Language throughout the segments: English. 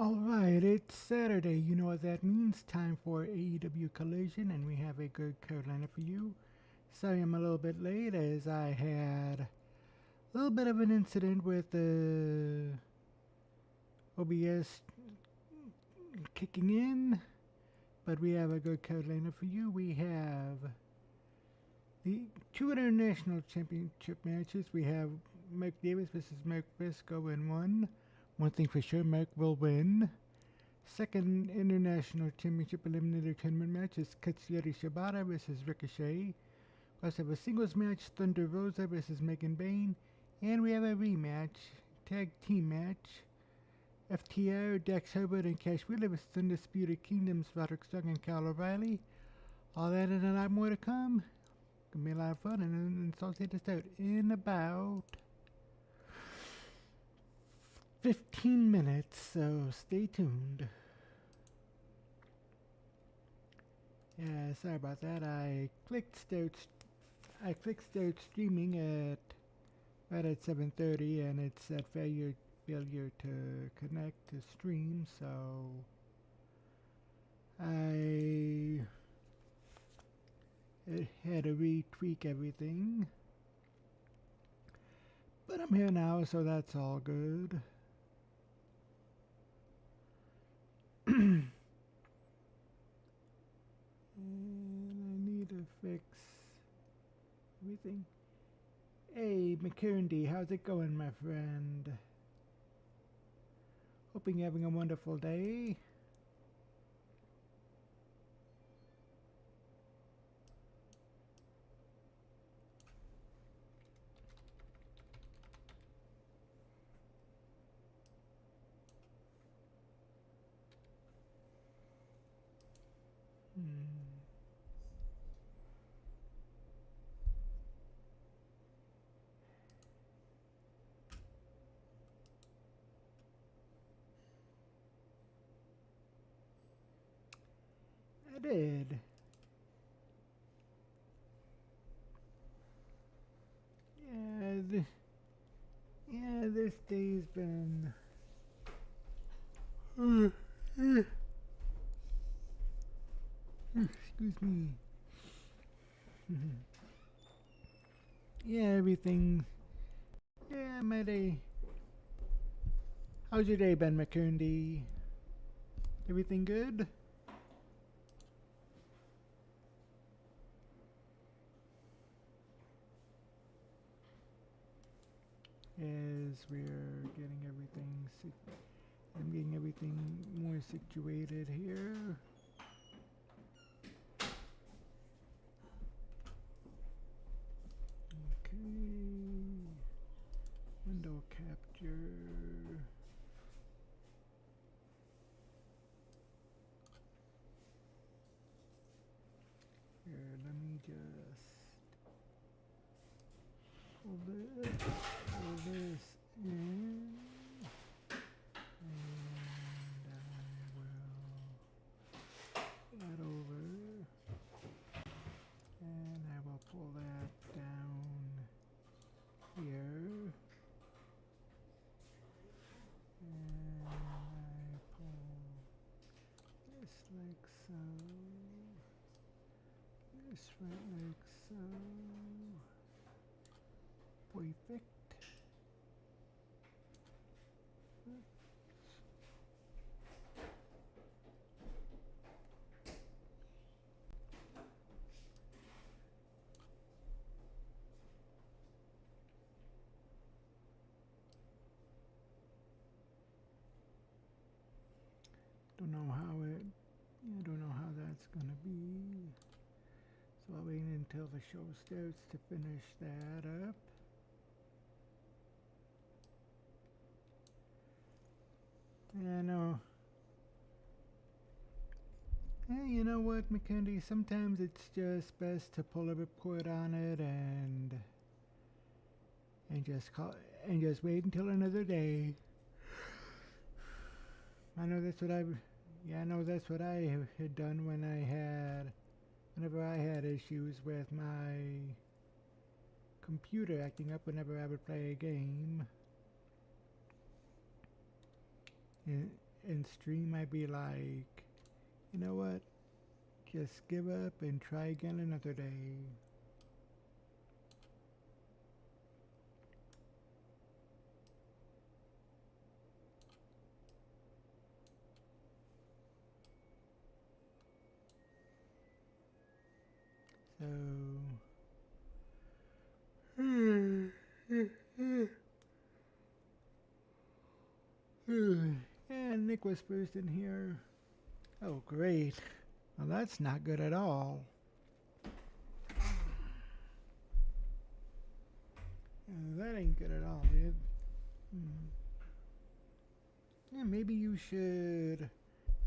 Alright, it's Saturday. You know what that means. Time for AEW Collision, and we have a good card lineup for you. Sorry I'm a little bit late as I had a little bit of an incident with the OBS kicking in, but we have a good card lineup for you. We have the two international championship matches. We have Mark Davis versus Mark Briscoe in one. One thing for sure, Mark will win. Second international championship eliminator tournament match is Katsuyori Shibata versus Ricochet. We also have a singles match, Thunder Rosa versus Megan Bayne. And we have a rematch, tag team match, FTR, Dax Herbert and Cash Wheeler versus Undisputed Kingdoms, Roderick Strong and Kyle O'Reilly. All that and a lot more to come. Gonna be a lot of fun, and so I'll say to start in about 15 minutes, so stay tuned. Yeah, sorry about that. I clicked start streaming right at 7:30, and it said failure to connect to stream, so I had to retweak everything. But I'm here now, so that's all good. And I need to fix everything. Hey, McKerndy, how's it going, my friend? Hoping you're having a wonderful day. I did. Yeah, this day's been excuse me. Yeah, everything. Yeah, my day. How's your day been, McKerndy? Everything good? As we're getting everything, I'm getting everything more situated here. Okay, window capture. Here, let me just pull this in, and I will add over, and I will pull that down here, and I pull this like so, this right like so. Perfect. Don't know how that's gonna be. So I'll wait until the show starts to finish that up. Yeah, I know. Hey, you know what, McKendy? Sometimes it's just best to pull a report on it and just wait until another day. I know that's what I had done whenever I had issues with my computer acting up whenever I would play a game. in stream, I'd be like, you know what? Just give up and try again another day. So, and Nick was first in here. Oh, great. Well, that's not good at all. That ain't good at all, dude. Yeah, maybe you should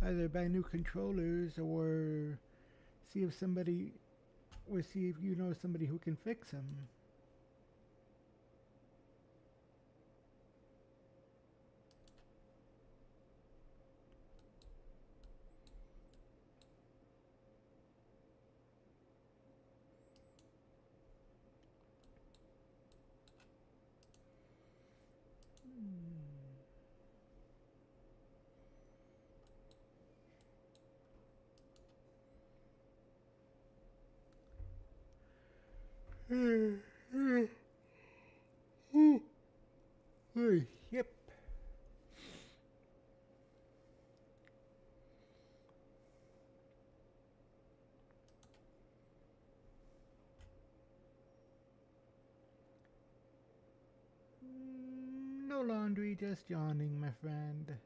either buy new controllers or see if somebody, or see if you know somebody who can fix them. Yep. No laundry, just yawning, my friend.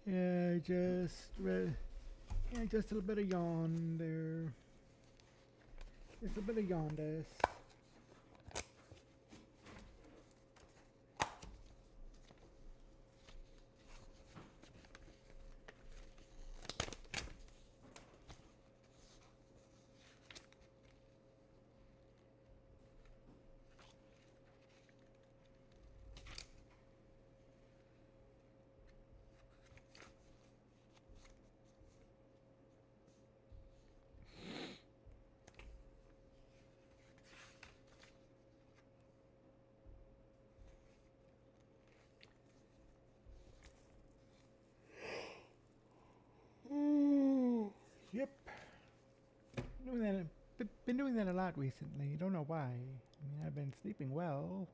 Yeah, just a little bit of yawn there. Just a bit of yawness. Yep. Been doing that a lot recently. Don't know why. I mean, I've been sleeping well.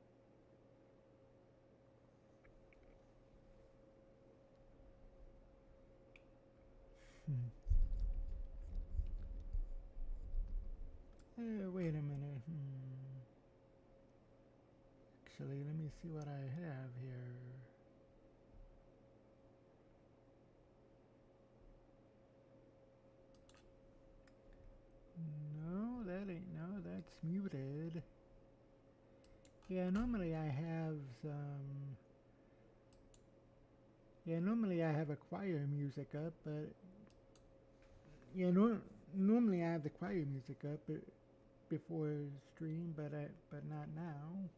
Wait a minute. Actually, let me see what I have here. No, that ain't. No, that's muted. Yeah, normally I have some. Yeah, normally I have a choir music up, but yeah, normally I have the choir music up before stream, but not now.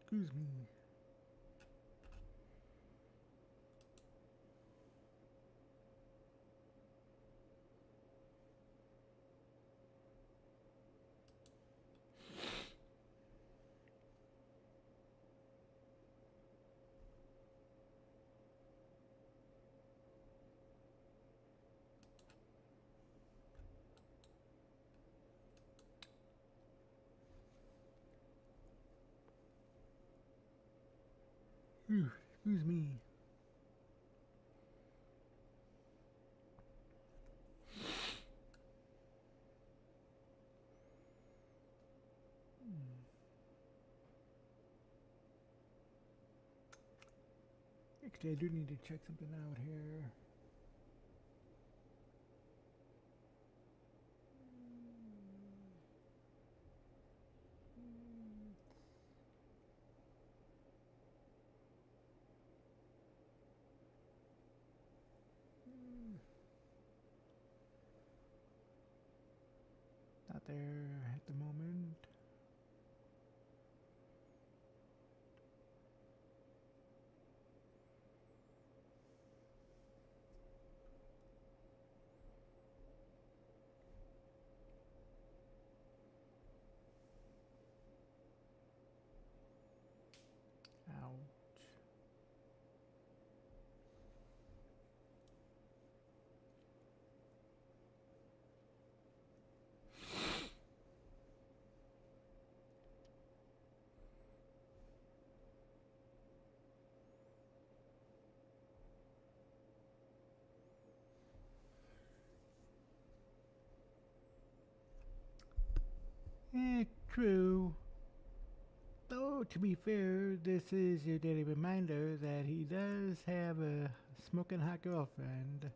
Excuse me. Excuse me. Actually, I do need to check something out here. Not there at the moment. True. Though, to be fair, this is your daily reminder that he does have a smoking hot girlfriend.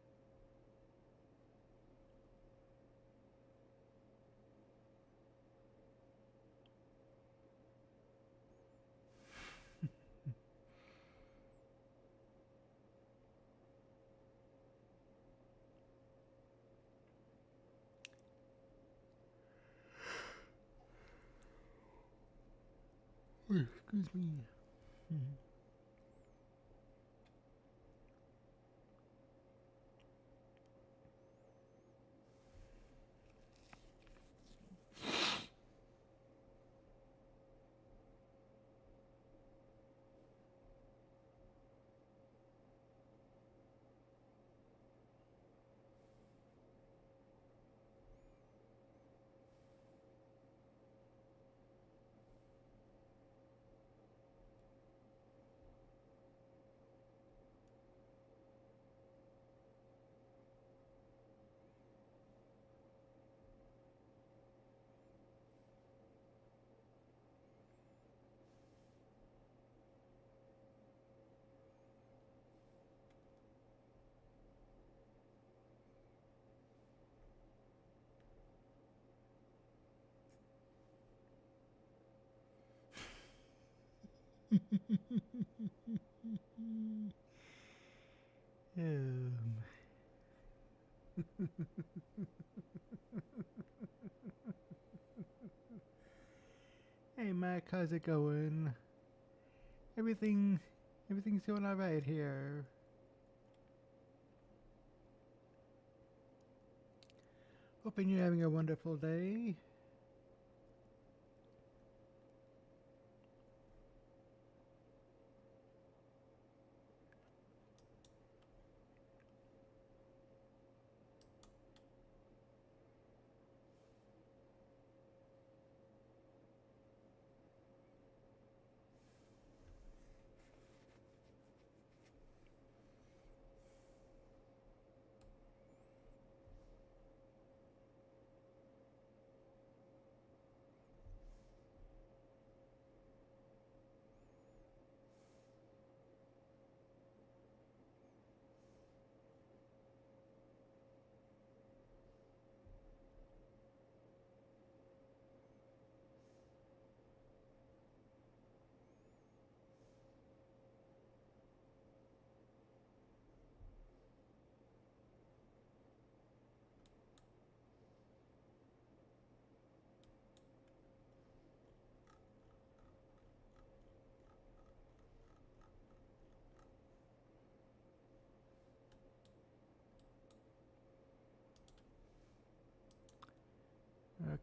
Excuse me. um, hey Mike, how's it going? Everything, everything's going all right here. Hoping you're having a wonderful day.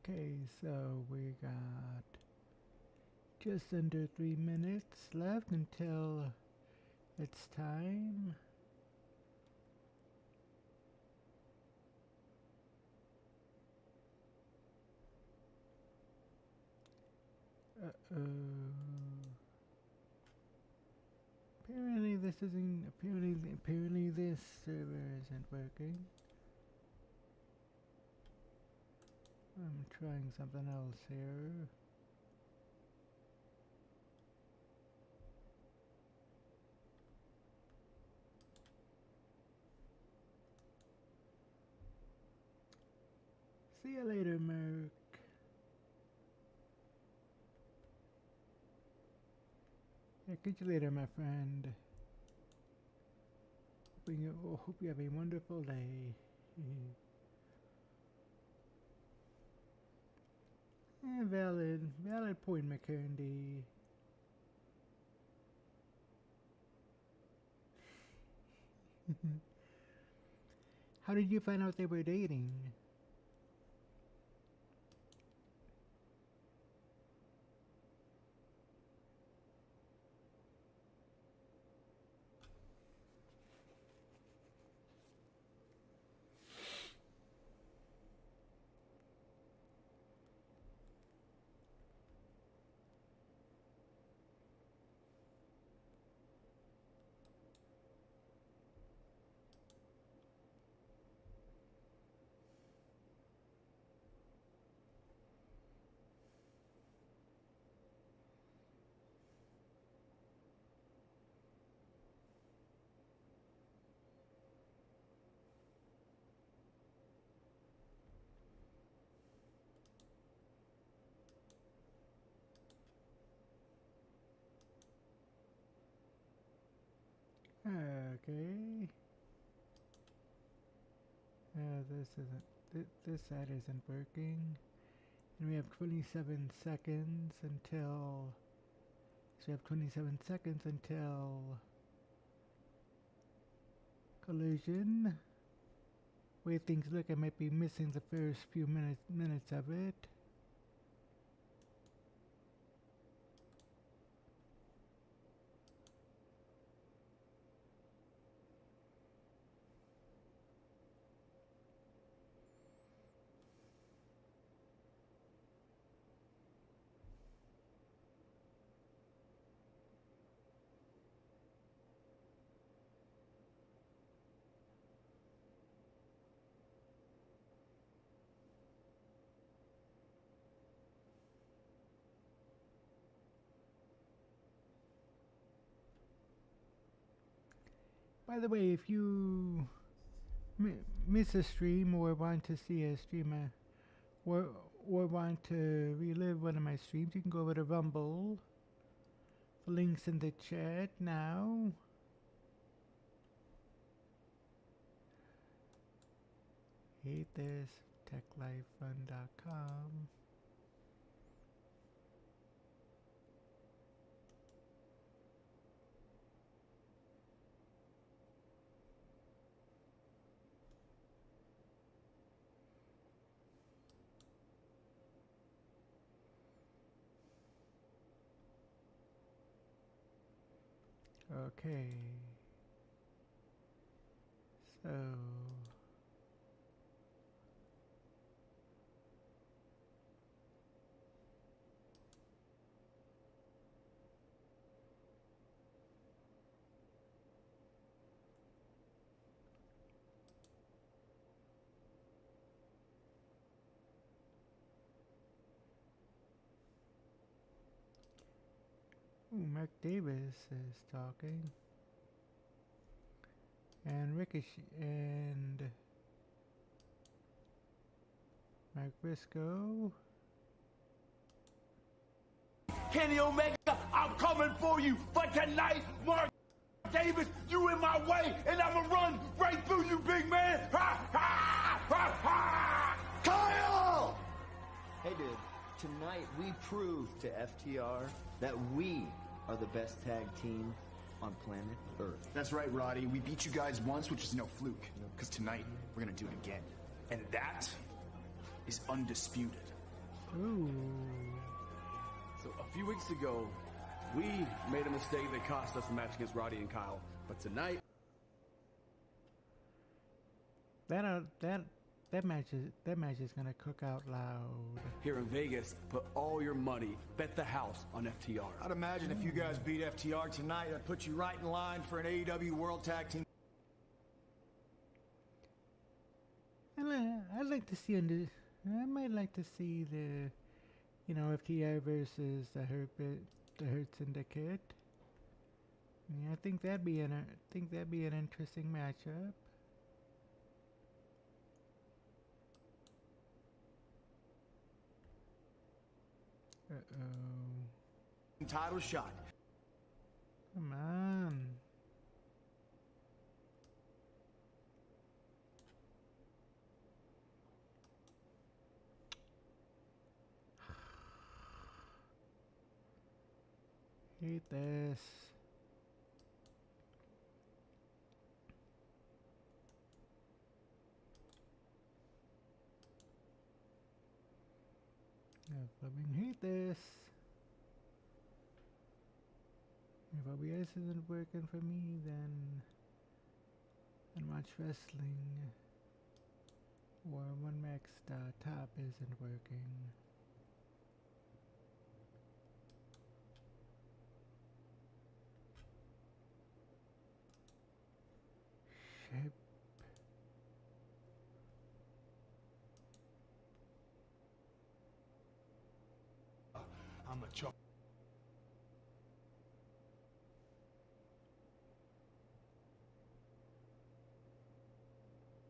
Okay, so we got just under 3 minutes left until it's time. Uh-oh. Apparently this isn't, apparently this server isn't working. I'm trying something else here. See you later, Merc. Yeah, catch you later, my friend. Hope you have a wonderful day. Valid point, McCurdy. How did you find out they were dating? Okay. This isn't. This side isn't working. And we have 27 seconds until. So we have 27 seconds until collision. Way things look, I might be missing the first few minutes of it. By the way, if you miss a stream or want to see a streamer or want to relive one of my streams, you can go over to Rumble. The link's in the chat now. Hate this, techlifefun.com. Okay. So Mark Davis is talking. And Ricochet and Mark Briscoe. Kenny Omega, I'm coming for you. But tonight, Mark Davis, you in my way, and I'ma run right through you, big man. Ha, ha, ha, ha. Kyle! Hey, dude, tonight we proved to FTR that we are the best tag team on planet Earth. That's right, Roddy. We beat you guys once, which is no fluke. Because tonight, we're gonna do it again. And that is undisputed. Ooh. So a few weeks ago, we made a mistake that cost us a match against Roddy and Kyle. But tonight, That match is gonna cook out loud. here in Vegas, put all your money, bet the house on FTR. I'd imagine if you guys beat FTR tonight, that'd put you right in line for an AEW World Tag Team. I'd like to see I might like to see the, FTR versus the Hurt Syndicate. Yeah, I think that'd be an interesting matchup. Uh-oh. Title shot. Come on. Hate this. I fucking hate this. If OBS isn't working for me, then watch wrestling or 1max top isn't working. Ship. I'm a chop.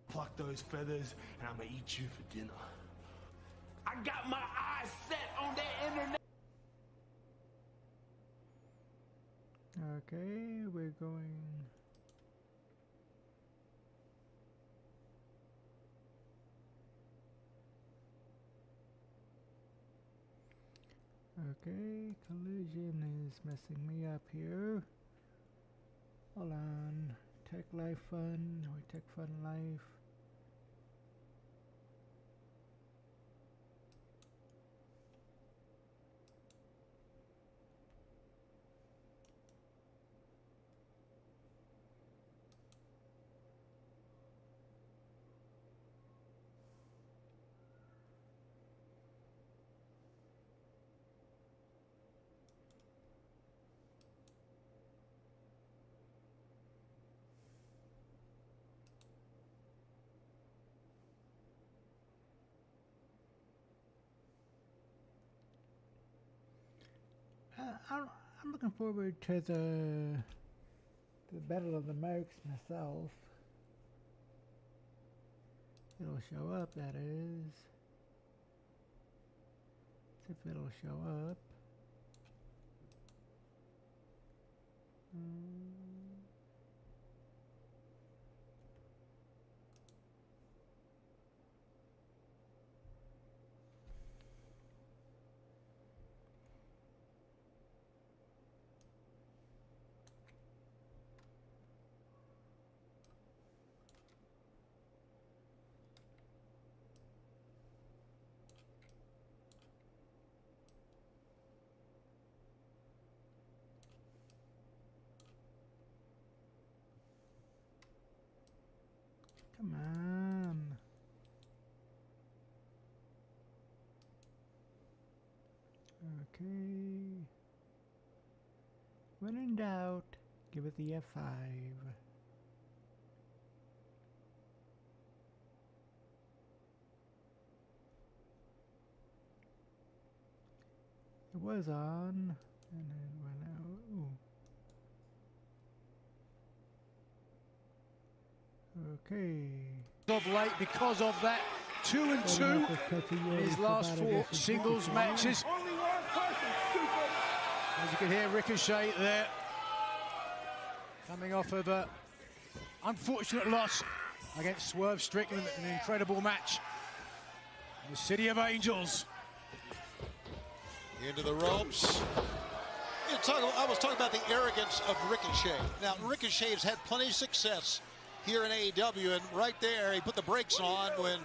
Pluck those feathers, and I'm gonna eat you for dinner. I got my eyes set on that internet. Okay, we're going Okay, collision is messing me up here. Hold on. Tech Life Fun, or Tech Fun Life. I'm looking forward to the Battle of the Marks myself. It'll show up, that is. See if it'll show up. Come on. Okay. When in doubt, give it the F5. It was on, and then went out. Ooh. Okay. Of late because of that 2-2 in his last 4 singles matches. As you can hear, Ricochet there coming off of a unfortunate loss against Swerve Strickland in an incredible match in the City of Angels. Into the ropes. I was talking about the arrogance of Ricochet. Now, Ricochet has had plenty of success here in AEW, and right there, he put the brakes on when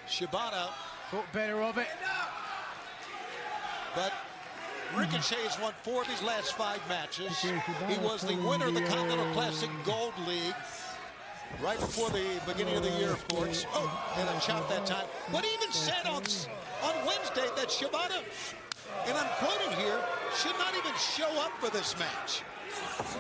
Shibata thought better of it. But Ricochet has won 4 of his last 5 matches. He was the winner of the Continental Classic Gold League right before the beginning of the year, of course. Oh, and a chop that time. But he even said on Wednesday that Shibata, and I'm quoting here, should not even show up for this match.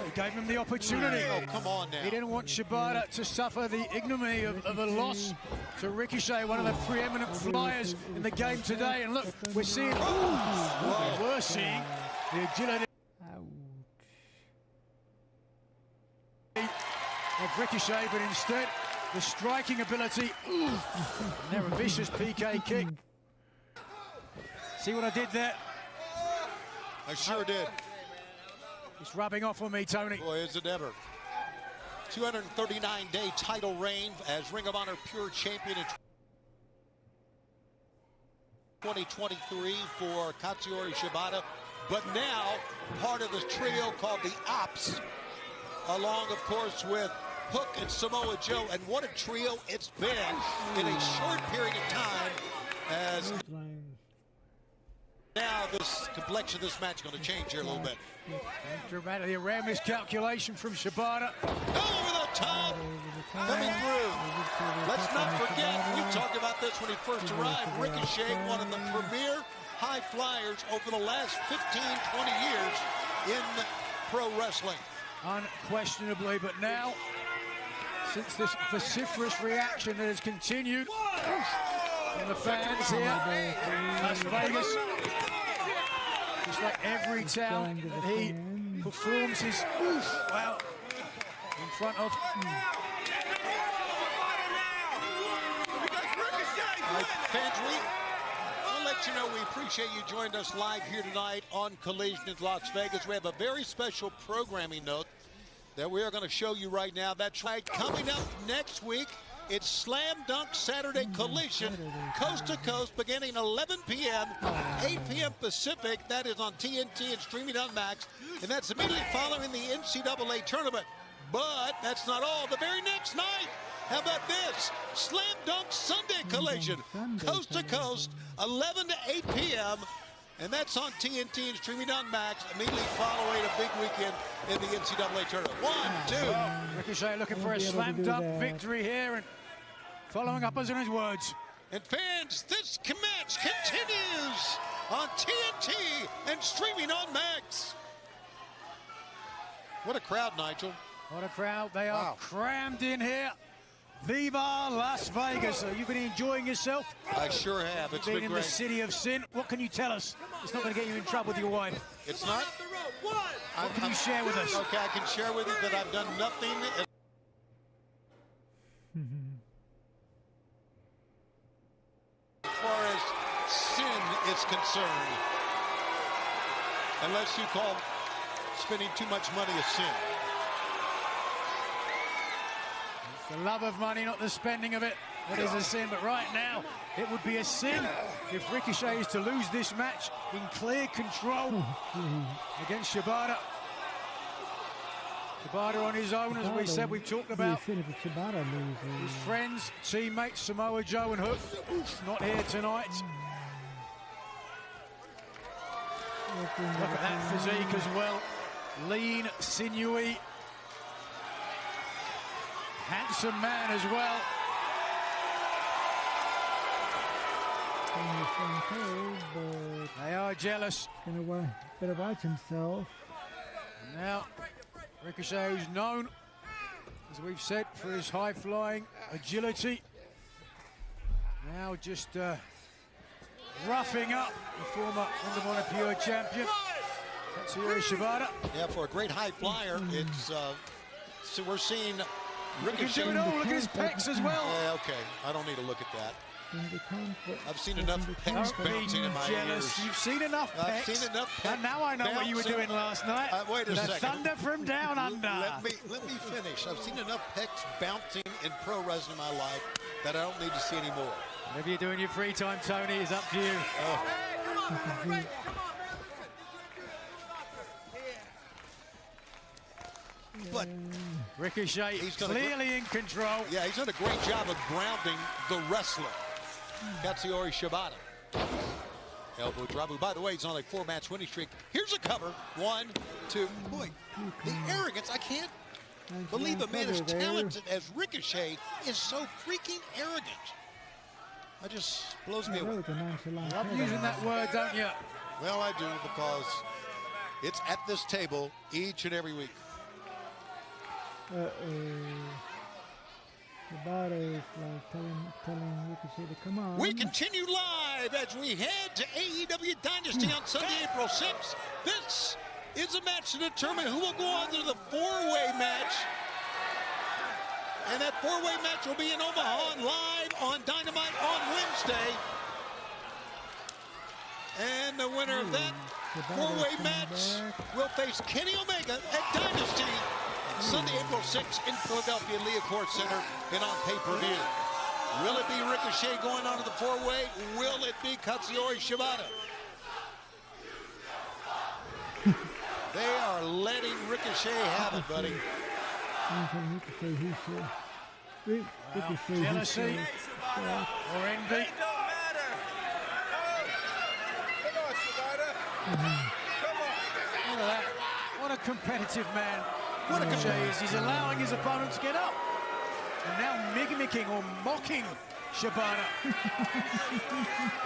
He gave him the opportunity. Oh, come on now. He didn't want Shibata to suffer the ignominy of a loss to Ricochet, one of the preeminent flyers in the game today. And look, we're seeing, we're seeing the agility of Ricochet, but instead the striking ability. And there, a vicious PK kick. See what I did there? I sure did. It's rubbing off on me, Tony. Boy, is it ever. 239-day title reign as Ring of Honor Pure Champion in 2023 for Katsuyori Shibata. But now, part of the trio called the Ops, along, of course, with Hook and Samoa Joe. And what a trio it's been in a short period of time as... Now this complexion of this match is going to change here a little bit. Dramatic, a rare miscalculation from Shibata. Over the top, coming through. Let's not forget, we talked about this when he first arrived. Ricochet, one of the premier high flyers over the last 15, 20 years in pro wrestling. Unquestionably, but now, since this vociferous reaction that has continued from the fans here in Las Vegas, just like every town that he performs his well in front of. Fans, I'll let you know we appreciate you joining us live here tonight on Collision in Las Vegas. We have a very special programming note that we are going to show you right now. That's right, coming up next week, It's Slam Dunk Saturday Collision, coast to coast, beginning 11 p.m., 8 p.m. Pacific. That is on TNT and streaming on Max. And that's immediately following the NCAA tournament. But that's not all. The very next night, how about this? Slam Dunk Sunday Collision, coast to coast, 11 to 8 p.m., and that's on TNT and streaming on Max, immediately following a big weekend in the NCAA tournament. 1, 2. Ricochet looking for a slam dunk victory here and following up on his words. And fans, this match continues on TNT and streaming on Max. What a crowd, Nigel. What a crowd. They are crammed in here. Viva Las Vegas. Are you been enjoying yourself? I sure have. It's been in great. The city of sin. What can you tell us? It's not going to get you in trouble with your wife. It's not? What can you share with us? Okay, I can share with you that I've done nothing. As far as sin is concerned, unless you call spending too much money a sin. The love of money, not the spending of it, that is a sin. But right now, it would be a sin if Ricochet is to lose this match in clear control against Shibata. Shibata on his own, as we said, we've talked about his friends, teammates, Samoa Joe and Hook, not here tonight. Look at that physique as well. Lean, sinewy, handsome man as well. They are jealous. Better watch himself. And now, Ricochet, who's known, as we've said, for his high-flying agility. Now just roughing up the former Ring of Honor Pure champion, Katsuyori Shibata. Yeah, for a great high flyer, it's so we're seeing Ricochet. He can do it all. Look at his pecs as well. Yeah, okay. I don't need to look at that. I've seen enough pecs bouncing in my ears. You've seen enough pecs. I've seen enough pecs. And now I know what you were doing last night. Wait a second. The thunder from down under. Let me finish. I've seen enough pecs bouncing in pro wrestling in my life that I don't need to see any more. Whatever you're doing in your free time, Tony, is up to you. Oh. But Ricochet clearly in control. Yeah, he's done a great job of grounding the wrestler, Katsuyori Shibata. Elbow drop. By the way, he's on a 4-match winning streak. Here's a cover. 1, 2. Boy, the arrogance. I can't believe a man as talented as Ricochet is so freaking arrogant. That just blows me away. Love using that word, don't you? Well, I do, because it's at this table each and every week. Shibata is like telling Ricochet to come on. We continue live as we head to AEW Dynasty on Sunday, April 6th. This is a match to determine who will go on to the 4-way match. And that 4-way match will be in Omaha live on Dynamite on Wednesday. And the winner of that 4-way match will face Kenny Omega at Dynasty on Sunday, April 6th in Philadelphia Leopold Center and on pay-per-view. Will it be Ricochet going on to the 4-way? Will it be Katsuyori Shibata? They are letting Ricochet have it, buddy. Jealousy or envy. Look at that. What a competitive man. What Ricochet is. He's allowing his opponent to get up. And now mimicking or mocking Shibata.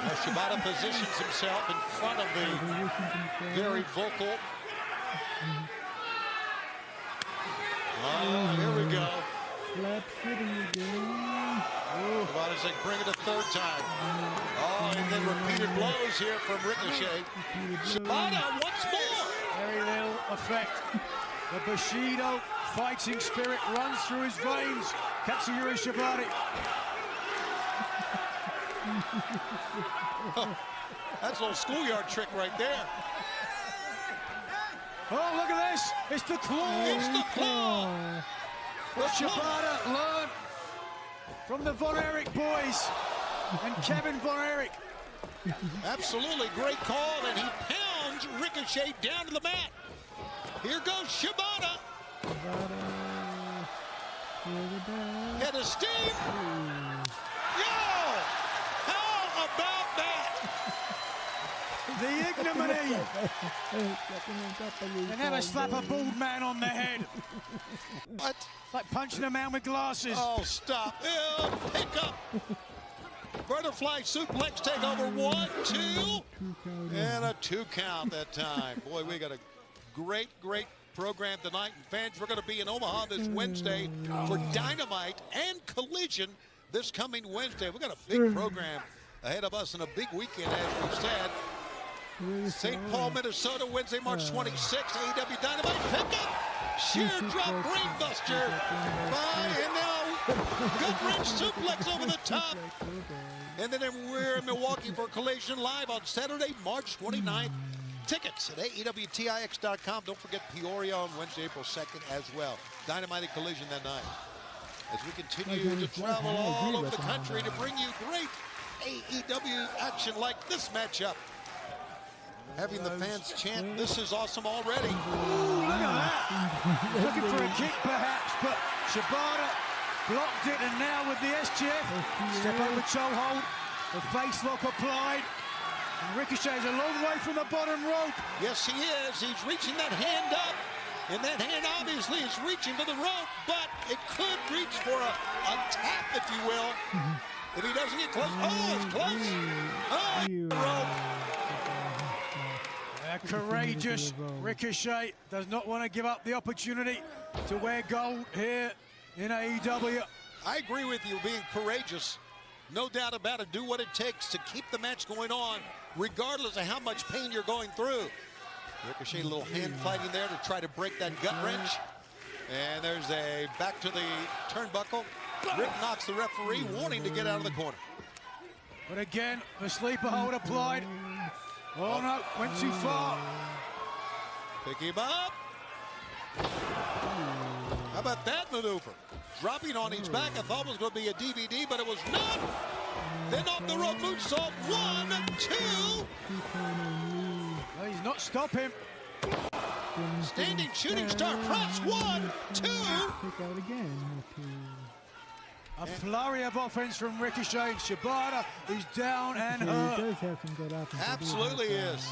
Now Shibata positions himself in front of the very vocal. Oh, here we go. Slap City again. Shibata's like, bring it a third time. Oh, and then repeated blows here from Ricochet. Shibata once more. Very little effect. The Bushido fighting spirit runs through his veins. Katsuyori Shibata. That's a little schoolyard trick right there. Oh, look at this. It's the claw. It's the claw. What Shibata learned from the Von Erich boys and Kevin Von Erich. Absolutely great call, and he pounds Ricochet down to the mat. Here goes Shibata. Head of steam. Yo! How about that? The ignominy. They never slap a bald man on the head. What? It's like punching a man with glasses. Oh, stop. Ew, pick up. Butterfly suplex take over. 1, 2, and a 2 count that time. Boy, we got a great program tonight. And fans, we're going to be in Omaha this Wednesday for Dynamite and Collision this coming Wednesday. We've got a big program ahead of us and a big weekend, as we said. St. Paul, Minnesota, Wednesday, March 26th. AEW Dynamite pickup. Sheer drop brainbuster by, and now gut wrench suplex over the top. And then we're in Milwaukee for Collision Live on Saturday, March 29th. Tickets at AEWTIX.com. Don't forget Peoria on Wednesday, April 2nd as well. Dynamite and Collision that night. As we continue to travel all over the country to bring you great AEW action like this matchup. Having the fans chant, "This is awesome" already. Ooh, look at that. Looking for a kick perhaps, but Shibata blocked it, and now with the SGF, step over toe hold, the face lock applied. And Ricochet's a long way from the bottom rope. Yes, he is. He's reaching that hand up, and that hand obviously is reaching for the rope, but it could reach for a tap, if you will, if he doesn't get close. Oh, it's close. Oh, the rope. Courageous Ricochet does not want to give up the opportunity to wear gold here in AEW. I agree with you, being courageous. No doubt about it. Do what it takes to keep the match going on, regardless of how much pain you're going through. Ricochet, a little hand fighting there to try to break that gut wrench. And there's a back to the turnbuckle. Rick knocks the referee, warning to get out of the corner. But again, the sleeper hold applied. Oh no, went too far. Pick him up. How about that maneuver? Dropping on his back. I thought it was going to be a DVD, but it was not. Then off the rope moonsault. 1, 2. No, he's not stopping. Standing shooting star press. 1, 2. A flurry of offense from Ricochet. Shibata is down and hurt. Absolutely is.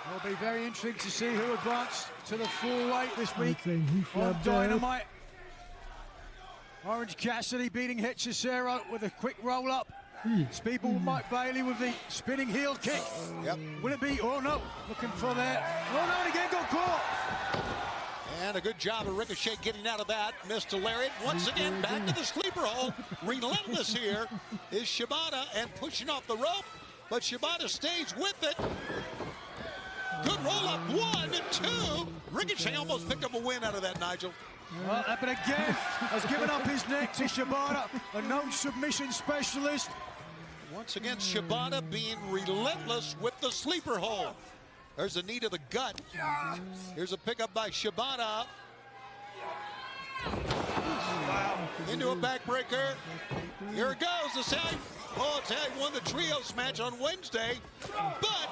It'll be very interesting to see who advanced to the full weight this week on Dynamite. Orange Cassidy beating Hechicero with a quick roll-up. Speedball Mike Bailey with the spinning heel kick. Yep. Will it be? Oh no, looking for that. Oh no, and again got caught. And a good job of Ricochet getting out of that. Missed a lariat. Once again, back to the sleeper hold. Relentless here is Shibata and pushing off the rope. But Shibata stays with it. Good roll-up. 1, 2. Ricochet almost picked up a win out of that, Nigel. Well, but again, has given up his neck to Shibata, a known submission specialist. Once again, Shibata being relentless with the sleeper hold. There's a knee to the gut. Here's a pickup by Shibata. Into a backbreaker. Here it goes. It's how he won the trios match on Wednesday. But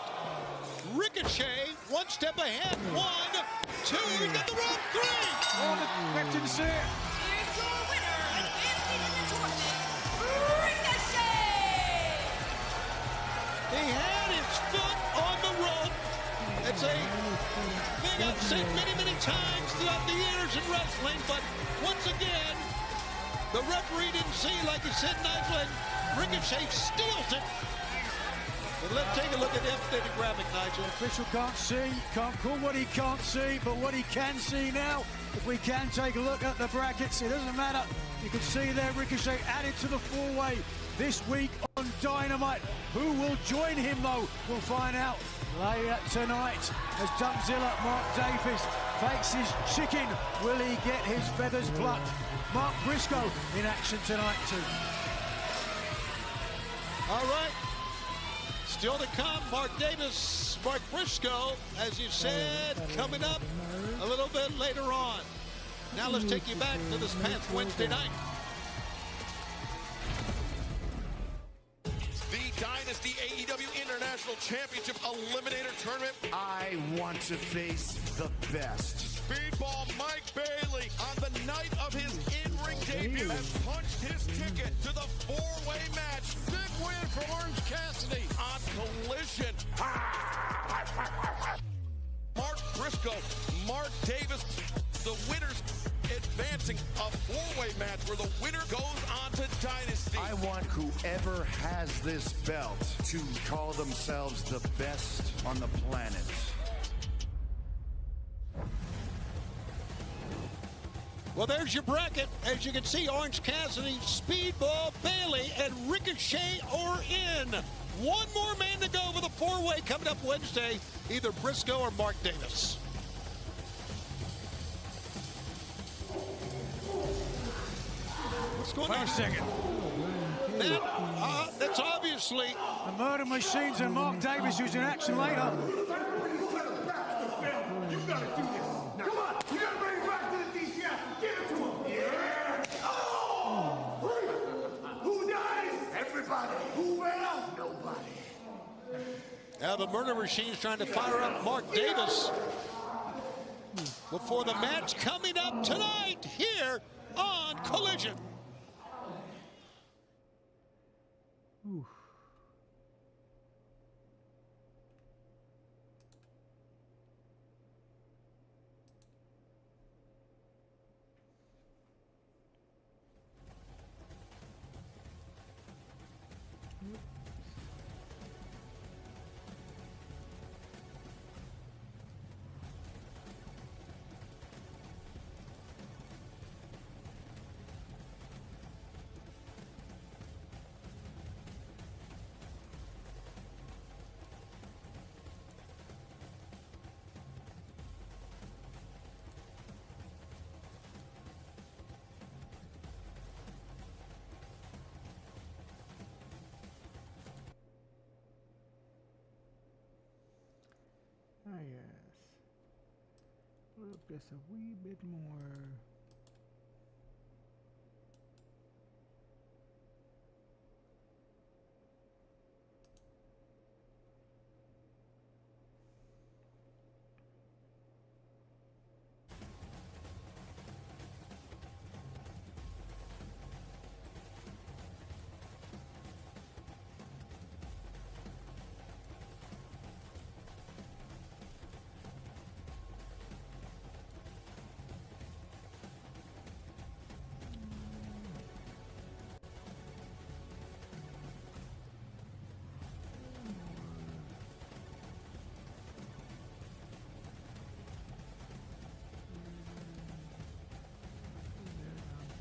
Ricochet, one step ahead. 1, 2. He's got the rope. 3. Oh, the captain see it. Here's your winner and champion in the tournament, Ricochet! He had his foot on the rope. It's a thing I've seen many times throughout the years in wrestling, but once again, the referee didn't see, like you said, Nigel, and Ricochet steals it. But let's take a look at the updated graphic, Nigel. The official can't see, can't call what he can't see, but what he can see now, if we can take a look at the brackets, it doesn't matter. You can see there Ricochet added to the four-way this week on Dynamite. Who will join him, though? We'll find out later tonight as Dunkzilla Mark Davis faces chicken. Will he get his feathers plucked? Mark Briscoe in action tonight, too. All right. Still to come, Mark Davis, Mark Briscoe, as you said, coming up a little bit later on. Now let's take you back to this past Wednesday night. The Dynasty AEW International Championship Eliminator Tournament. I want to face the best. Speedball Mike Bailey on the night of his in-ring debut has punched his ticket to the four-way match. Big win for Orange Cassidy on Collision. Mark Briscoe, Mark Davis, the winners advancing a four-way match where the winner goes on to Dynasty. I want whoever has this belt to call themselves the best on the planet. Well, there's your bracket. As you can see, Orange Cassidy, Speedball, Bailey, and Ricochet are in. One more man to go for the four-way coming up Wednesday, either Briscoe or Mark Davis. What's going on? Wait a second. That's obviously... The murder machines and Mark Davis who's in action later. You gotta do this. Come on, you gotta bring it back to the DCI. Give it to him. Yeah. Oh! Who dies? Everybody. Who will? Nobody. Now the murder machine's trying to fire up Mark Davis before the match coming up tonight here on Collision. Oof. Ah, yes. Look, just a wee bit more.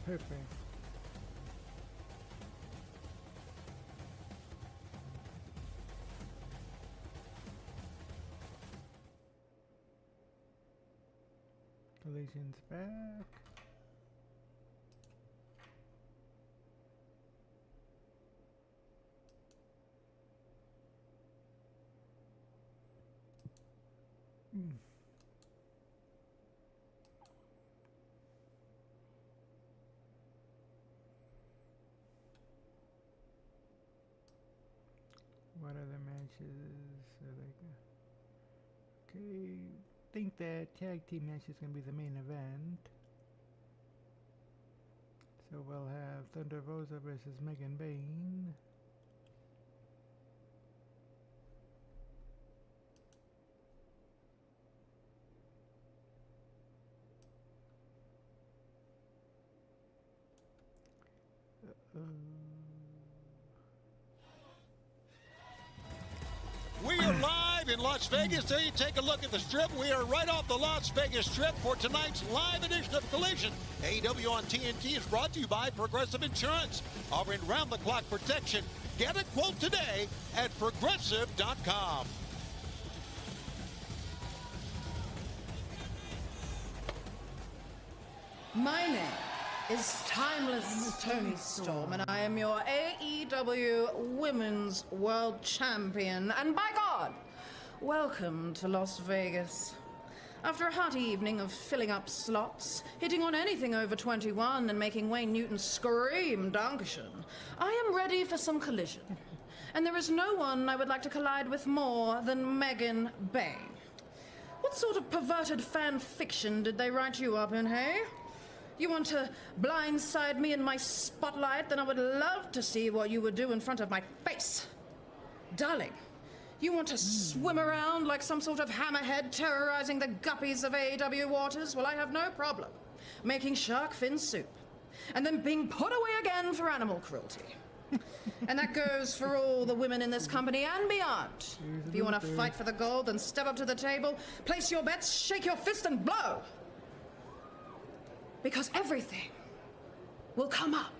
Perfect. Collision's back. What other matches are they? Okay, think that tag team match is going to be the main event. So we'll have Thunder Rosa versus Megan Bayne. We are live in Las Vegas. There you take a look at the strip. We are right off the Las Vegas Strip for tonight's live edition of Collision. AEW on TNT is brought to you by Progressive Insurance, offering round-the-clock protection. Get a quote today at Progressive.com. My name is Timeless Tony Storm, and I am your AEW Women's World Champion. And by God, welcome to Las Vegas. After a hearty evening of filling up slots, hitting on anything over 21 and making Wayne Newton scream Dankeschön, I am ready for some collision. And there is no one I would like to collide with more than Megan Bayne. What sort of perverted fan fiction did they write you up in, hey? You want to blindside me in my spotlight? Then I would love to see what you would do in front of my face. Darling, you want to swim around like some sort of hammerhead terrorizing the guppies of AEW waters? Well, I have no problem making shark fin soup and then being put away again for animal cruelty. And that goes for all the women in this company and beyond. If you want to fight for the gold, then step up to the table, place your bets, shake your fist, and blow. Because everything will come up.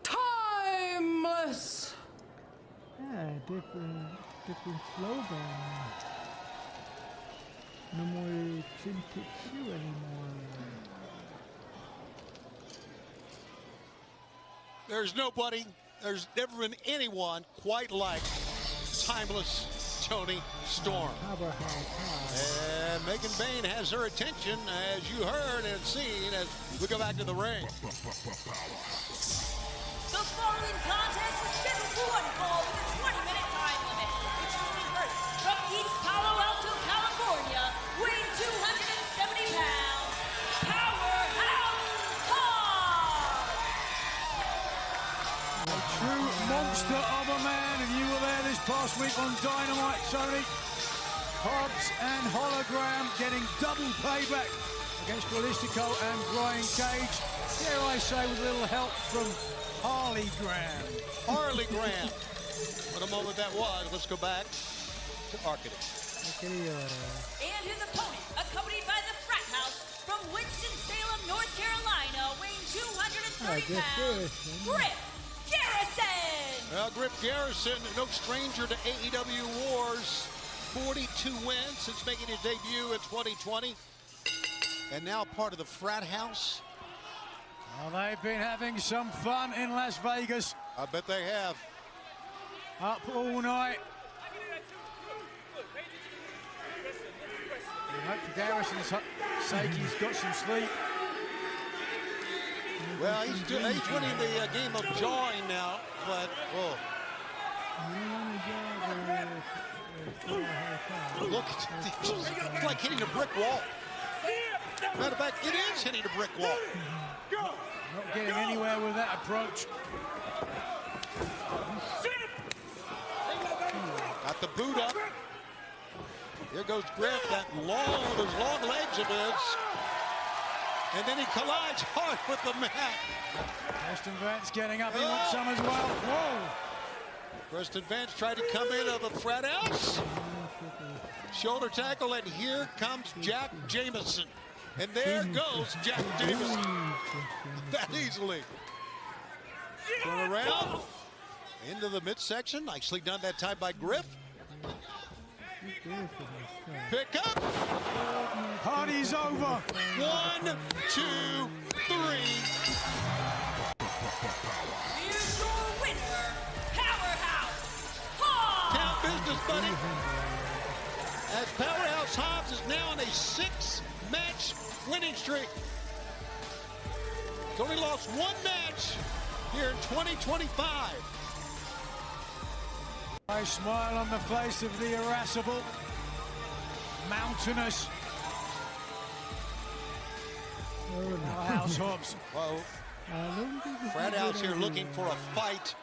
Timeless! Different slogan. No more chin tick shoe anymore. There's never been anyone quite like timeless Toni Storm. And Megan Bayne has her attention, as you heard and seen, as we go back to the ring. The following contest is scheduled for one fall with a 20-minute time limit. Introducing first, from East Palo Alto, California, weighing 270 pounds, Powerhouse Hobbs! A true monster of a man, and you were there this past week on Dynamite, Tony. Hobbs and Hologram getting double payback against Ballistico and Brian Cage. Dare I say, with a little help from Harley Graham. Harley Graham. What a moment that was. Let's go back to Arcady. And his opponent, accompanied by the frat house from Winston-Salem, North Carolina, weighing 230 pounds, Griff Garrison! Well, Griff Garrison, no stranger to AEW wars. 42 wins since making his debut in 2020. And now part of the frat house. Well, they've been having some fun in Las Vegas. I bet they have. Up all night. I hope for Garrison's sake he's got some sleep. Well, he's winning the game of jawing now, but, whoa. Look, it's like hitting a brick wall. Matter of fact, it is hitting a brick wall. Not getting anywhere with that approach. Got the boot up. Here goes Griff, those long legs of his. And then he collides hard with the mat. Preston Vance getting up, he wants some as well. Whoa! Preston Vance tried to come in of the frat house. Shoulder tackle, and here comes Jack Jameson. And there goes Jack Jameson. That easily. Turn around. Into the midsection. Nicely done that time by Griff. Pick up. Party's over. 1, 2, 3. Here's your winner, Powerhouse Hobbs! Count business, buddy. As Powerhouse Hobbs is now on a 6-match winning streak. He's only lost 1 match here in 2025. A smile on the face of the irascible, mountainous Powerhouse Hobbs. Whoa. Fred House here looking for a fight.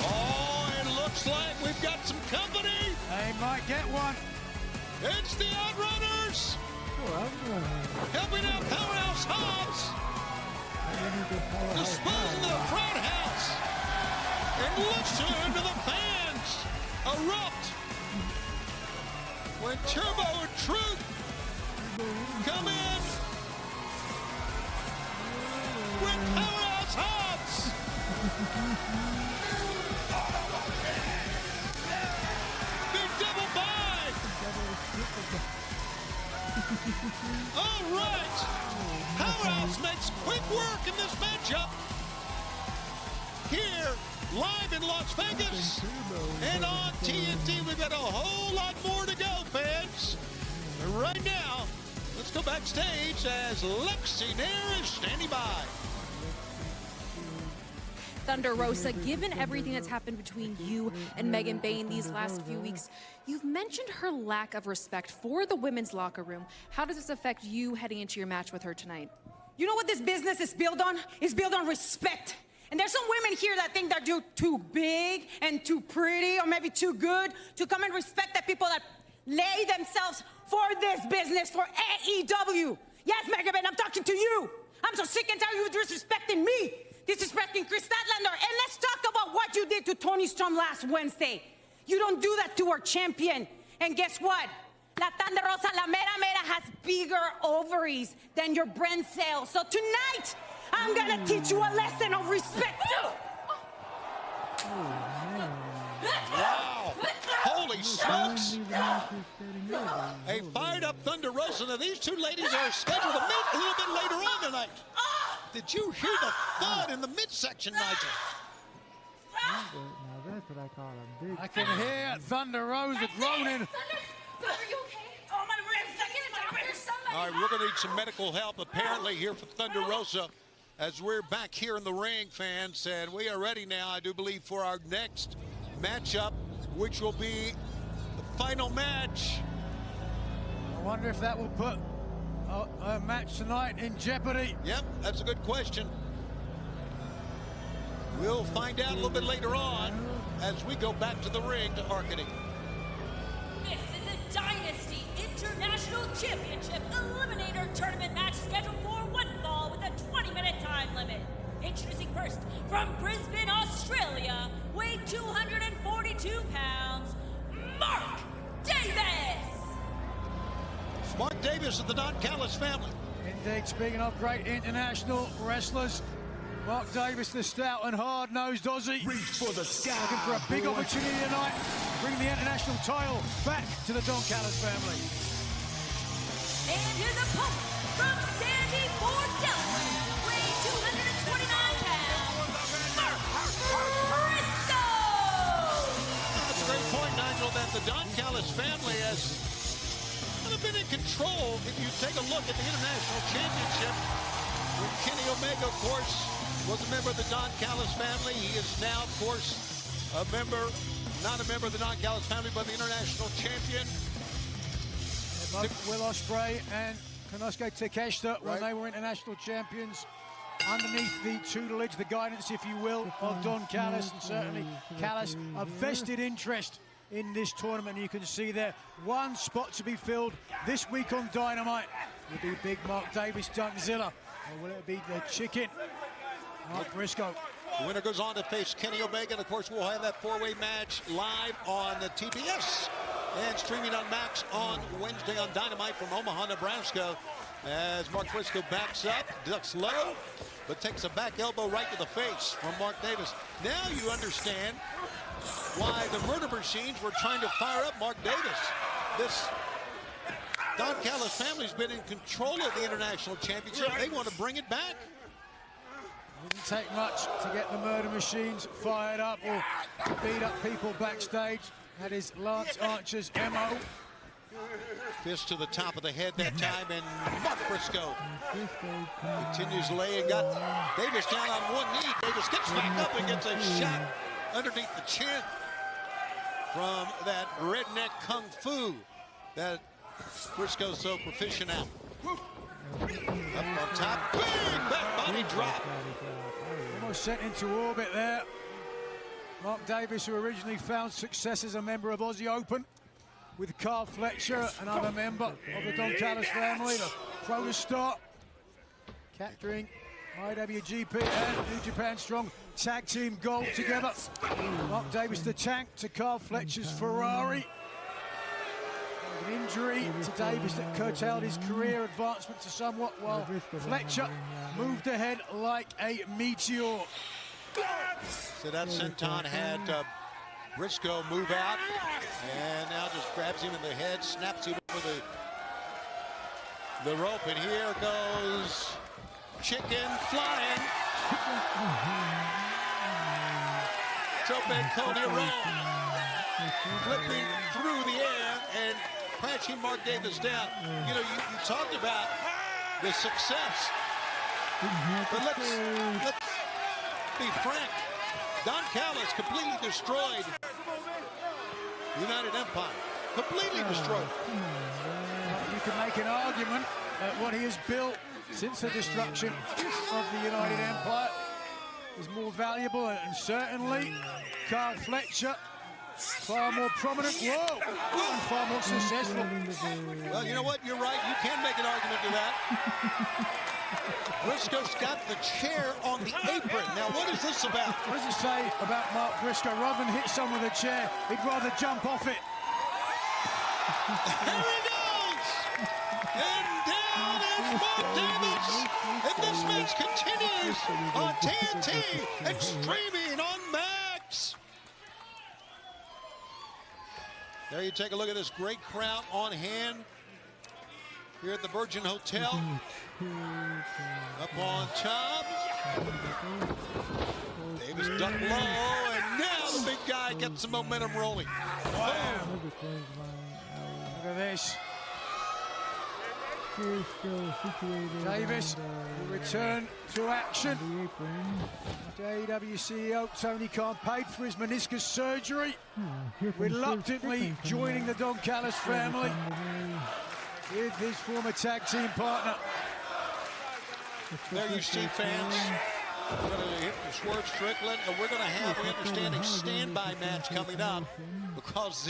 Oh, it looks like we've got some company. They might get one. It's the Outrunners. Helping out Powerhouse Hobbs. Disposing of the front house. And listen to the fans erupt when Turbo and Truth come in with Powerhouse Hobbs. Big double bind. All right. Powerhouse makes quick work in this matchup. Here, live in Las Vegas and on TNT. We've got a whole lot more to go, fans. Right now, let's go backstage as Lexi Nair is standing by. Thunder Rosa, given everything that's happened between you and Megan Bayne these last few weeks, you've mentioned her lack of respect for the women's locker room. How does this affect you heading into your match with her tonight? You know what this business is built on? It's built on respect. And there's some women here that think they're too big and too pretty or maybe too good to come and respect the people that lay themselves for this business, for AEW. Yes, Megan Bayne, I'm talking to you. I'm so sick and tired of you disrespecting me. Disrespecting Chris Statlander. And let's talk about what you did to Tony Storm last Wednesday. You don't do that to our champion. And guess what? La Thunder Rosa, la mera mera, has bigger ovaries than your brand sales. So tonight, I'm gonna teach you a lesson of respect. Wow. Holy smokes. A fired up Thunder Rosa. Now, these two ladies are scheduled to meet a little bit later on tonight. Did you hear the thud in the midsection, Nigel? Now that's what I call a big. I can hear Thunder Rosa groaning. Thunder, are you okay? Oh, my ribs! I can't. All right, we're going to need some medical help apparently here for Thunder Rosa as we're back here in the ring, fans, and we are ready now, I do believe, for our next matchup, which will be the final match. I wonder if that will put a match tonight in jeopardy. Yep, that's a good question. We'll find out a little bit later on as we go back to the ring to Arcady. This is a Dynasty International Championship Eliminator Tournament match scheduled for one fall with a 20-minute time limit. Introducing first, from Brisbane, Australia, weighing 242 pounds, Mark Davis! Mark Davis of the Don Callis family. Indeed, speaking of great international wrestlers, Mark Davis, the stout and hard-nosed Aussie. Reach for the sky. Looking for a big opportunity tonight. Bring the international title back to the Don Callis family. And his opponent from Sandy Ford, Delaware, weighing 229 pounds, Mark Briscoe! That's a great point, Nigel, that the Don Callis family has been in control. If you take a look at the International Championship, when Kenny Omega, of course, was a member of the Don Callis family. He is now, of course, a member, not a member of the Don Callis family, but the International Champion. Will Ospreay and Konosuke Takeshita, when they were international champions, underneath the tutelage, the guidance, if you will, of Don Callis, and certainly Callis, a vested interest in this tournament. You can see there one spot to be filled this week on Dynamite. Will be Big Mark Davis Dunkzilla, or will it be the Chicken Mark Briscoe? The winner goes on to face Kenny Omega, and of course we'll have that four-way match live on the TBS and streaming on Max on Wednesday on Dynamite from Omaha, Nebraska, as Mark Briscoe backs up, ducks low, but takes a back elbow right to the face from Mark Davis. Now you understand why the Murder Machines were trying to fire up Mark Davis. This Don Callis family's been in control of the International Championship. They want to bring it back. Didn't take much to get the Murder Machines fired up or beat up people backstage. That is Lance Archer's MO. Fist to the top of the head that time, and Mark Briscoe continues laying. Got Davis down on one knee. Davis gets back up and gets a shot underneath the chin from that redneck kung fu that Briscoe's so proficient at. Up on top, big back body drop. Almost sent into orbit there. Mark Davis, who originally found success as a member of Aussie Open with Carl Fletcher, another member of the Don Callis family, the Protestar, capturing IWGP and New Japan Strong Tag Team Gold together. Mark Davis, the tank, to Carl Fletcher's Ferrari. An injury to Davis that curtailed his career advancement to somewhat, while Fletcher moved ahead like a meteor. So that senton had Briscoe move out, and now just grabs him in the head, snaps him over the rope, and here goes Chicken flying. Franconia roll. Flipping through the air and crashing Mark Davis down. You know, you talked about the success. But let's be frank. Don Callis completely destroyed United Empire. Completely destroyed. You can make an argument that what he has built since the destruction of the United Empire is more valuable, and certainly Carl Fletcher, far more prominent, and far more successful. Well, you know what? You're right. You can make an argument to that. Briscoe's got the chair on the apron. Now, what is this about? What does it say about Mark Briscoe? Rather than hit someone with a chair, he'd rather jump off it. Here he goes! And down is Mark Davis! And this match continues on TNT and streaming on Max! There you take a look at this great crowd on hand here at the Virgin Hotel. Up on top. Davis ducked low, and now the big guy gets some momentum rolling. Wow. Look at this. Davis will return to action after AEW CEO Tony Khan paid for his meniscus surgery, reluctantly joining the Don Callis family with his former tag team partner. There you see, fans. We're going to hit the Swerve Strickland, and we're going to have, we understand, a standby match coming up because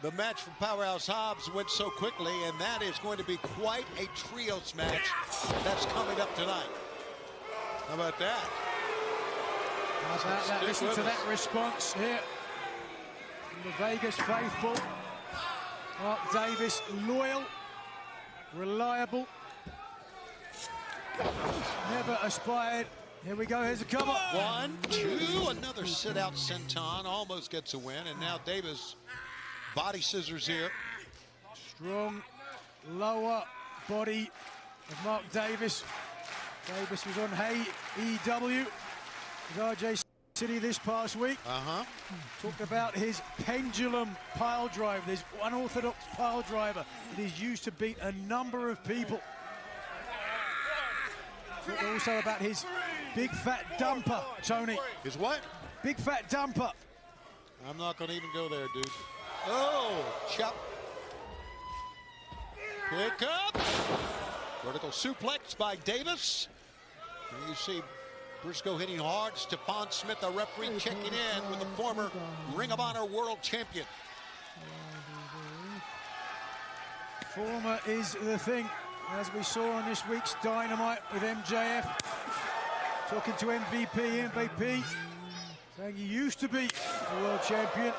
the match for Powerhouse Hobbs went so quickly, and that is going to be quite a trios match that's coming up tonight. How about that? How about that? Listen to that response here from the Vegas faithful. Mark Davis, loyal, reliable, never aspired. Here we go, here's a cover. 1, 2, another sit-out senton, almost gets a win, and now Davis body scissors here. Strong lower body of Mark Davis. Davis was on AEW with RJ City this past week. Talked about his pendulum pile drive, this unorthodox pile driver that is used to beat a number of people. Talked also about his big fat dumper, Tony. His what? Big fat dumper. I'm not going to even go there, dude. Oh, chop. Pick up. Vertical suplex by Davis. And you see Briscoe hitting hard. Stephon Smith, the referee, checking in with the former Ring of Honor World Champion. Former is the thing, as we saw on this week's Dynamite with MJF. Talking to MVP, saying you used to be the world champion.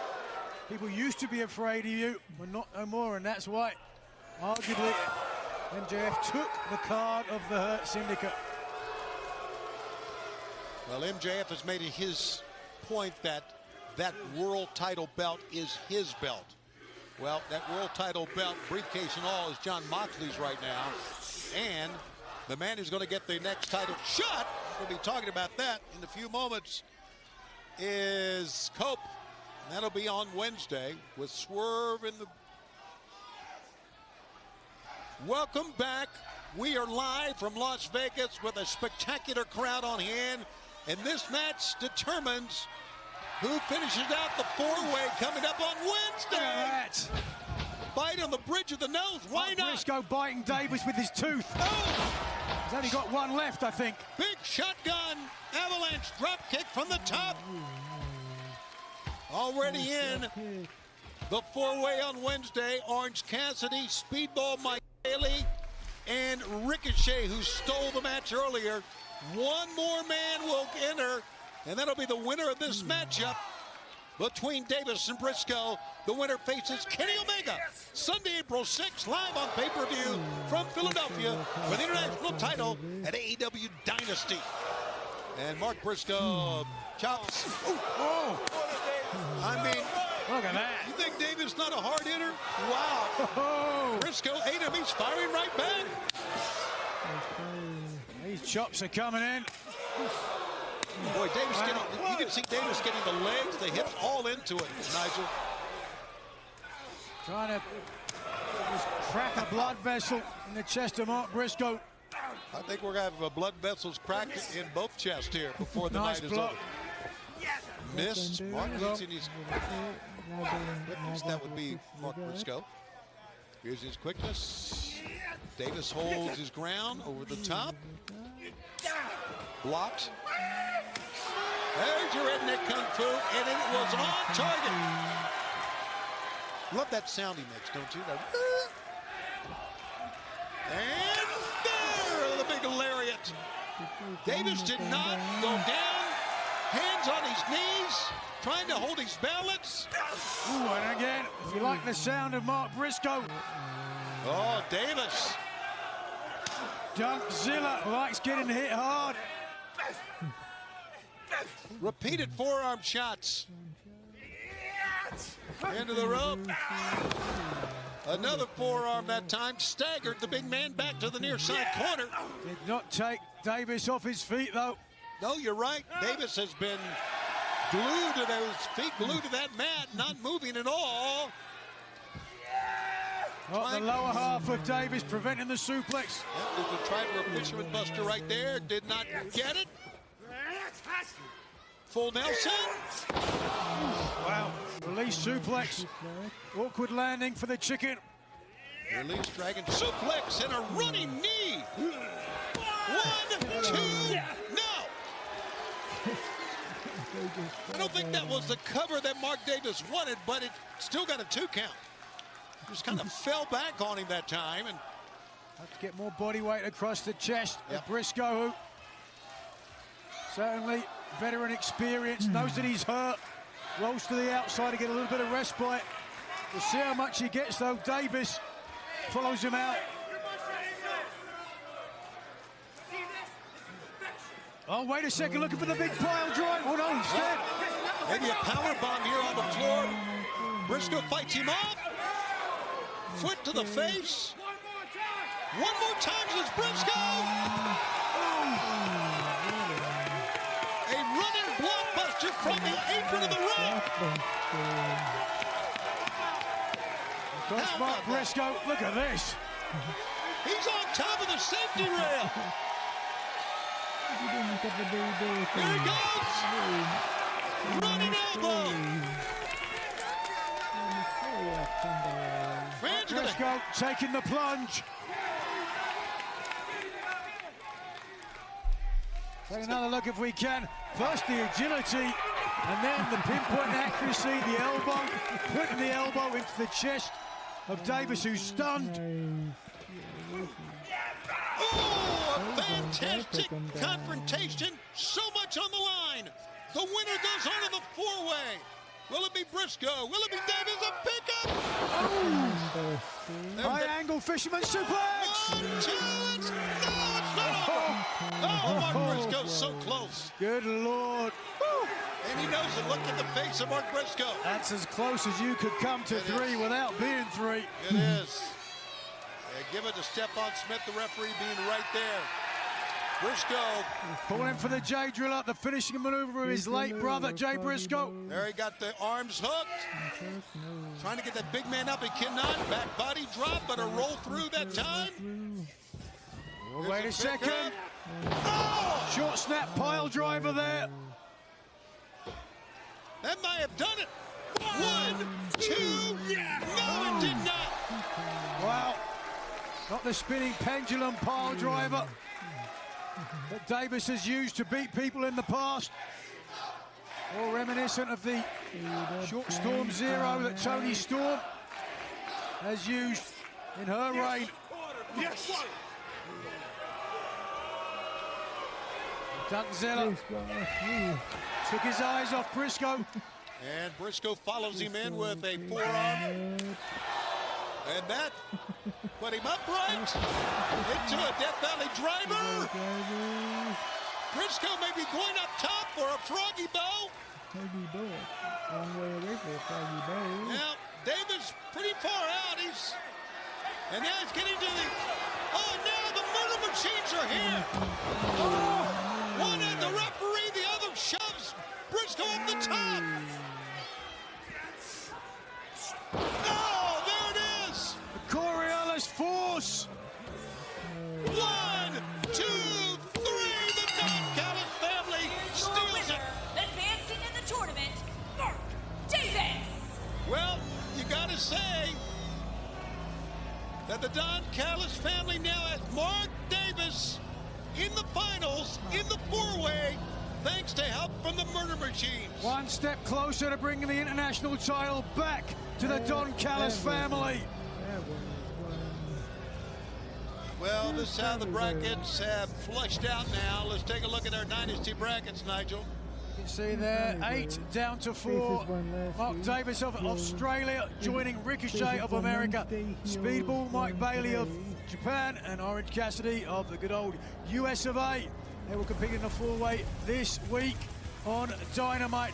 People used to be afraid of you, but not no more, and that's why, arguably, MJF took the card of the Hurt Syndicate. Well, MJF has made it his point that that world title belt is his belt. Well, that world title belt, briefcase and all, is John Moxley's right now. And the man who's going to get the next title shot, we'll be talking about that in a few moments, is Cope. And that'll be on Wednesday with Swerve in the... Welcome back. We are live from Las Vegas with a spectacular crowd on hand. And this match determines who finishes out the four-way coming up on Wednesday. Bite on the bridge of the nose. Why not? Briscoe biting Davis with his tooth. Oh! He's only got one left, I think. Big shotgun. Avalanche drop kick from the top. Already in the four-way on Wednesday. Orange Cassidy, Speedball Mike Bailey, and Ricochet, who stole the match earlier. One more man will enter, and that'll be the winner of this matchup between Davis and Briscoe. The winner faces Kenny Omega, Sunday, April 6th, live on pay-per-view from Philadelphia for the international title at AEW Dynasty. And Mark Briscoe chops. Oh. I mean, look at that. You think Davis not a hard hitter? Wow. Briscoe ate him. He's firing right back. These chops are coming in. Boy, Davis you can see Davis getting the legs, the hips, all into it, Nigel. Trying to just crack a blood vessel in the chest of Mark Briscoe. I think we're going to have blood vessels cracked in both chests here before the Nice night is block. over. Missed. Mark needs in his quickness. That would be Mark Briscoe. Here's his quickness. Davis holds his ground over the top. Blocks. There's your redneck kung fu, and it was on target. Love that sound he makes, don't you? And there, the big lariat. Davis did not go down. Hands on his knees, trying to hold his balance. Ooh, and again, if you like the sound of Mark Briscoe. Oh, Davis. Dunkzilla likes getting hit hard. Repeated forearm shots. Into the rope. Another forearm that time. Staggered the big man back to the near side corner. Did not take Davis off his feet, though. No, you're right. Davis has been glued to those feet, glued to that mat, not moving at all. Oh, the lower half of Davis preventing the suplex. Yep, was the try for a fisherman buster right there. Did not get it. Full Nelson. Wow. Release suplex. Awkward landing for the chicken. Release dragon suplex and a running knee. 1, 2, no. I don't think that was the cover that Mark Davis wanted, but it still got a 2 count. Just kind of fell back on him that time. And have to get more body weight across the chest Yep. of Briscoe, who certainly veteran experience, knows that he's hurt. Rolls to the outside to get a little bit of respite. We'll see how much he gets, though. Davis follows him out. Oh, wait a second, looking for the big pile drive. Oh, no, instead. maybe a power bomb here on the floor. Briscoe fights him off. Foot to the face. One more time as Briscoe. A running blockbuster from the apron of the ring. That's Mark Briscoe. Look at this. He's on top of the safety rail. Here he goes. Running elbow. Briscoe taking the plunge. Take another look if we can. First the agility, and then the pinpoint accuracy, the elbow, putting the elbow into the chest of Davis, who's stunned. Oh, a fantastic confrontation. So much on the line. The winner goes on to the four-way. Will it be Briscoe? Will it be Davis? A pickup. High angle fisherman suplex. 1, 2, it's not over. Oh, Mark Briscoe's so close. Good Lord. And he knows it. Look at the face of Mark Briscoe. That's as close as you could come to three without being three. It is. Give it to Stephon Smith, the referee, being right there. Briscoe. Pulling for the J driller, the finishing maneuver of his late brother, Jay Briscoe. There he got the arms hooked. Trying to get that big man up. He cannot. Back body drop, but a roll through that time. Oh, wait a second. Oh! Short snap pile driver there. That might have done it. 1, 2. No, it did not. Wow. Not the spinning pendulum pile driver that Davis has used to beat people in the past. All reminiscent of the short storm zero that Toni Storm has used in her reign. Yes. Dunkzilla took his eyes off Briscoe. And Briscoe follows him in with a forearm. And that put him upright into a Death Valley driver. Briscoe may be going up top for a froggy bow. Now, Davis pretty far out. And now he's getting to the... Oh, now the murder machines are here. Oh, one at the referee, the other And the Don Callis family now has Mark Davis in the finals, in the four-way, thanks to help from the Murder Machines. One step closer to bringing the international title back to the Don Callis family. Well, this is how the brackets have flushed out now. Let's take a look at our Dynasty brackets, Nigel. You see there, 8 down to 4. Mark Davis of Australia joining Ricochet of America. Speedball Mike Bailey of Japan and Orange Cassidy of the good old US of A. They will compete in the four-way this week on Dynamite.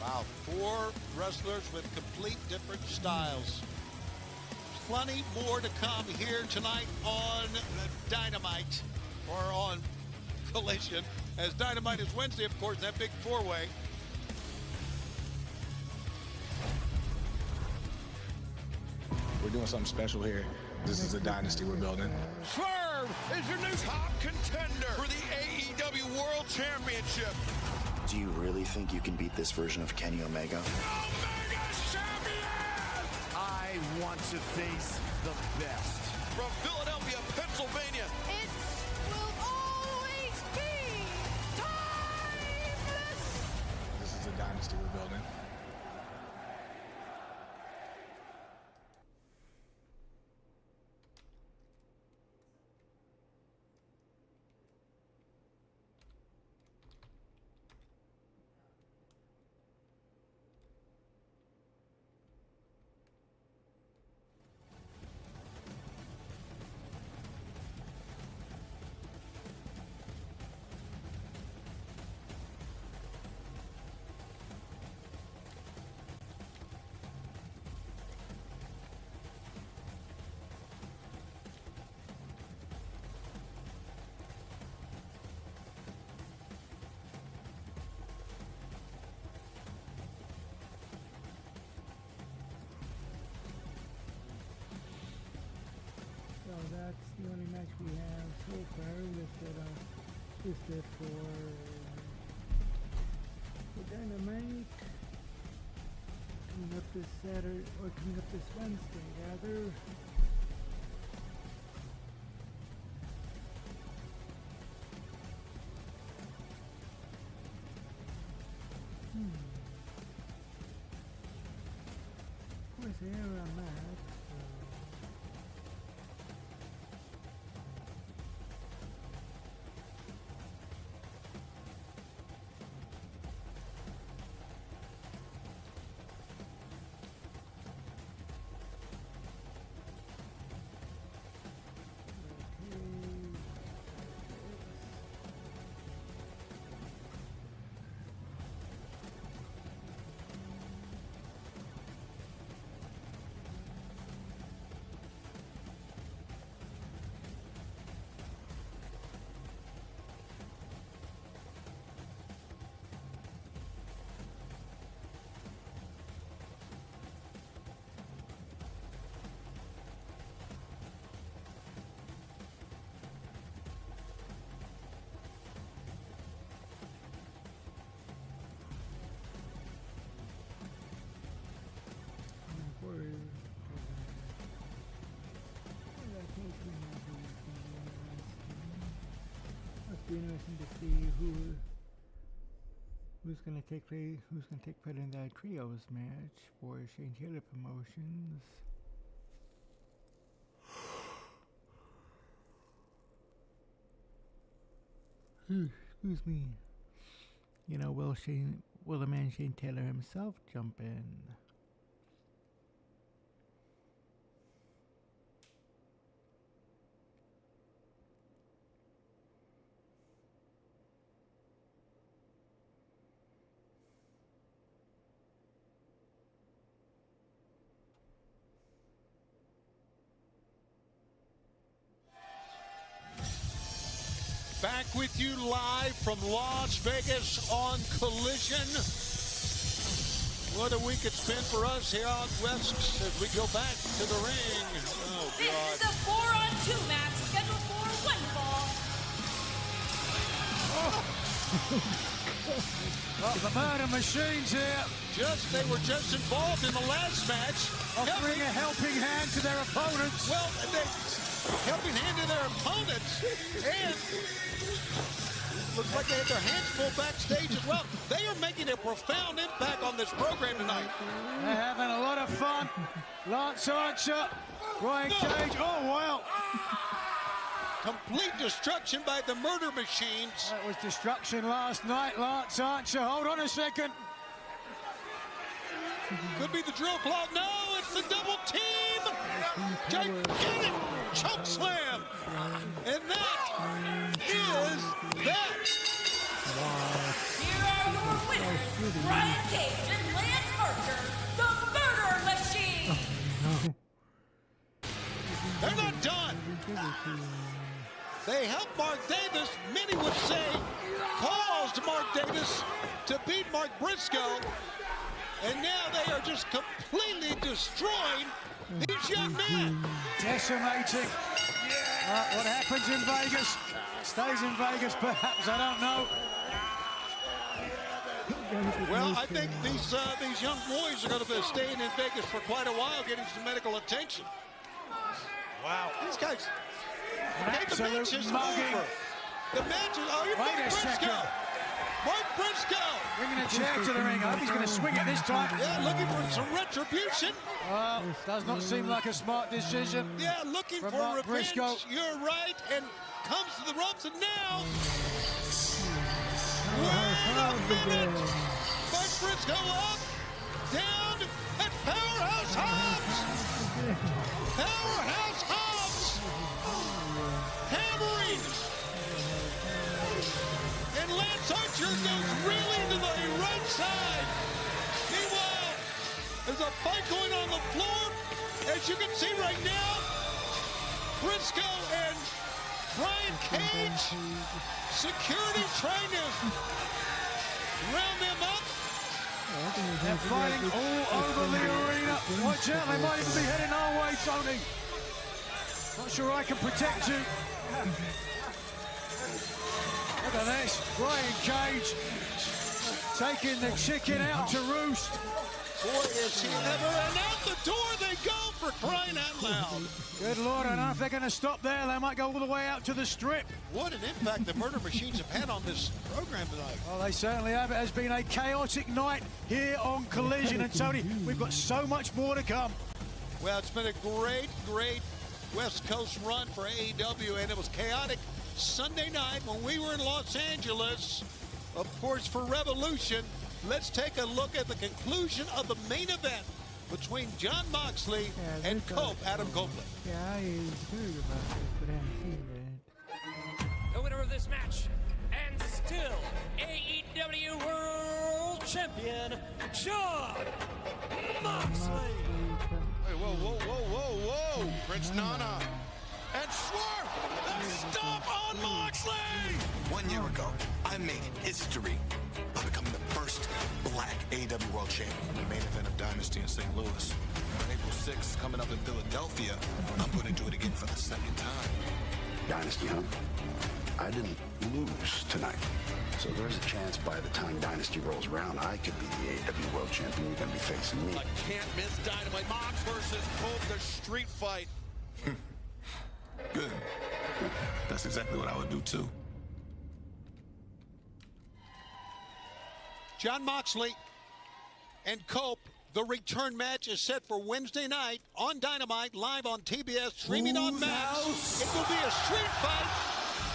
Wow, 4 wrestlers with complete different styles. Plenty more to come here tonight on Dynamite, or on Collision, as Dynamite is Wednesday, of course, that big four-way. We're doing something special here. This is a dynasty we're building. Swerve is your new top contender for the AEW World Championship. Do you really think you can beat this version of Kenny Omega? Omega's champion! I want to face the best. From Philadelphia, Pennsylvania. It will always be timeless. This is a dynasty we're building. So that's the only match we have so far listed for Dynamite. Coming up this Saturday, or coming up this Wednesday, rather. Of course, there on that. Must be interesting to see who's gonna take part in that trios match for Shane Taylor Promotions. Excuse me. You know, will the man Shane Taylor himself jump in? Back with you live from Las Vegas on Collision. What a week it's been for us here out west as we go back to the ring. Oh, This God. is a 4-on-2 match scheduled for one fall. Well, the murder machines here. They were just involved in the last match. Offering a helping hand to their opponents. Well, they helping hand to their opponents. And looks like they had their hands full backstage as well. They are making a profound impact on this program tonight. They're having a lot of fun. Lance Archer, Brian Cage. Oh, wow. Complete destruction by the murder machines. That was destruction last night. Lance Archer, hold on a second. Could be the drill claw. No, it's the double team. Gigantic choke slam. And that is that. Here are your winners, Brian Cage and Lance Archer, the Murder Machine. They're not done. They helped Mark Davis. Many would say caused Mark Davis to beat Mark Briscoe. And now they are just completely destroying these young men. Decimating. What happens in Vegas stays in Vegas, perhaps. I don't know. Well, I think these young boys are going to be staying in Vegas for quite a while, getting some medical attention. Wow. These guys. Hey, the match is over. The match is over. Wait a second. Mark Briscoe. Bringing a chair to the ring. I hope he's going to swing it this time. Yeah, looking for some retribution. Does not seem like a smart decision. Yeah, looking for Mark revenge. Briscoe. You're right. And comes to the ropes, and now. Wait a minute. Mark Briscoe up, down, and Powerhouse Hobbs. Powerhouse Hobbs. Hammering. And Lance Archer goes reeling to the right side. Meanwhile, there's a fight going on the floor. As you can see right now, Briscoe and Brian Cage, security trying to round them up. They're fighting all over the arena. Watch out, they might even be heading our way, Tony. Not sure I can protect you. Look at this, Brian Cage taking the chicken out to roost. Boy, is he ever, and out the door they go for crying out loud. Good Lord, I don't know if they're going to stop there. They might go all the way out to the strip. What an impact the Murder Machines have had on this program tonight. Well, they certainly have. It has been a chaotic night here on Collision. And Tony, we've got so much more to come. Well, it's been a great West Coast run for AEW, and it was chaotic Sunday night when we were in Los Angeles, of course, for Revolution. Let's take a look at the conclusion of the main event between Jon Moxley and Adam Copeland. Yeah, I heard about this, but I haven't seen that. The winner of this match, and still AEW World Champion, Jon Moxley. Hey, whoa. Prince Nana. And swerve! Stop on Moxley! 1 year ago, I made history by becoming the first black AEW World Champion. The main event of Dynasty in St. Louis. On April 6th, coming up in Philadelphia, I'm going to do it again for the second time. Dynasty, huh? I didn't lose tonight. So there's a chance by the time Dynasty rolls around, I could be the AEW World Champion. You're going to be facing me. I can't miss Dynamite. Mox versus Cope, the street fight. Good. That's exactly what I would do, too. Jon Moxley and Cope, the return match is set for Wednesday night on Dynamite, live on TBS, streaming on Max. It will be a street fight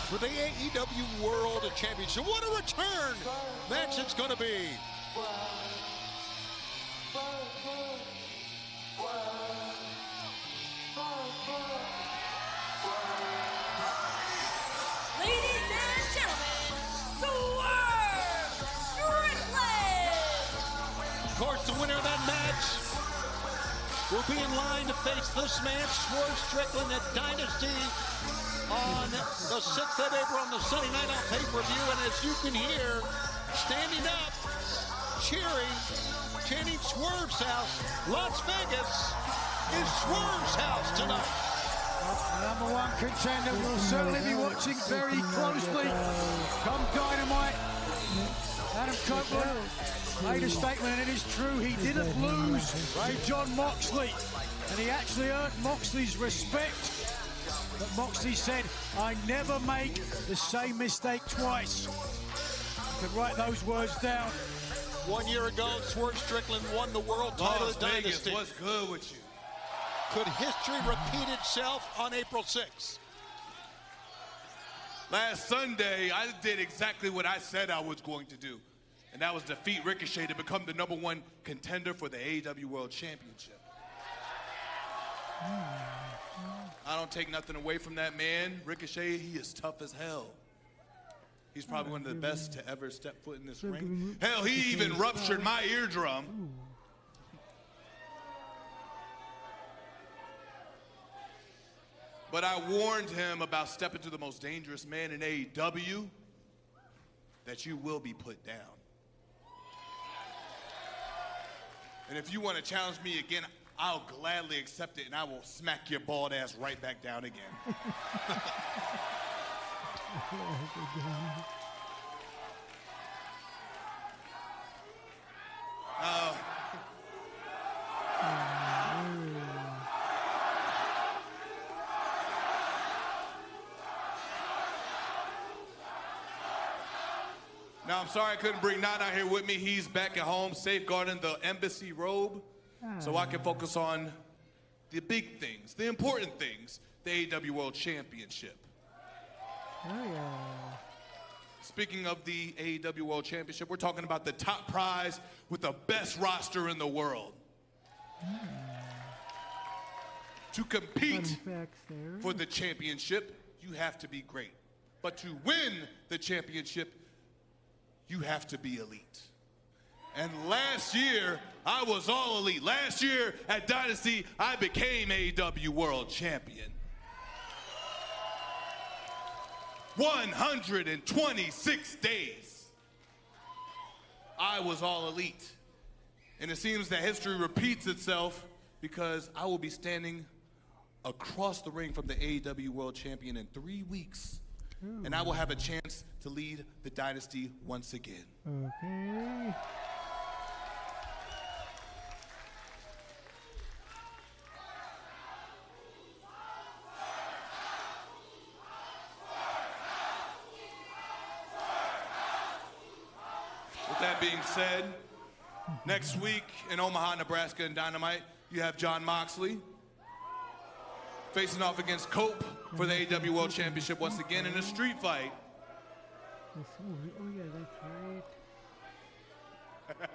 for the AEW World Championship. What a return match it's going to be. Ladies and gentlemen, Swerve Strickland! Of course, the winner of that match will be in line to face this man, Swerve Strickland, at Dynasty on the 6th of April on the Sunday night on pay-per-view. And as you can hear, standing up, cheering, chanting Swerve's house, Las Vegas is Swerve's house tonight. Number one contender we'll certainly be watching very closely. Come Dynamite. Adam Copeland made a statement, and it is true, he didn't lose to John Moxley, and he actually earned Moxley's respect. But Moxley said, I never make the same mistake twice. You can write those words down. 1 year ago, Swerve Strickland won the world title at Dynasty. What's good with you? Could history repeat itself on April 6th? Last Sunday, I did exactly what I said I was going to do, and that was defeat Ricochet to become the #1 contender for the AEW World Championship. I don't take nothing away from that man. Ricochet, he is tough as hell. He's probably one of the best to ever step foot in this ring. Hell, he even ruptured my eardrum. But I warned him about stepping to the most dangerous man in AEW, that you will be put down. And if you want to challenge me again, I'll gladly accept it, and I will smack your bald ass right back down again. Now, I'm sorry I couldn't bring Nat out here with me. He's back at home safeguarding the embassy robe so I can focus on the big things, the important things, the AEW World Championship. Oh, yeah. Speaking of the AEW World Championship, we're talking about the top prize with the best roster in the world. To compete for the championship, you have to be great. But to win the championship, you have to be elite. And last year, I was all elite. Last year at Dynasty, I became AEW World Champion. 126 days. I was all elite. And it seems that history repeats itself because I will be standing across the ring from the AEW World Champion in 3 weeks. And I will have a chance to lead the Dynasty once again. Okay. With that being said, next week in Omaha, Nebraska and Dynamite, you have John Moxley facing off against Cope for the AEW World Championship once again in a street fight. Oh, yeah, that's right.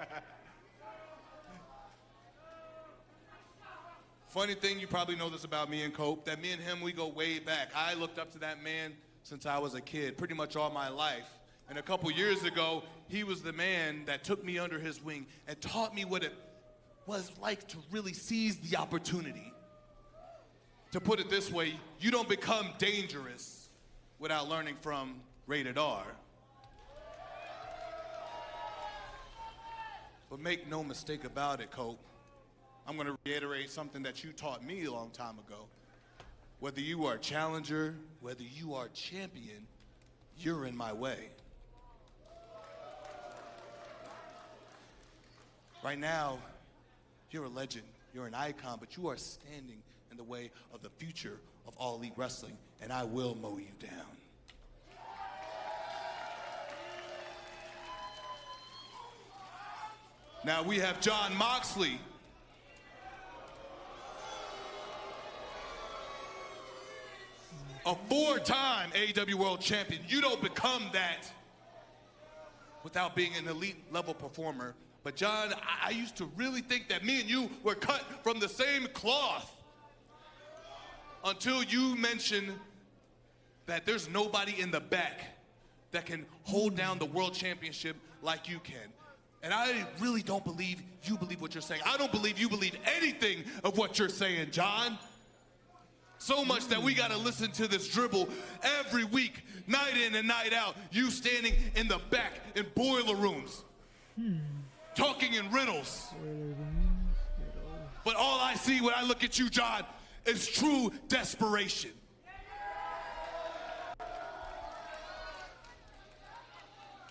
Funny thing, you probably know this about me and Cope, that me and him, we go way back. I looked up to that man since I was a kid, pretty much all my life. And a couple years ago, he was the man that took me under his wing and taught me what it was like to really seize the opportunity. To put it this way, you don't become dangerous without learning from Rated R. But make no mistake about it, Cope. I'm going to reiterate something that you taught me a long time ago. Whether you are a challenger, whether you are champion, you're in my way. Right now, you're a legend, you're an icon, but you are standing in the way of the future of All Elite Wrestling, and I will mow you down. Now we have John Moxley. A 4-time AEW World Champion. You don't become that without being an elite level performer. But John, I used to really think that me and you were cut from the same cloth until you mentioned that there's nobody in the back that can hold down the World Championship like you can. And I really don't believe you believe what you're saying. I don't believe you believe anything of what you're saying, John. So much that we gotta listen to this dribble every week, night in and night out. You standing in the back in boiler rooms, talking in riddles. But all I see when I look at you, John, is true desperation.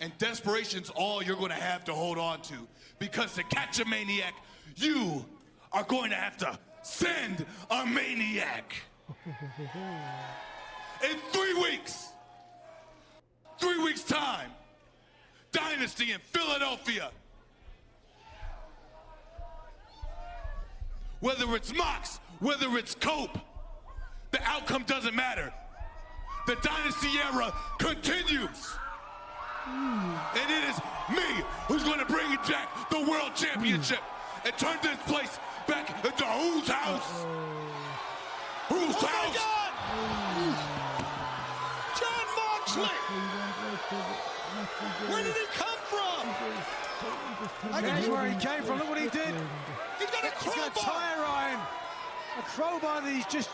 And desperation's all you're going to have to hold on to. Because to catch a maniac, you are going to have to send a maniac. In 3 weeks, 3 weeks' time, Dynasty in Philadelphia. Whether it's Mox, whether it's Cope, the outcome doesn't matter. The Dynasty era continues. And it is me who's going to bring it back, the World Championship, and turn this place back into whose house? Whose house? John Moxley! Where did he come from? That's where he came from. Look what he did. He's got a crowbar. He's got a tire iron. A crowbar that he's just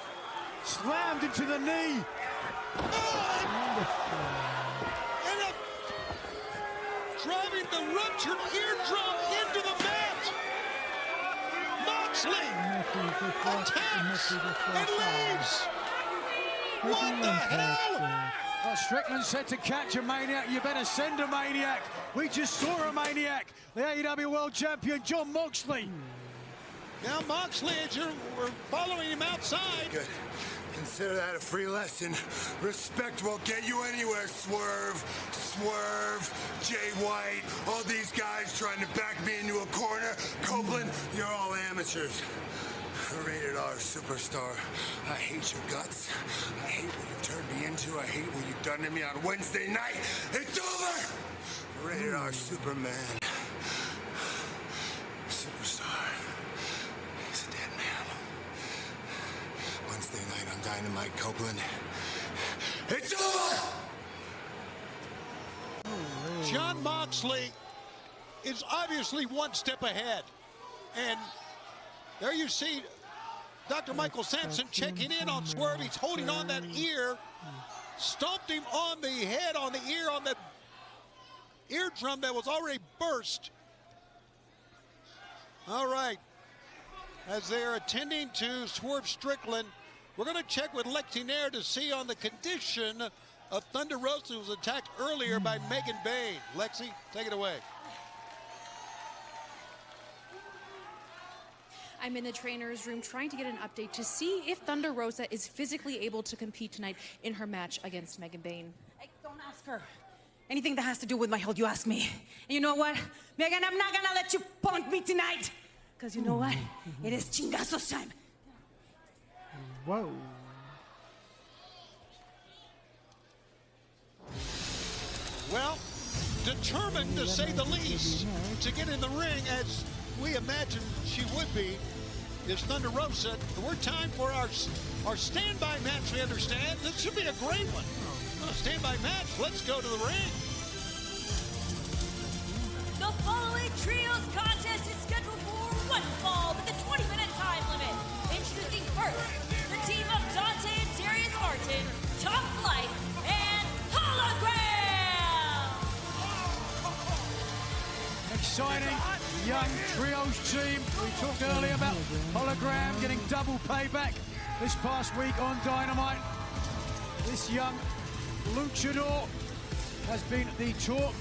slammed into the knee. Driving the ruptured eardrum into the mat. Moxley attacks and leaves. What the hell? Well, Strickland said to catch a maniac, you better send a maniac. We just saw a maniac. The AEW World Champion, John Moxley. Now Moxley, as we're following him outside. Good. Consider that a free lesson. Respect won't get you anywhere, Swerve. Swerve, Jay White, all these guys trying to back me into a corner. Copeland, you're all amateurs. Rated R superstar. I hate your guts. I hate what you've turned me into. I hate what you've done to me on Wednesday night. It's over! Rated R Superman. Superstar. He's a dead man. Wednesday night on Dynamite, Copeland. It's over! John Moxley is obviously one step ahead. And there you see Dr. Michael Sampson checking in on Swerve. He's holding on that ear. Stomped him on the head, on the ear, on the eardrum that was already burst. All right. As they're attending to Swerve Strickland, we're going to check with Lexi Nair to see on the condition of Thunder Rosa, who was attacked earlier by Megan Bain. Lexi, take it away. I'm in the trainer's room trying to get an update to see if Thunder Rosa is physically able to compete tonight in her match against Megan Bain. Hey, don't ask her. Anything that has to do with my health, you ask me. And you know what? Megan, I'm not gonna let you punk me tonight. Because you know what? It is chingazos time. Whoa. Well, determined to say the least to get in the ring, as we imagine she would be, is Thunder Rosa. We're time for our standby match, we understand. This should be a great one. A standby match. Let's go to the ring. The following trios contest is scheduled for one fall with a 20-minute time limit. Introducing first, the team of Dante and Darius Martin, Top Flight, and Hologram! Exciting young trios team. We talked earlier about Hologram getting double payback this past week on Dynamite. This young luchador has been the talk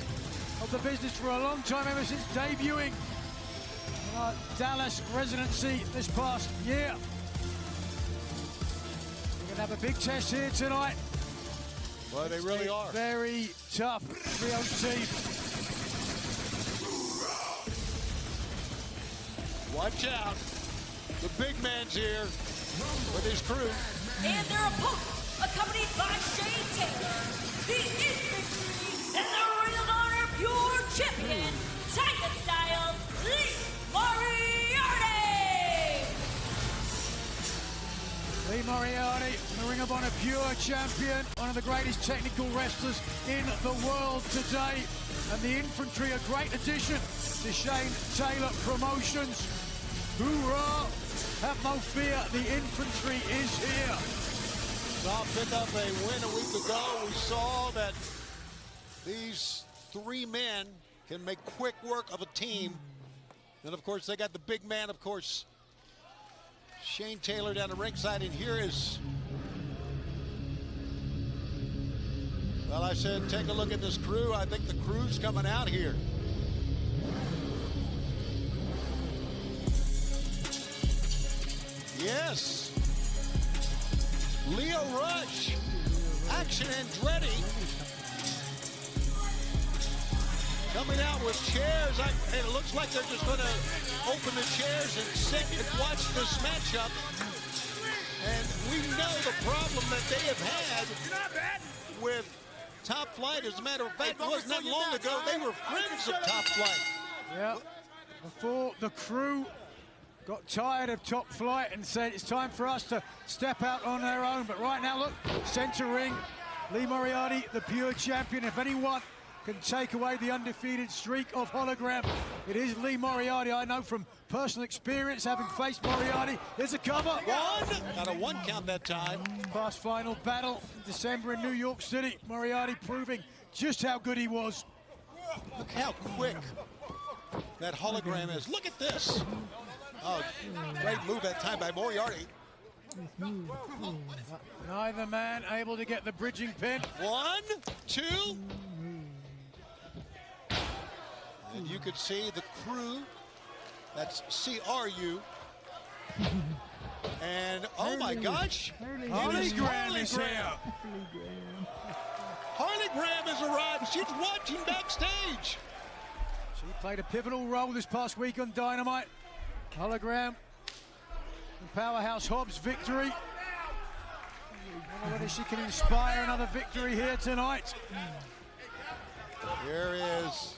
of the business for a long time, ever since debuting in our Dallas residency this past year. We're going to have a big test here tonight. Well, they really are. Very tough trios team. Watch out. The big man's here with his crew. And their opponents, accompanied by Shane Taylor, the Infantry, and the Ring of Honor Pure Champion, Tiger Style, Lee Moriarty! Lee Moriarty, the Ring of Honor Pure Champion, one of the greatest technical wrestlers in the world today. And the Infantry, a great addition to Shane Taylor Promotions. Hoorah! Have no fear, the Infantry is here. Saw pick up a win a week ago. We saw that these three men can make quick work of a team. And of course, they got the big man, of course, Shane Taylor down the ringside. And here is Well, I said, take a look at this crew. I think the crew's coming out here. Yes. Leo Rush. Action Andretti. Coming out with chairs. It looks like they're just going to open the chairs and sit and watch this matchup. And we know the problem that they have had with Top Flight. As a matter of fact, it wasn't that long ago they were friends of Top Flight. Yeah, before the crew got tired of Top Flight and said it's time for us to step out on their own. But right now, look, center ring, Lee Moriarty, the pure champion. If anyone can take away the undefeated streak of Hologram, it is Lee Moriarty. I know from personal experience, having faced Moriarty. There's a cover. Got a 1 count that time. Past final battle in December in New York City. Moriarty proving just how good he was. Look how quick that Hologram is. Look at this. Oh, great move that time by Moriarty. Neither man able to get the bridging pin. 1, 2. And you could see the crew. That's CRU. And oh my gosh, Harley Graham is here. Harley Graham has arrived. She's watching backstage. She played a pivotal role this past week on Dynamite. Hologram and Powerhouse Hobbs victory. I wonder whether she can inspire another victory here tonight. Here is,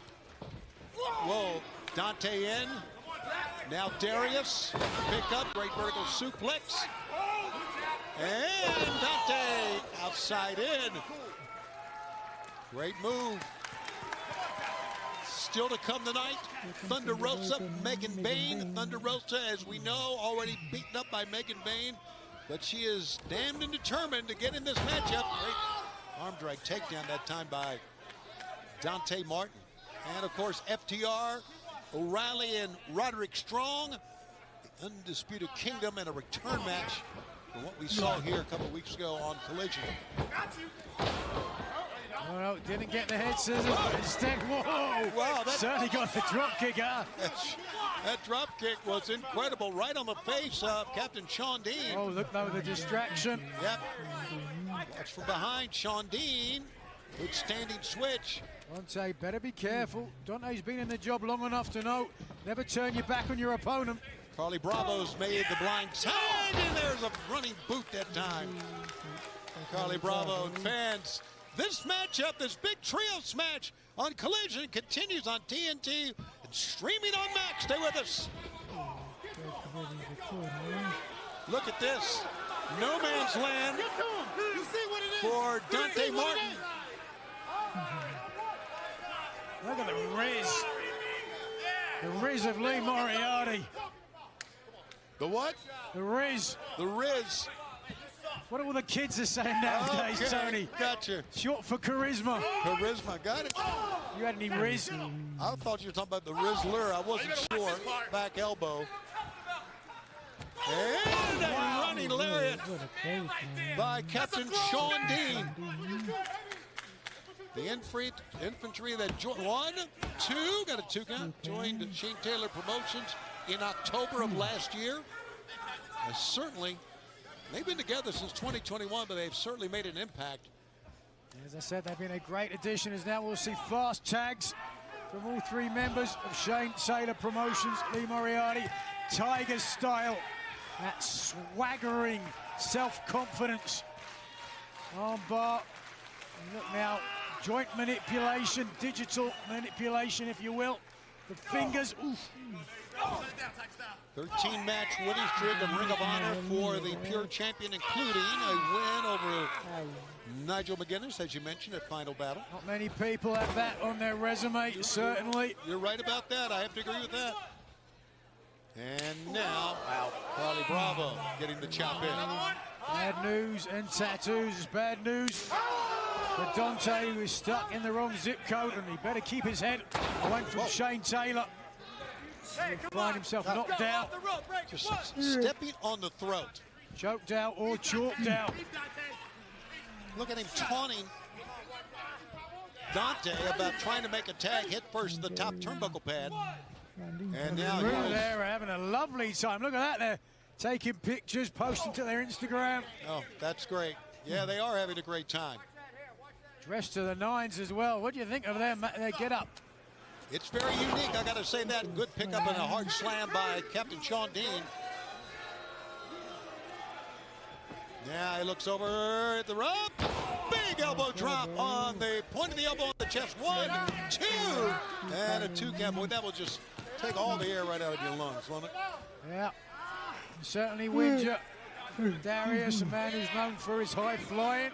whoa, Dante in. Now Darius, pick up, great vertical suplex. And Dante outside in. Great move. Still to come tonight, Thunder Rosa, Megan Bayne. Thunder Rosa, as we know, already beaten up by Megan Bayne, but she is damned and determined to get in this matchup. Great arm drag takedown that time by Dante Martin. And of course, FTR, O'Reilly and Roderick Strong, the Undisputed Kingdom, and a return match from what we saw here a couple weeks ago on Collision. Oh no, didn't get the head scissors, but instead, whoa! Wow, certainly got the drop kick out. That drop kick was incredible, right on the face of Captain Sean Dean. Oh, look though, the distraction. Yep. That's from behind, Sean Dean. Good standing switch. Dante, better be careful. Dante's been in the job long enough to know never turn your back on your opponent. Carly Bravo's made the blind side, and there's a running boot that time. Carly Bravo and fans. This matchup, this big trios match on Collision continues on TNT and streaming on Max. Stay with us. Look at this. No man's land for Dante Martin. Look at the Riz. The Riz of Lee Moriarty. The what? The Riz. The Riz. What are all the kids are saying nowadays, Okay, Tony? Gotcha. Short for charisma. Charisma, got it. You had any Riz? I thought you were talking about the Rizzler. I wasn't sure. Back elbow. And a running lariat by Captain Sean Dean. The infantry that joined, 1, 2, got a 2 count, joined Shane Taylor Promotions in October of last year. Certainly, they've been together since 2021, but they've certainly made an impact. As I said, they've been a great addition, as now we'll see fast tags from all 3 members of Shane Taylor Promotions. Lee Moriarty, Tiger style, that swaggering self-confidence. Armbar, look now, joint manipulation, digital manipulation, if you will. The fingers, oof. 13-match winning streak of Ring of Honor for the Pure Champion, including a win over Nigel McGuinness, as you mentioned, at Final Battle. Not many people have that on their resume, certainly. You're right about that. I have to agree with that. And now, Carly Bravo getting the chop in. Bad news and tattoos is bad news for Dante, who is stuck in the wrong zip code, and he better keep his head away from Shane Taylor. He'll find himself knocked out. Just stepping on the throat. Choked out or chalked out. Look at him taunting Dante about trying to make a tag, hit first the top turnbuckle pad. And now they're having a lovely time. Look at that, they're taking pictures, posting to their Instagram. Oh, that's great. Yeah, they are having a great time. Dressed to the nines as well. What do you think of their get up? It's very unique, I got to say that. Good pickup and a hard slam by Captain Sean Dean. Now he looks over at the rope. Big elbow drop on the point of the elbow on the chest. 1, 2, and a 2 count. Boy, that will just take all the air right out of your lungs, won't it? Yeah, certainly wins you. Darius, a man who's known for his high flying,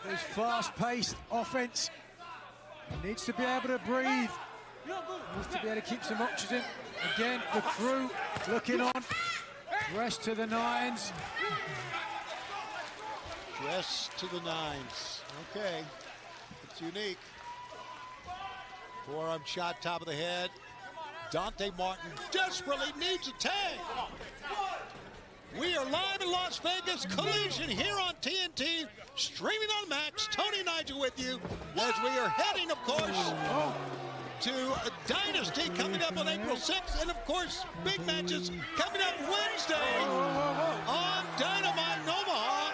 his fast-paced offense. He needs to be able to breathe. He needs to be able to keep some oxygen. Again, the crew looking on. Dressed to the nines. Dressed to the nines. Okay, it's unique. Forearm shot, top of the head. Dante Martin desperately needs a tag. We are live in Las Vegas. Collision here on TNT. Streaming on Max. Tony Nigel with you as we are heading, of course, to a Dynasty coming up on April 6th. And, of course, big matches coming up Wednesday on Dynamite in Omaha.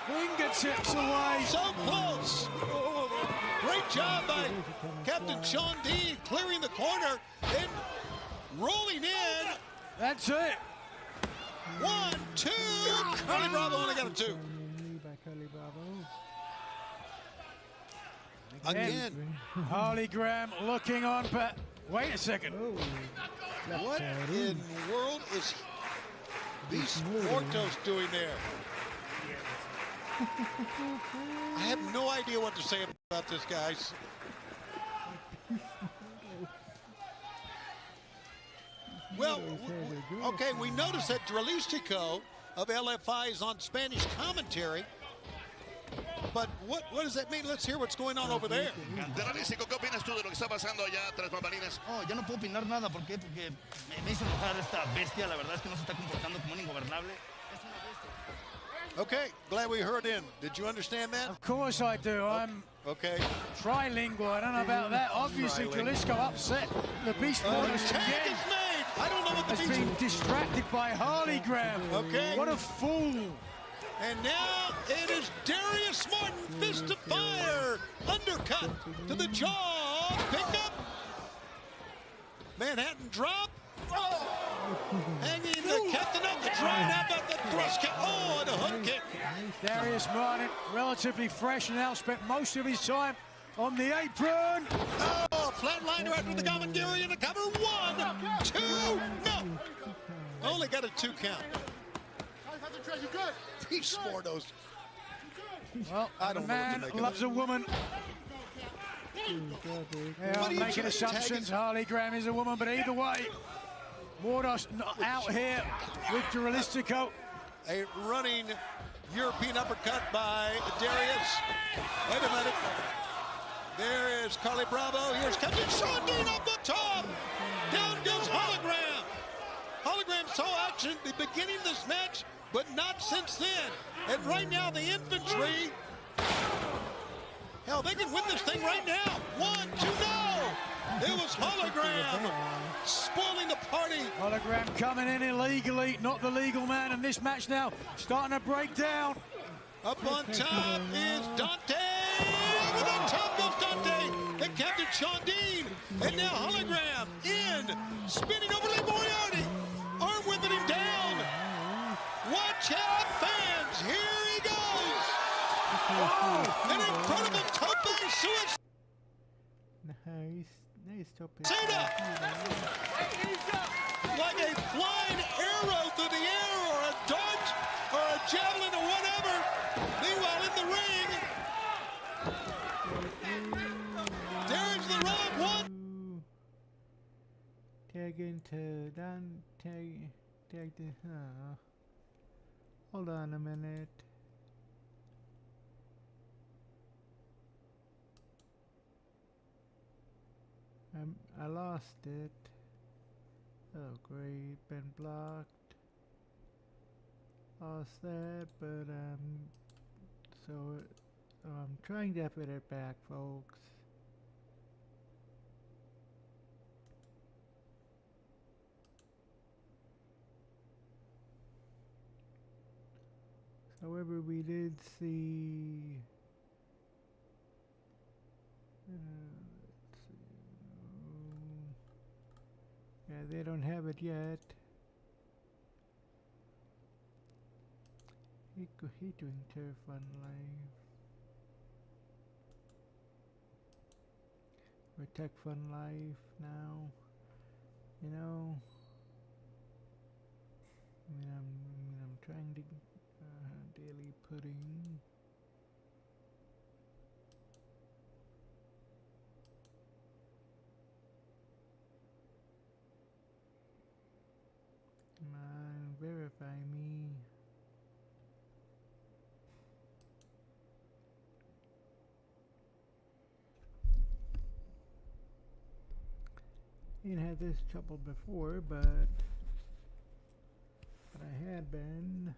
Fingertips away. So close. Great job by Captain Sean Dean clearing the corner and rolling in. That's it. 1, 2. Carly Bravo only got a 2. Again. Harley Graham looking on, but wait a second. What in the world is Beast Mortos doing there? I have no idea what to say about this, guys. Well, okay, we noticed that Dralistico of LFI is on Spanish commentary. But what does that mean? Let's hear what's going on over there. Dralistico, ¿qué opinas tú de lo que está pasando allá tras bambalinas? Oh, yo no puedo opinar nada. ¿Por qué? Porque me hizo enojar esta bestia. La verdad es que no se está comportando como un ingobernable. Okay, glad we heard in. Did you understand that? Of course I do. I'm okay. Trilingual. I don't know about that. Obviously, Jalisco upset the Beast Mortos again. I don't know what the has been distracted by Harley Graham. Okay. What a fool. And now it is Darius Martin, fist of fire. Undercut to the jaw. Pick up. Manhattan drop. Hanging the captain up the try. How about the thrust kick? Oh, the hook kick. Darius Martin, relatively fresh, and now spent most of his time on the apron. Oh, flatliner after the commentary and a cover. 1, 2, no. Only got a 2 count. Beast Mortos. Well, I don't a man know loves a woman. What are you making assumptions. Harley Graham is a woman, but either way, Mortos out here with Dralistico. A running European uppercut by Darius. Wait a minute. There is Carly Bravo. Here's Captain Sean Dean off the top. Down goes Hologram. Hologram saw action at the beginning of this match, but not since then. And right now, the infantry, hell, they can win this thing right now. 1, 2, no. It was Hologram spoiling the party. Hologram coming in illegally, not the legal man, and this match now starting to break down. Up on top is Dante. Over the top goes Dante. And Captain Sean Dean. And now Hologram in. Spinning over Lee Moriarty. Arm whipping him down. Watch out, fans. Here he goes. Oh, an incredible tope suicide. Nice tope. Cena. Like a flying arrow through the air, or a dart, or a javelin, or whatever. Meanwhile, in the ring, there's the rock. 1. Tag into down. Tag the. Hold on a minute. I lost it. Oh great, been blocked. Lost that, but so So I'm trying to put it back, folks. However, we did see. Let's see. Yeah, they don't have it yet. He doing Turf Fun Live. Or Tech Fun Live now. You know. I'm trying to daily pudding. Come on, verify me. Ain't had this trouble before, but I had been.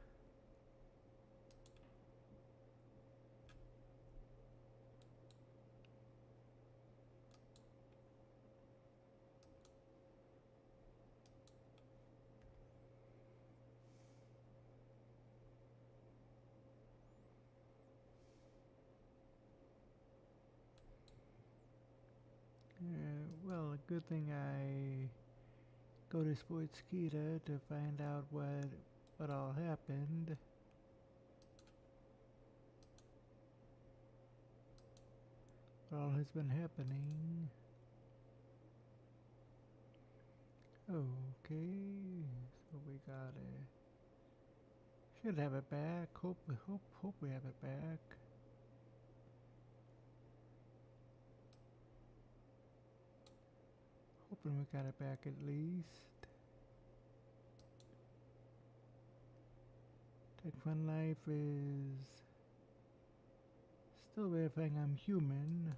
Well, a good thing I go to Sportskeeda to find out what all happened. What all has been happening. Okay, so we got it. Should have it back. Hope we have it back. Hoping we got it back at least. Tech Fun Life is still verifying I'm human.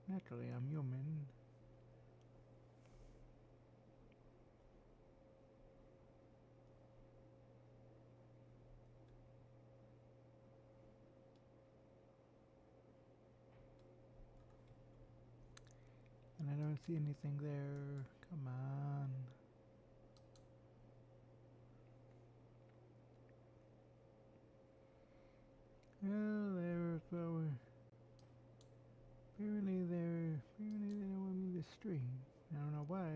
Naturally, I'm human. And I don't see anything there. Come on. Well, there's apparently they don't want me to stream. I don't know why.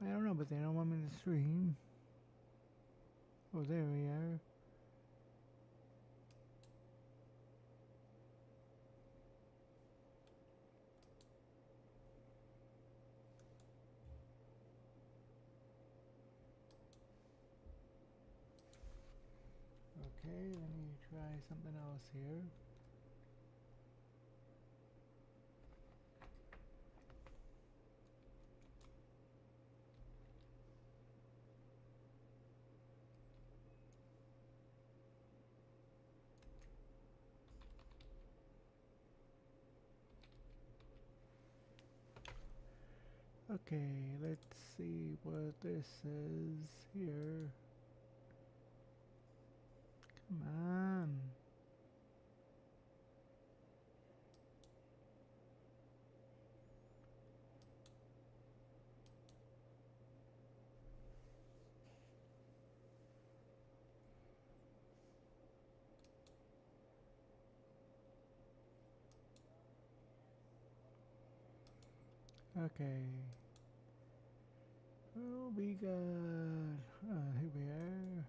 I don't know, but they don't want me to stream. Oh, there we are. Okay, let me try something else here. Okay, let's see what this says here. Come on. Okay. Oh, we got. Here we are.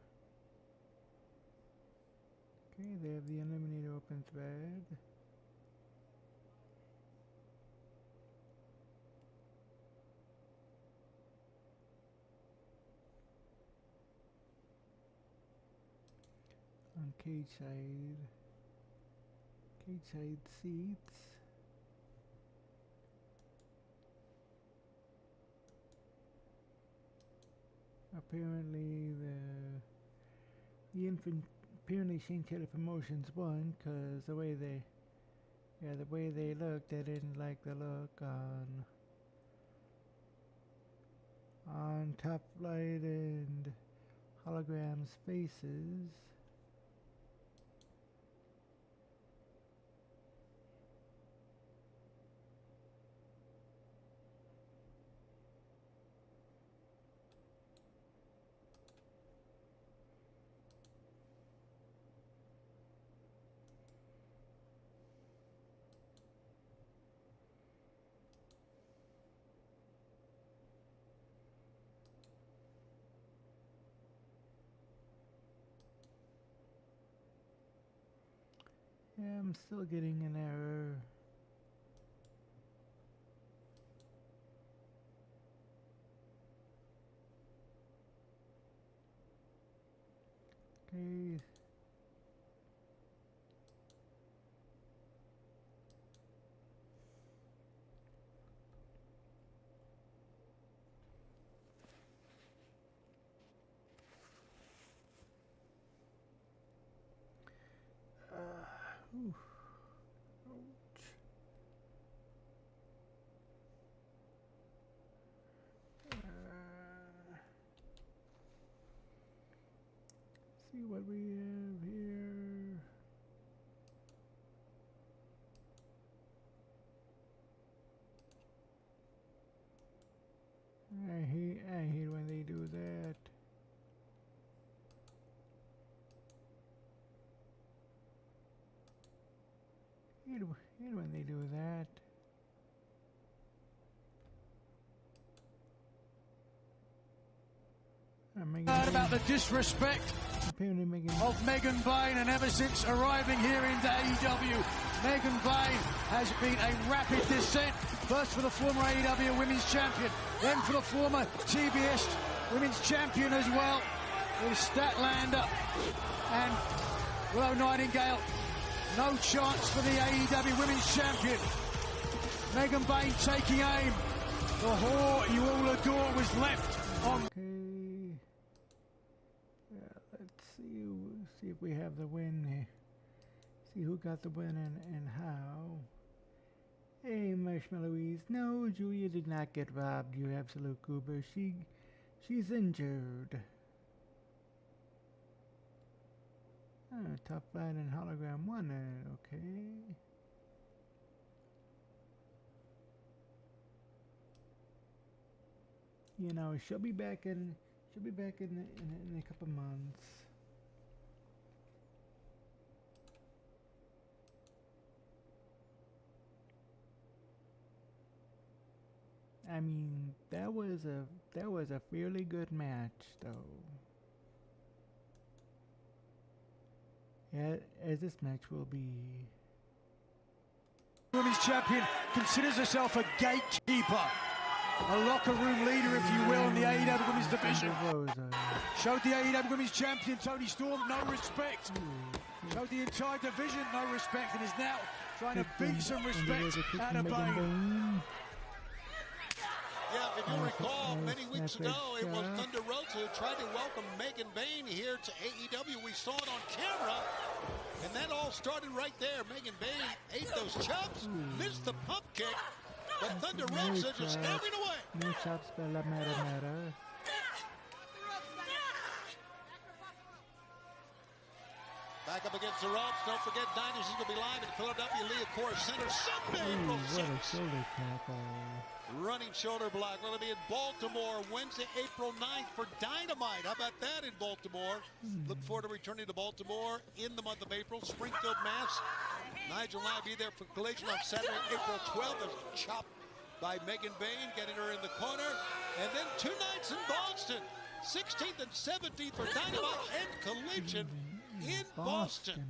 Okay, they have the unlimited open thread. On cage side seats. Apparently the infant apparently Shane Taylor Promotions won because the way they looked, they didn't like the look on Top Flight and Hologram's faces. I'm still getting an error. Okay. Oof. Ouch. See what we have here. I hate when they do that. Hate when they do that. Heard about the disrespect of Megan Bayne, and ever since arriving here into AEW, Megan Bayne has been a rapid descent. First for the former AEW Women's Champion, then for the former TBS Women's Champion as well, with Statlander and Willow Nightingale. No chance for the AEW Women's Champion. Megan Bayne taking aim. The whore you all adore was left on. Okay. Let's see if we have the win here. See who got the win and how. Hey, Marshmallowies. No, Julia did not get robbed, you absolute goober. She's injured. Top 5 and hologram won it, okay. You know, she'll be back in a couple months. I mean, that was a fairly good match, though. As this match will be. Women's Champion considers herself a gatekeeper, a locker room leader, if you will, in the AEW Women's Division. Showed the AEW Women's Champion Toni Storm no respect. Showed the entire division no respect, and is now trying to beat some respect out of Bayne. Yeah, if you recall, many weeks ago, it was Thunder Rosa who tried to welcome Megan Bayne here to AEW. We saw it on camera, and that all started right there. Megan Bayne ate those chops, missed the pump kick, but Thunder Rosa just stabbing away. No chops, Bella Mera. Back up against the ropes. Don't forget, Dynasty's going to be live at Philadelphia Leah Core Center Sunday, April 6th. What a shoulder tackle. Running shoulder block. We're going to be in Baltimore Wednesday, April 9th for Dynamite. How about that in Baltimore? Look forward to returning to Baltimore in the month of April. Springfield, Mass. Nigel and I will be there for Collision on Saturday, April 12th. There's a chop by Megan Bayne, getting her in the corner. And then 2 nights in Boston. 16th and 17th for Dynamite and Collision in Boston.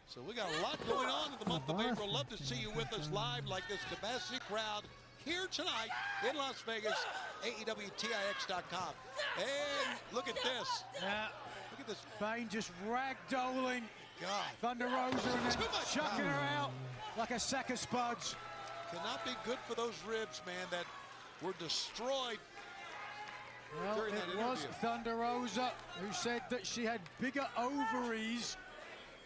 So we got a lot going on in the month of April. Love to see you with us live like this capacity crowd here tonight in Las Vegas, AEWTIX.com. And look at this. Yeah. Look at this. Bayne just ragdolling Thunder Rosa and then chucking her out like a sack of spuds. Cannot be good for those ribs, man, that were destroyed. Well, during that it interview. was Thunder Rosa who said that she had bigger ovaries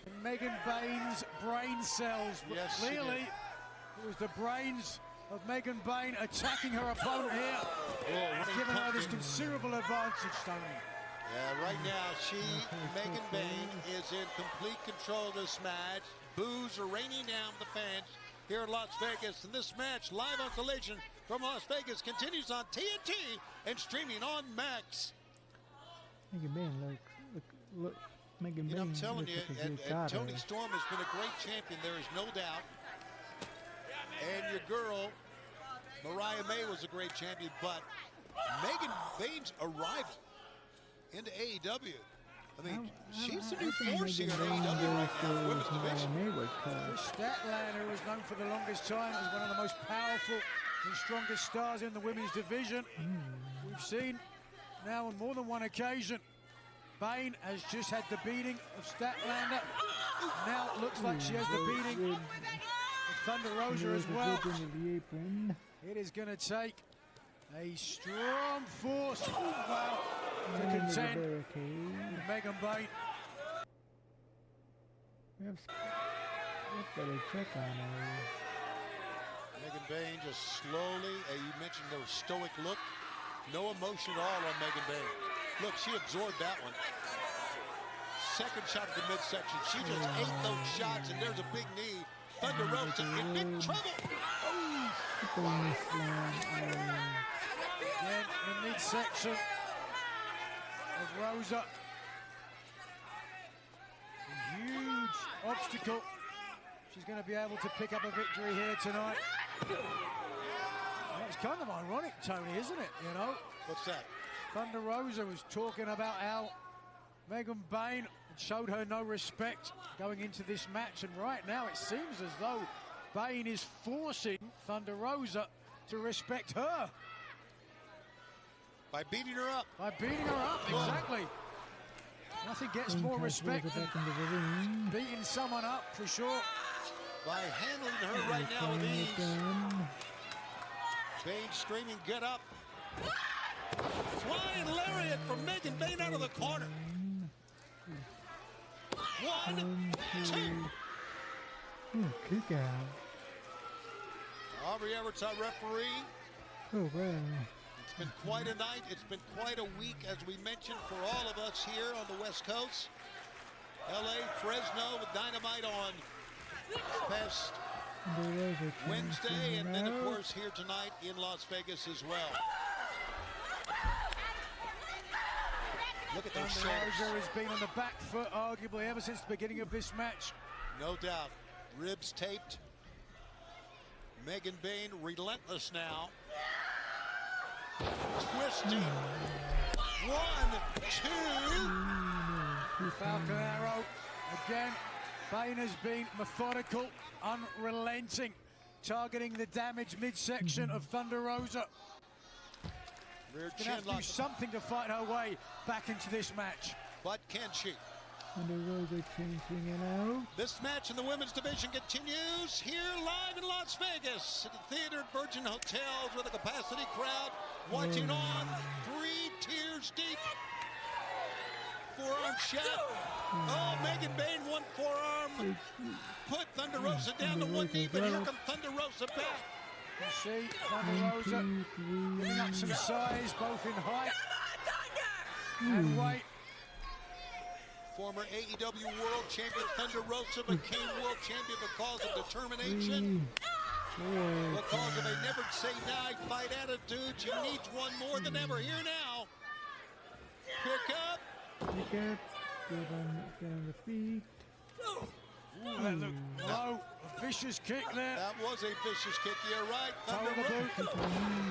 than Megan Bayne's brain cells. But yes, clearly, it was the brains of Megan Bayne attacking her opponent here. Giving her this considerable advantage, Tony. Yeah, right now, Megan Bayne, is in complete control of this match. Boos are raining down the fans here in Las Vegas. And this match, live on Collision from Las Vegas, continues on TNT and streaming on Max. Megan Bayne, look. Megan Bayne. I'm telling you, like and Toni Storm has been a great champion, there is no doubt. And your girl, Mariah May, was a great champion, but Megan Bayne's arrival into AEW I mean, she's the new force here in AEW right now, in the women's division. Chris Statlander, who was known for the longest time as one of the most powerful and strongest stars in the women's division. We've seen now on more than one occasion, Bane has just had the beating of Statlander. Now it looks like she has the beating of Thunder Rosa as well. It is going to take a strong force to contend with Megan Bane. Let's better check on her. Megan Bane just slowly, you mentioned the stoic look. No emotion at all on Megan Bane. Look, she absorbed that one. Second shot at the midsection. She just ate those shots, and there's a big knee. Thunder Rosa in big trouble. Again, the midsection of Rosa. A huge obstacle. She's going to be able to pick up a victory here tonight. It's kind of ironic, Tony, isn't it? You know? What's that? Thunder Rosa was talking about how Megan Bane showed her no respect going into this match, and right now it seems as though Bane is forcing Thunder Rosa to respect her. By beating her up. By beating her up, exactly. Nothing gets more respect than beating someone up, for sure. By handling her right now with ease. Bane screaming, get up. Flying lariat from Megan Bane out of the corner. 1, 2. Kick out. Aubrey Everett's our referee. Oh, wow. It's been quite a night. It's been quite a week, as we mentioned, for all of us here on the West Coast. LA, Fresno with Dynamite on past Wednesday, and then, of course, here tonight in Las Vegas as well. Look at those shoulders. Rosa has been on the back foot, arguably, ever since the beginning of this match. No doubt. Ribs taped. Megan Bane relentless now. Twisting. 1, 2. Falcon Arrow. Again, Bane has been methodical, unrelenting, targeting the damaged midsection of Thunder Rosa. Rear Gonna have to do something to fight her way back into this match. But can she? Thunder Rosa changing it out. This match in the women's division continues here live in Las Vegas at the Theater at Virgin Hotels with a capacity crowd watching on 3 tiers deep. Forearm shot. Oh, Megan Bane, one forearm. Put Thunder Rosa down to one knee, but here comes Thunder Rosa back. You see Thunder Rosa giving up some size, both in height and weight. Former AEW World Champion Thunder Rosa became World Champion because of determination. Because of a never say die fight attitude. She needs one more than ever. Here now. Pick up. Pick up. Get on the feet. Ooh, that looked low. A vicious kick there. That was a vicious kick. You're right.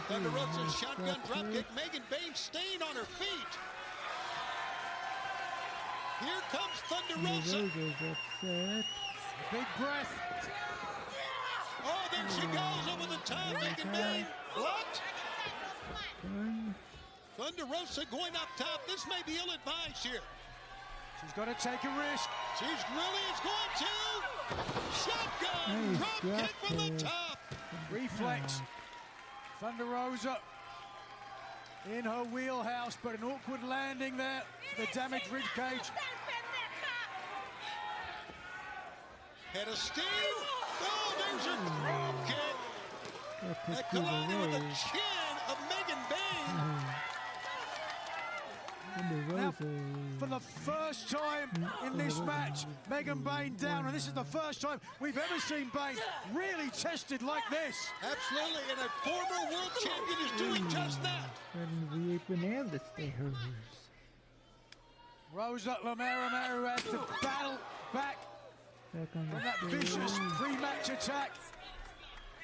Thunder Rosa's shotgun dropkick. Megan Bane staying on her feet. Here comes Thunder Rosa. Big breath. Oh, there she goes over the top. Megan Bane blocked. Thunder Rosa going up top. This may be ill-advised here. She's got to take a risk. She really is going to. Shotgun drop kick from the top. Reflex. Thunder Rosa in her wheelhouse, but an awkward landing there to the damaged rib cage. Head of steam. Oh, there's a drop kick. That collided with the chin of Megan Bane. Now, for the first time in this match, Megan Bane down, and this is the first time we've ever seen Bane really tested like this. Absolutely, and a former world champion is doing just that. And the apron and the stairs. Rosa Romero has to battle back from that vicious pre-match attack,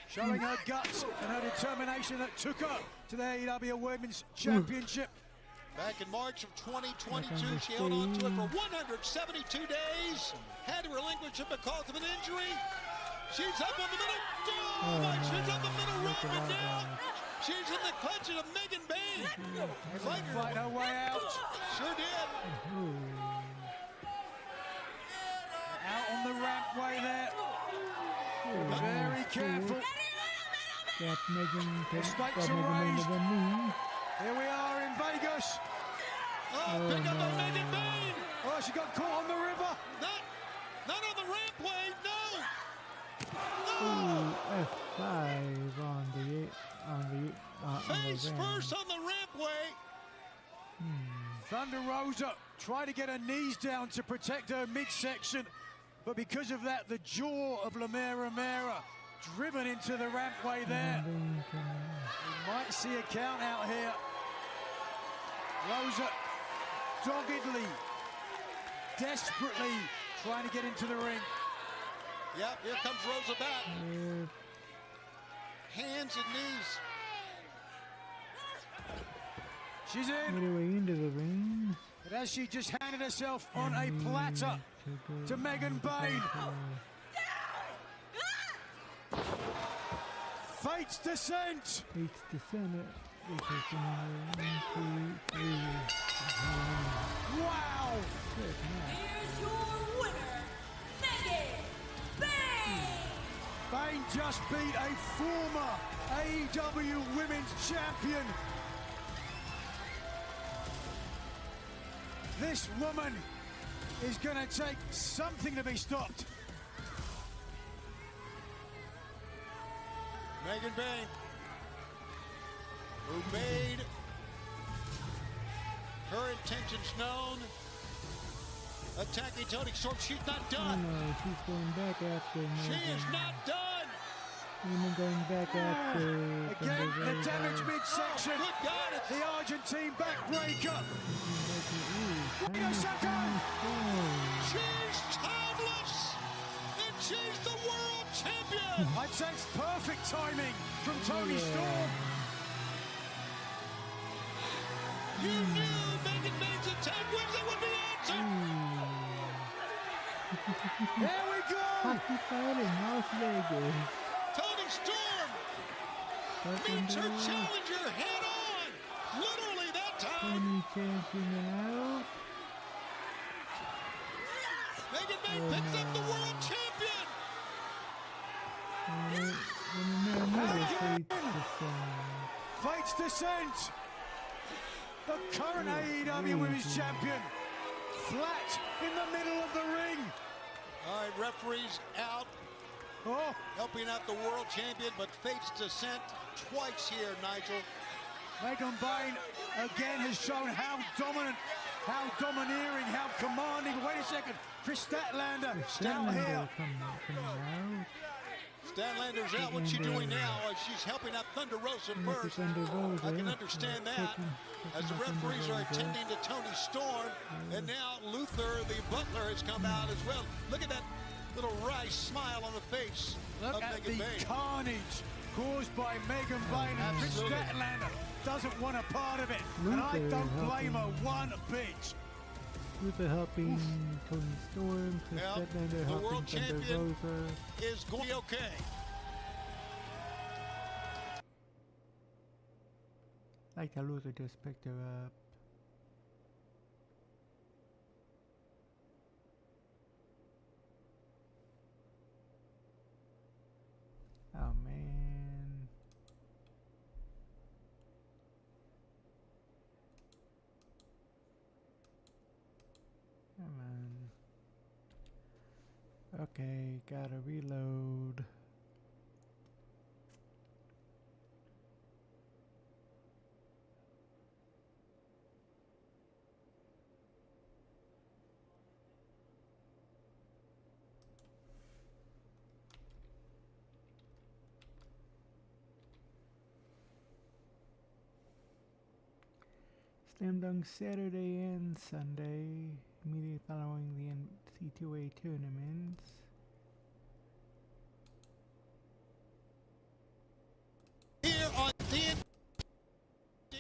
showing her guts and her determination that took her to the AEW Women's Championship. Back in March of 2022, she held on to it for 172 days. Had to relinquish it because of an injury. She's up on the middle. She's on the middle rope, and now she's in the clutches of Megan Bain. Fight her way out. Sure did. Out on the rampway there. Very careful. Got Megan. Stakes are raised. Here we are in Vegas. Oh, pick up on Megan Bain. Oh, she got caught on the river. Not on the rampway, no. Ooh, F5 on the Face ramp. first on the rampway. Thunder Rosa tried to get her knees down to protect her midsection, but because of that, the jaw of Lamera driven into the rampway there. We might see a count out here. Rosa doggedly, desperately trying to get into the ring. Yep, here comes Rosa back. Hands and knees. She's in. Midway into the ring. But as she just handed herself on a platter to Megan Bain. Fate's descent. Fate's descent. Wow. Here's your winner, Megan Bain. Bain just beat a former AEW Women's Champion. This woman is going to take something to be stopped. Megan Bain, who made her intentions known, attacking Toni Storm. She's not done. No, she's going back after Megan. She is not done. Women going back after. Again, the damaged midsection. Oh, good God, the Argentine backbreaker. She's timeless, and she's the world champion. I'd say it's perfect timing from Toni Storm. You knew Megan Bain's attack wins it would be answered. There we go. Hockey fight in Las Vegas. Toni Storm meets her challenger head on. Literally that time. Tony champion out. Megan Bain picks up the world champion. Fate's descent. The current AEW Women's Champion. Flat in the middle of the ring. All right, referees out. Oh, helping out the world champion, but Fate's descent twice here, Nigel. Megan Bain again has shown how dominant, how domineering, how commanding. Wait a second, Chris Statlander down here. Statlander's out. What's she doing now? She's helping out Thunder Rosa first. I can understand that. As the referees are attending to Toni Storm, and now Luther, the butler, has come out as well. Look at that little wry smile on the face Look of at Megan the Bain. carnage caused by Megan Bain, and Chris Statlander doesn't want a part of it. And I don't blame her one bit. Luther helping Toni Storm, Chris Statlander the helping world Thunder champion Rosa. is going to be okay. Like how Luther just picked her up. Oh man. Come on. Okay, gotta reload. Slam Dunk Saturday and Sunday, immediately following the C2A tournaments. Here on TNT,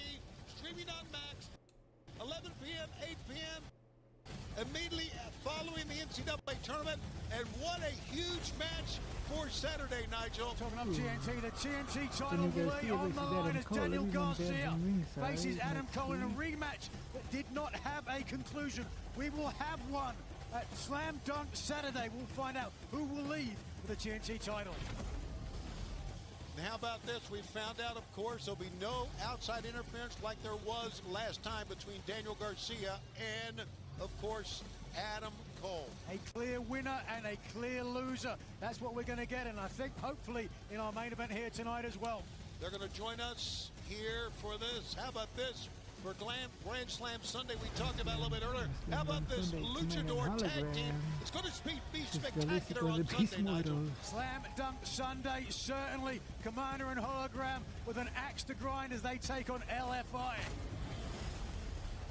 streaming on Max, 11 p.m., 8 p.m., immediately following the NCAA tournament. And what a huge match for Saturday, Nigel. Talking up TNT, the TNT title will be on the line as Daniel Garcia faces Adam Cole in a rematch that did not have a conclusion. We will have one at Slam Dunk Saturday. We'll find out who will lead with the TNT title. And how about this? We found out, of course, there'll be no outside interference like there was last time between Daniel Garcia and, of course, Adam Cole. A clear winner and a clear loser. That's what we're going to get, and I think hopefully in our main event here tonight as well. They're going to join us here for this. How about this? For Grand Slam Sunday, we talked about a little bit earlier. How about this Luchador tag team? It's going to be spectacular on Sunday, Nigel. Slam Dunk Sunday, certainly. Commander and Hologram with an axe to grind as they take on LFI.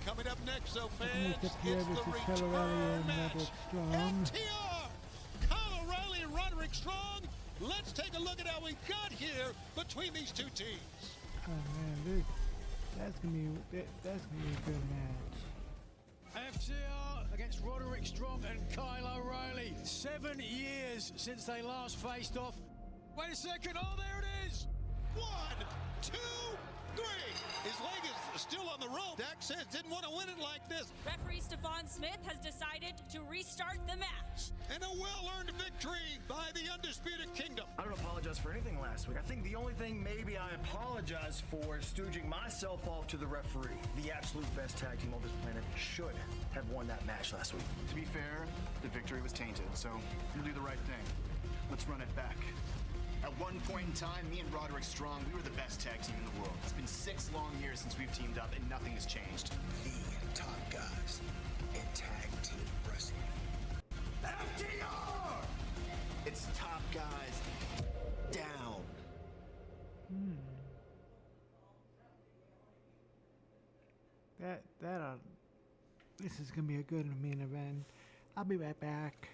Coming up next, though, fans, it's the return match. FTR, Kyle O'Reilly and Roderick Strong. Let's take a look at how we got here between these two teams. Oh man, that's gonna be a good match. FTR against Roderick Strong and Kyle O'Reilly. 7 years since they last faced off. Wait a second, oh there it is! 1, 2, 3. His leg is still on the rope. Dak says didn't want to win it like this. Referee Stephon Smith has decided to restart the match. And a well-earned victory by the Undisputed Kingdom. I don't apologize for anything last week. I think the only thing maybe I apologize for is stooging myself off to the referee. The absolute best tag team on this planet should have won that match last week. To be fair, the victory was tainted, so you'll do the right thing. Let's run it back. At one point in time, me and Roderick Strong, we were the best tag team in the world. It's been 6 long years since we've teamed up, and nothing has changed. The top guys in tag team wrestling. FTR! It's top guys down. This is gonna be a good main event. I'll be right back.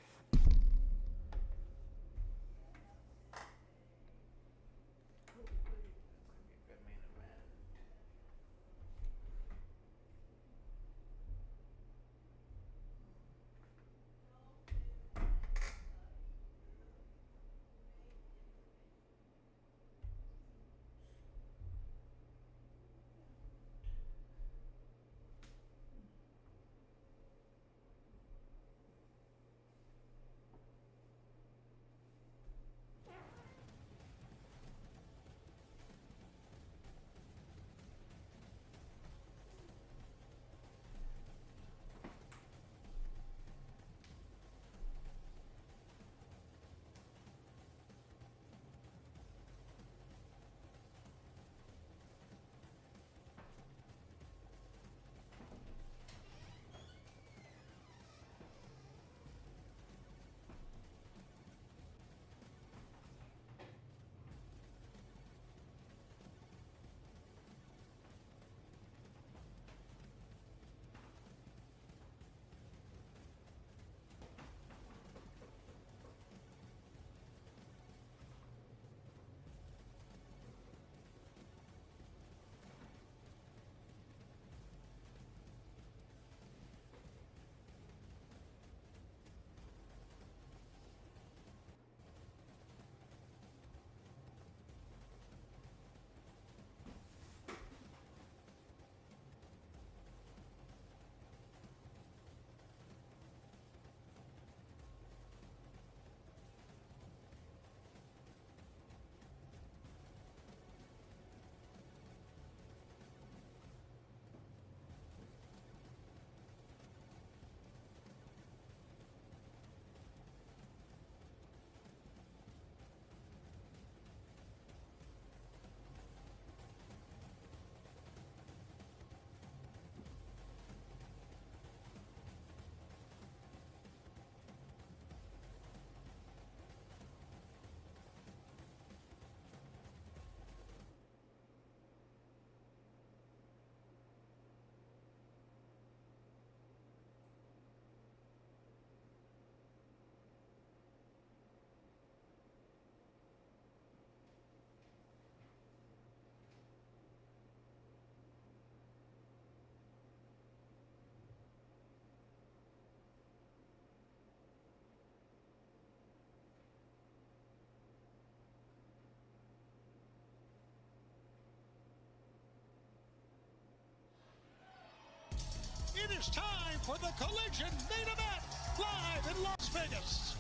is time for the Collision main event, live in Las Vegas.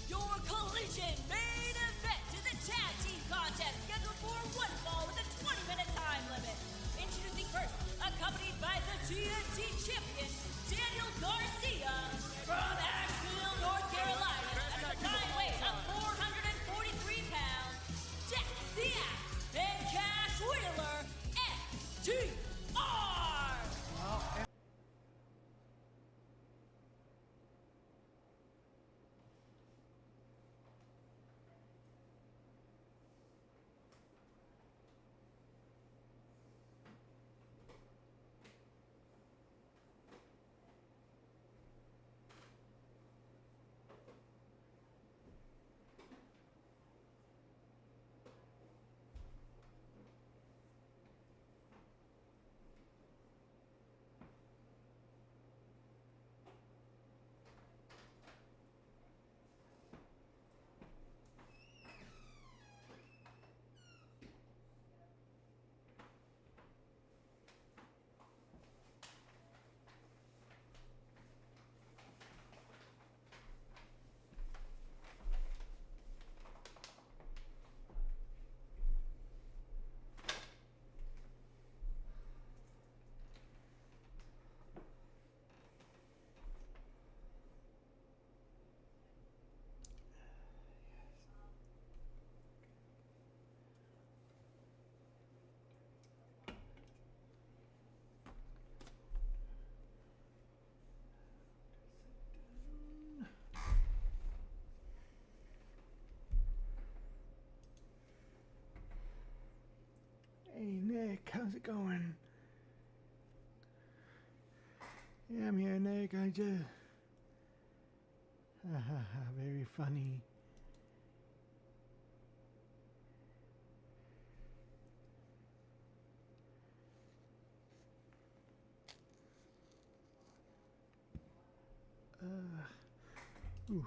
Your Collision main event is a tag team contest scheduled for one fall with a 20-minute time limit. Introducing first, accompanied by the TNT champion, Daniel Garcia, from Asheville, North Carolina, at a combined weight of 443 pounds, Jax the Axe and Cash Wheeler, FTR. Hey Nick, how's it going? Yeah, I'm here, Nick. I just... very funny. Ooh.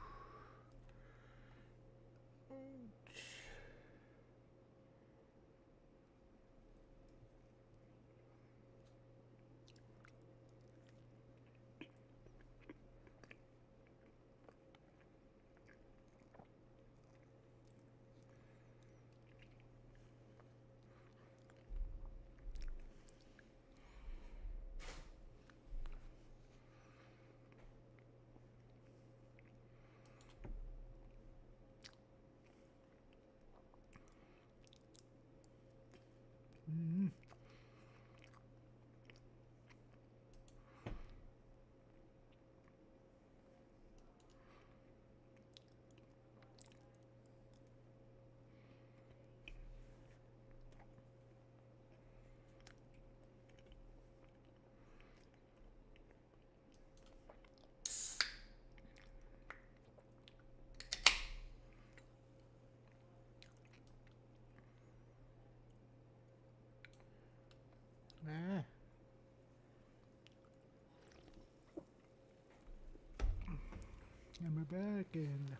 And we're back, and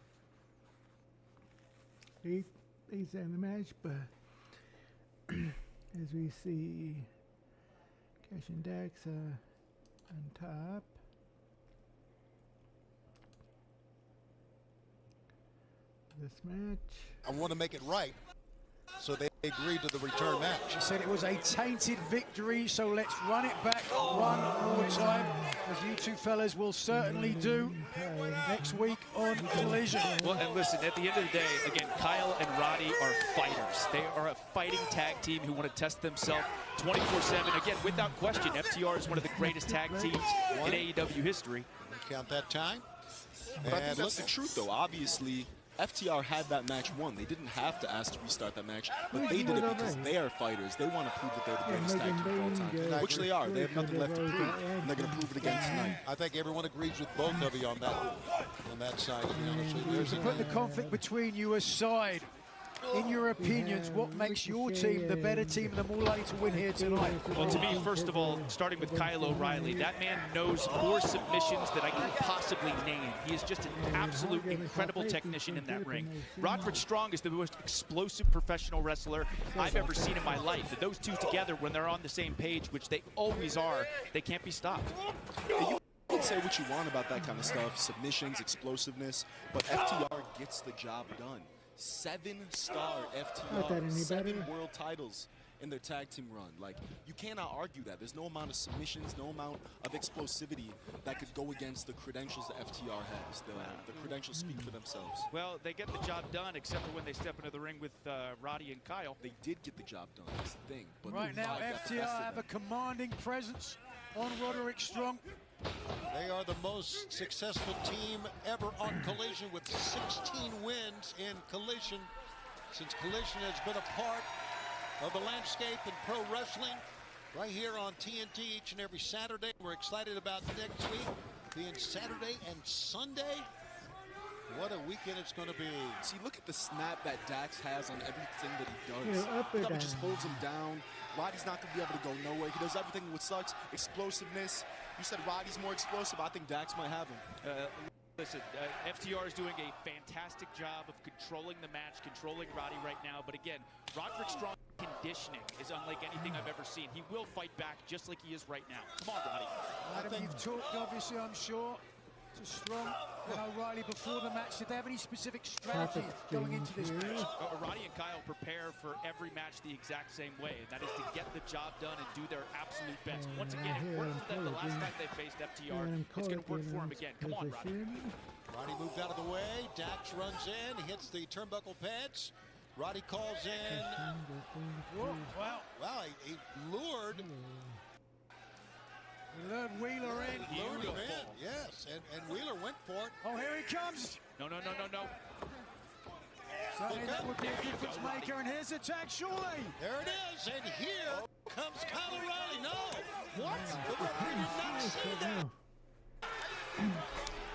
they end the match, but as we see Cash and Dax on top. This match. I want to make it right, so they agreed to the return match. She said it was a tainted victory, so let's run it back one more time, as you two fellas will certainly do next week on Collision. Well, and listen, at the end of the day, again, Kyle and Roddy are fighters. They are a fighting tag team who want to test themselves 24/7. Again, without question, FTR is one of the greatest tag teams in AEW history. Count that time. But I think that's the truth, though. Obviously, FTR had that match won. They didn't have to ask to restart that match, but they did it because they are fighters. They want to prove that they're the greatest tag team of all time, which they are. They have nothing left to prove, and they're going to prove it again tonight. I think everyone agrees with both of you on that side, to be honest with you. To put the conflict between you aside, In your opinions, what makes your team the better team and the more likely to win here tonight? Well, to me, first of all, starting with Kyle O'Reilly, that man knows more submissions that I can possibly name. He is just an absolute incredible technician in that ring. Roderick Strong is the most explosive professional wrestler I've ever seen in my life. And those two together, when they're on the same page, which they always are, they can't be stopped. You can say what you want about that kind of stuff, submissions, explosiveness, but FTR gets the job done. 7-star FTR, 7 world titles in their tag team run. Like, you cannot argue that. There's no amount of submissions, no amount of explosivity that could go against the credentials that FTR has. The credentials speak for themselves. Well, they get the job done, except for when they step into the ring with Roddy and Kyle. They did get the job done, that's the thing. But Right now, FTR have a commanding presence on Roderick Strong. They are the most successful team ever on Collision with 16 wins in Collision. Since Collision has been a part of the landscape in pro wrestling, right here on TNT each and every Saturday. We're excited about next week being Saturday and Sunday. What a weekend it's going to be. See, look at the snap that Dax has on everything that he does. Yeah, up or He just down. holds him down. Roddy's not going to be able to go nowhere. He does everything with such explosiveness. You said Roddy's more explosive. I think Dax might have him. Listen, FTR is doing a fantastic job of controlling the match, controlling Roddy right now. But again, Roderick Strong's conditioning is unlike anything I've ever seen. He will fight back just like he is right now. Come on, Roddy. Adam, you've talked, obviously, I'm sure, to Strong and O'Reilly before the match. Did they have any specific strategy going into this match? Roddy and Kyle prepare for every match the exact same way, and that is to get the job done and do their absolute best. Once again, it worked for them the last time they faced FTR. It's going to work for him again. Come on, Roddy. Roddy moved out of the way. Dax runs in, hits the turnbuckle pads. Roddy calls in. Wow. Wow, he lured. We lured Wheeler in. Lured him in, yes. And Wheeler went for it. Oh, here he comes. No. Certainly that would be a difference maker, and here's the tag, surely. There it is, and here comes Kyle O'Reilly. No! What? The referee did not see that.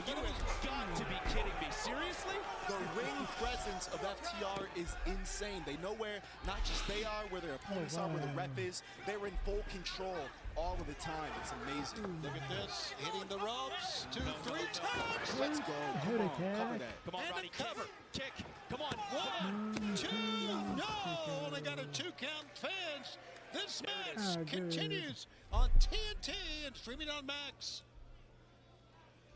You have got to be kidding me. Seriously? The ring presence of FTR is insane. They know where not just they are, where their opponents are, where the ref is. They're in full control all of the time. It's amazing. Look at this, hitting the ropes 2, 3 times. Let's go. Come on, cover that. Come on, And Roddy. the cover. Kick. Come on. 1, 2, no! Only got a 2 count, fans. This match continues on TNT and streaming on Max.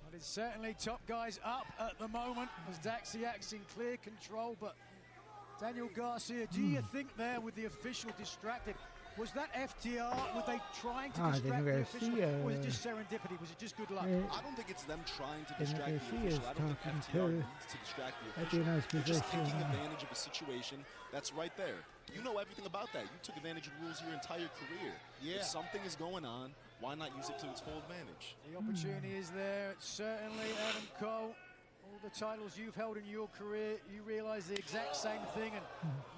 Well, it's certainly top guys up at the moment as Dax the Axe in clear control, but Daniel Garcia, do you think there with the official distracted? Was that FTR? Were they trying to distract the official? Or was it just serendipity? Was it just good luck? I don't think it's them trying to distract the official. I don't think FTR needs to distract the official. They're just taking advantage of a situation that's right there. You know everything about that. You took advantage of rules your entire career. Yeah. If something is going on, why not use it to its full advantage? The opportunity is there. Certainly, Adam Cole, all the titles you've held in your career, you realize the exact same thing. And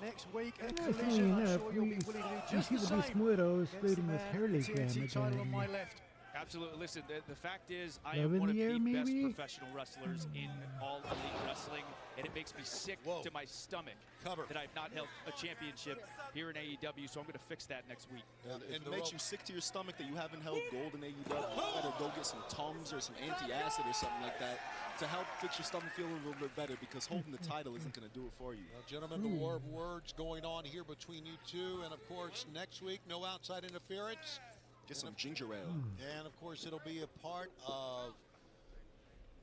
next week at Collision, I'm sure you'll be willing to do just the same. Flirting with Hurley TNT title on my left. Absolutely. Listen, the fact is, I am one of the best professional wrestlers in all elite wrestling, and it makes me sick to my stomach that I've not held a championship here in AEW, so I'm going to fix that next week. And if it makes you sick to your stomach that you haven't held gold in AEW, you better go get some Tums or some anti-acid or something like that to help fix your stomach feel a little bit better, because holding the title isn't going to do it for you. Well, gentlemen, the war of words going on here between you two, and of course, next week, no outside interference. Get some ginger ale. And of course, it'll be a part of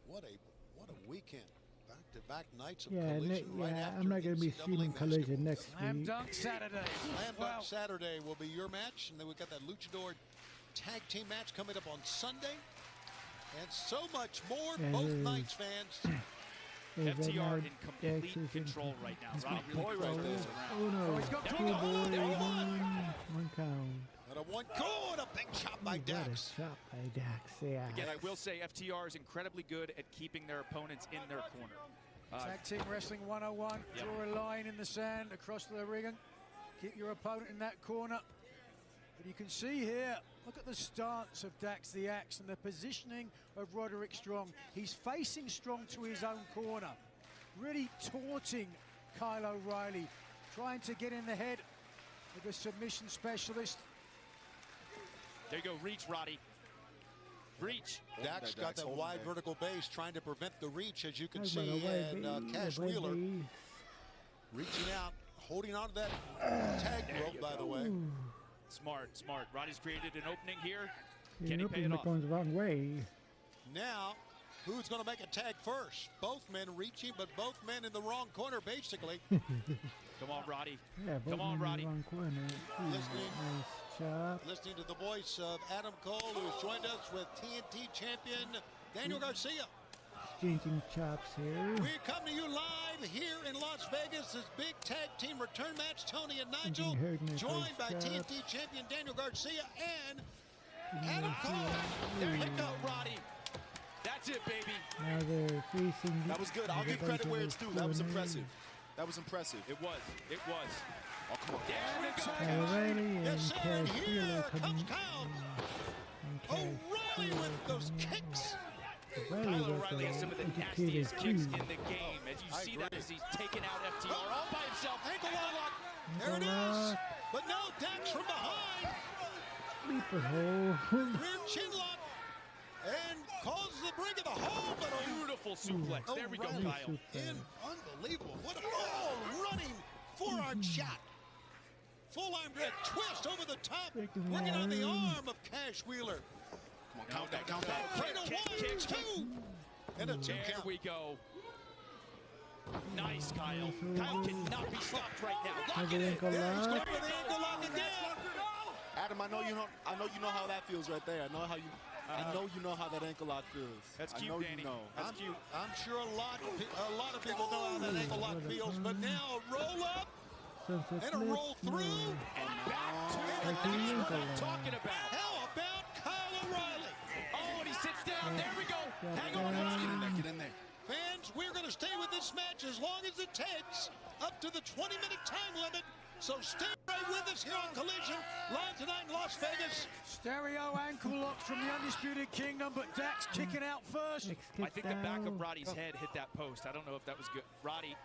what a weekend. Back-to-back nights of Collision right after I'm not going to be streaming Collision next Slam week. Dunk Saturday. Slam Dunk Saturday will be your match, and then we've got that Luchador tag team match coming up on Sunday, and so much more both nights, fans. FTR in complete control right now. Roddy boy right there. Oh no, he's got two boy, one count. And a one goal and a big chop by Dax. Shot by Dax, yeah. Again, I will say FTR is incredibly good at keeping their opponents in their corner. Tag Team Wrestling 101. Yep. Draw a line in the sand across the ring. Keep your opponent in that corner. But you can see here, look at the stance of Dax the Axe and the positioning of Roderick Strong. He's facing Strong to his own corner, really taunting Kyle O'Reilly trying to get in the head of the submission specialist. There you go, reach, Roddy. Reach. Dax got that wide vertical base trying to prevent the reach, as you can see. And Cash Away, Wheeler baby. reaching out, holding on to that tag rope, by the way. Smart. Roddy's created an opening here. Yeah, Can he pay it off? going the wrong way. Now, who's going to make a tag first? Both men reaching, but both men in the wrong corner, basically. Come on, Roddy. Yeah, both Come on, men in Roddy. the wrong corner. Ooh, nice chop. Listening to the voice of Adam Cole, who's joined us with TNT champion Daniel Garcia. Exchanging chops here. We come to you live here in Las Vegas. This big tag team return match, Tony and Nigel, joined by TNT champion Daniel Garcia and Adam Cole. There you go, Roddy. That's it, baby. Now they're facing. That was good. I'll give credit where it's due. That was impressive. That was impressive. It was. Oh, come on. There we go. O'Reilly and Yes, sir, and Cash here Wheeler comes coming. Kyle. And Cash O'Reilly Wheeler with those coming in. kicks. Kyle O'Reilly has some of the educated nastiest kicks too. in the game. As you see that as he's taking out FTR all by himself. Ankle lock. There it Ankle is. lock. But no, Dax from behind. Sleeper hole. Rear chin lock. And causes the brink of the hole. But Beautiful suplex. There we go, O'Reilly Kyle. Unbelievable. What a running forearm shot. Full arm drag twist over the top. Working on the arm of Cash Wheeler. Come on, count that. Cradle one, two. And a two There count. we go. Nice, Kyle. Kyle cannot be stopped right now. Lock Another it in. ankle There he's going lock. for the ankle lock again. Adam, I know you know how that feels right there. I know you know how that ankle lock feels. That's I cute, know Danny. you know. That's cute. I'm sure a lot of people know how that ankle lock feels, but now a roll up Sunset and a roll flip. through. And back to Like the the that's ankle what I'm lock. talking about. How about Kyle O'Reilly? Oh, and he sits down. There we go. Got Hang on, that. Roddy. Get in there. Fans, we're going to stay with this match as long as it takes, up to the 20-minute time limit. So stay right with us here on Collision, live tonight in Las Vegas. Stereo ankle locks from the Undisputed Kingdom, but Dax kicking out first. I think the back of Roddy's head hit that post. I don't know if that was good. Roddy.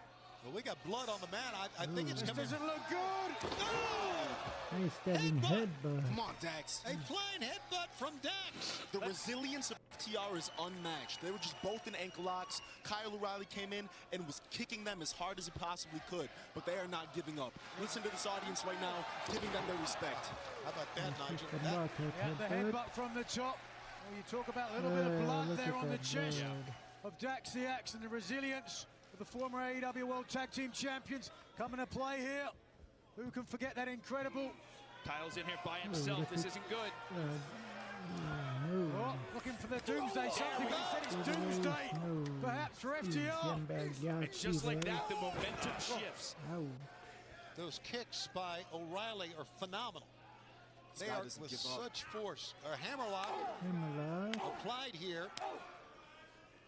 Well, we got blood on the mat. I think it's This coming. doesn't look good. Oh! Nice stabbing headbutt. Come on, Dax. A flying headbutt from Dax. The resilience of FTR is unmatched. They were just both in ankle locks. Kyle O'Reilly came in and was kicking them as hard as he possibly could, but they are not giving up. Listen to this audience right now, giving them their respect. How about that, Nigel? Yeah, the headbutt from the top. Well, you talk about a little bit of blood look there at on the that chest blood. of Dax the Axe, and the resilience of the former AEW World Tag Team Champions coming to play here. Who can forget that incredible? Kyle's in here by himself. This isn't good. No. Oh, looking for the Doomsday. Something he said it's Doomsday. Perhaps for FTR. And just like that, the momentum shifts. Those kicks by O'Reilly are phenomenal. They guy are doesn't with give up. such force. A hammerlock applied here.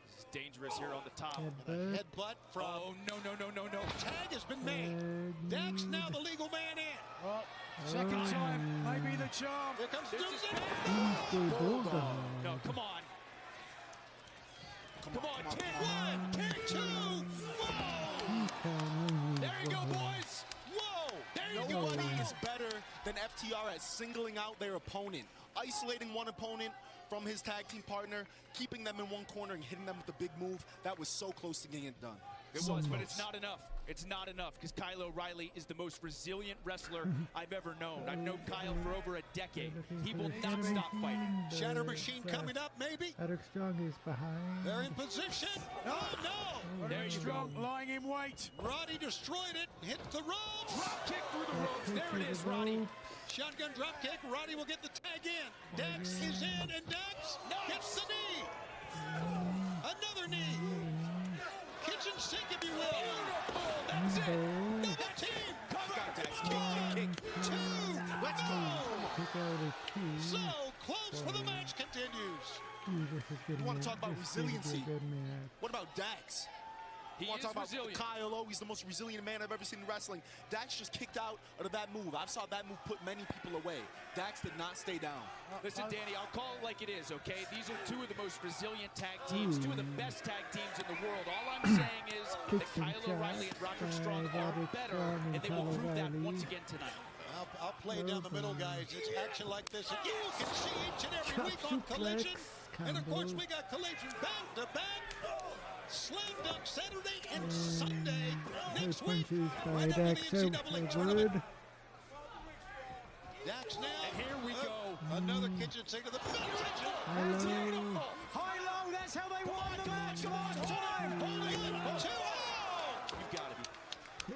This is dangerous here on the top. And a headbutt from. Oh, no. Tag has been made. Dax now the legal man in. Well, second time, maybe the charm. Here comes Doomsday. No, come on. Come on, kick one, kick two. Whoa! There you go, boys. Whoa! There you go. Nobody is better than FTR at singling out their opponent, isolating one opponent from his tag team partner, keeping them in one corner and hitting them with a big move. That was so close to getting it done. It was, but it's not enough. It's not enough because Kyle O'Reilly is the most resilient wrestler I've ever known. I've known Kyle for over a decade. He will not stop fighting. Shatter Machine coming up, maybe. Roderick Strong is behind. They're in position. Oh, no. There you go. Lying in wait. Roddy destroyed it. Hit the ropes. Drop kick through the ropes. There it is, Roddy. Shotgun drop kick. Roddy will get the tag in. Dax is in, and Dax gets the knee. Another knee. Kitchen sink, if you will. Beautiful. That's it. Double team. Cover. Kick. Two. Let's go. So close for the match continues. This is good. You want to match. talk about This is gonna be a resiliency? good match. What about Dax? He want to is talk about resilient. Kyle O? He's the most resilient man I've ever seen in wrestling. Dax just kicked out of that move. I saw that move put many people away. Dax did not stay down. Listen, Danny, I'll call it like it is, okay? These are two of the most resilient tag teams, two of the best tag teams in the world. All I'm saying is that Kyle O'Reilly and Roderick Strong are better, and they will prove that once again tonight. I'll play down the middle, guys. It's action like this, and you can see each and every week on Collision. And of course, we got Collision back to back. Slam Dunk Saturday and Sunday next week. Right after the NCAA tournament. Dax now. And here we go. Another kitchen sink to the midsection. Hello. High-low, that's how they won the match. Come on, time. You've got to be.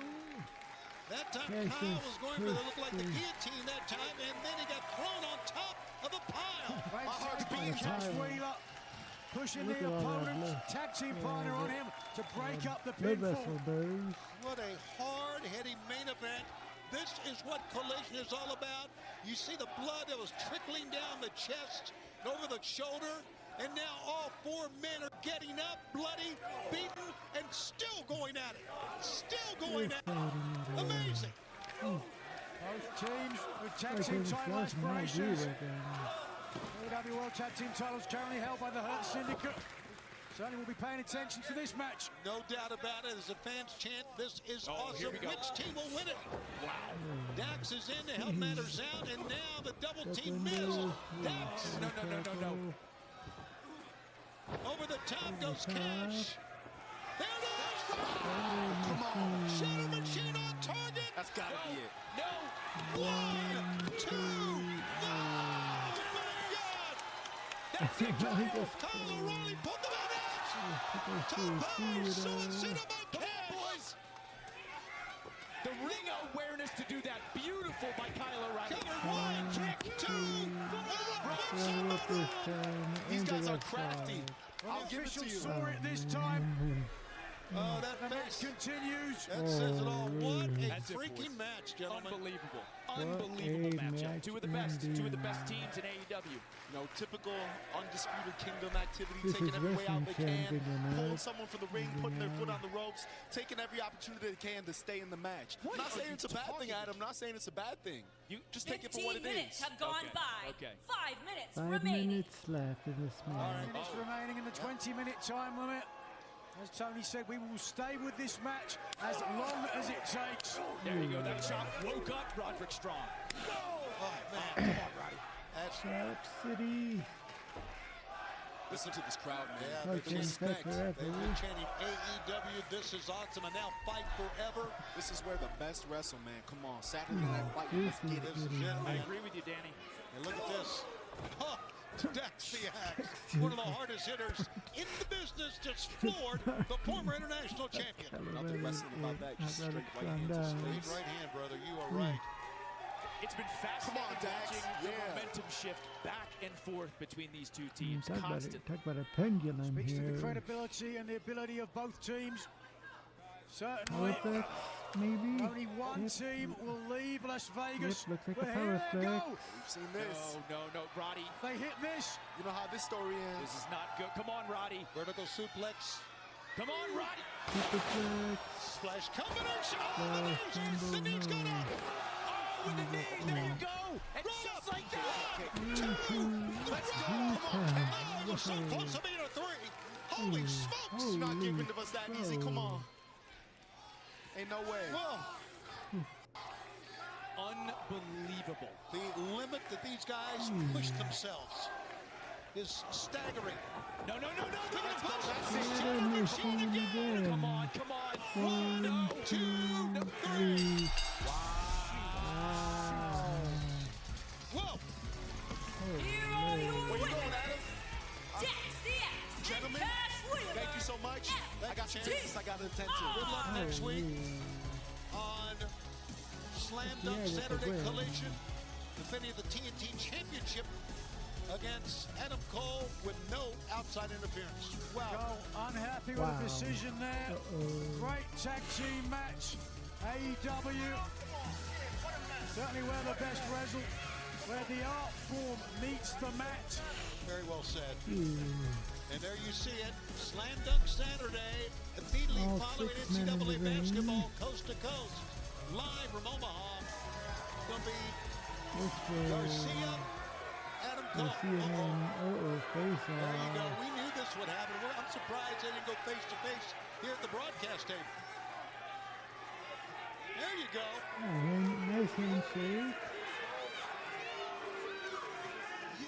That time Kyle was going for the look like the guillotine that time, and then he got thrown on top of the pile. Great heart's beating Josh Wheeler, pushing the opponent's tag team partner on him to break up the pinfall. What a hard-hitting main event. This is what Collision is all about. You see the blood that was trickling down the chest and over the shoulder, and now all four men are getting up, bloody, beaten, and still going at it. Still going at it. Amazing. Both teams with tag team title aspirations. AEW World Tag Team titles currently held by the Hurt Syndicate. Certainly will be paying attention to this match. No doubt about it. As the fans chant, this is awesome. Which team will win it? Wow. Dax is in to help matters out, and now the double team missed. Dax. No. Over the top goes Cash. There it is. Come on. Shadow Machine on target. That's got to be it. No. 1, 2. No. Oh, my God. That's it. Kyle O'Reilly put them in it. Top power suicide about Cash. The ring awareness to do that. Beautiful by Kyle O'Reilly. Cover 1, kick 2. These guys are crafty. Well, I'll give it to you. Saw it this time. Oh, that The match face continues. That says it all. What a That's it, freaking boys. match, gentlemen. Unbelievable. What Unbelievable a matchup. match Two of the best teams in AEW. You know, typical Undisputed Kingdom activity, This taking is every way out they wrestling can, champion, pulling right? someone from the ring, putting their foot on the ropes, taking every opportunity they can to stay in the match. I'm not saying it's a bad thing, Adam. I'm not saying it's a bad thing. You just take it for what it 15 minutes is. have gone by. Okay. 5 minutes 5 remaining. minutes left in this match. Minutes remaining in the 20-minute time limit. As Tony said, we will stay with this match as long as it takes. There you go. That shot woke up Roderick Strong. Oh, man. Come on, Roddy. That's Sharp City. Listen to this crowd, man. Yeah, Okay, the respect. forever. They've been chanting AEW, this is awesome, and now fight forever. This is where the best wrestle, man. Come on, Saturday Night Fight. Let's This get is it. Ladies and good. I gentlemen, agree with you, Danny. and look at this. Oh, Dax the Axe, one of the hardest hitters in the business, just floored the former international champion. Nothing wrestling about that. Just straight right hand to Straight straight. right hand, brother. You are right. It's been fascinating Come on, Dax. watching the Yeah. momentum shift back and forth between these two teams. Talk about, Constant. talk about a pendulum Speaks to the here. credibility and the ability of both teams. Certainly, Power effects, maybe? only one Yep. team will leave Las Vegas. Yep, looks like but a power here they go. effect. We've seen this. No, Roddy. They hit this. You know how this story ends. This is not good. Come on, Roddy. Vertical suplex. Come on, Roddy. Superflex. Splash combination. Oh, the knee's got up. Oh, with the knee. There you go. And just like that. Let's go. Come on. Oh, we're so close to being a 3. Holy smokes. It's not giving to us that easy. Come on. Ain't no way. Whoa. Unbelievable. The limit that these guys push themselves is staggering. No. Shadow Machine again. Come on. 1, 2, 3. Whoa. Here are your Where you winners. going, Adam? Dax the Axe. Gentlemen, and Cash Wheeler. thank you so much. I got chances I got to attend to. Good luck next week on Slam Dunk Yeah, Saturday win. Collision, defending the TNT Championship against Adam Cole with no outside interference. Wow. Cole unhappy Wow. with the decision there. Great tag team match. AEW. Certainly where the best wrestle, where the art form meets the match. Very well said. And there you see it, Slam Dunk Saturday, immediately All following 6 men in the NCAA ring. basketball coast to coast. Live from Omaha, it's going to be Garcia, Adam Cole. Garcia and face There you go. off. We knew this would happen. I'm surprised they didn't go face to face here at the broadcast table. There you go. Nice handshake.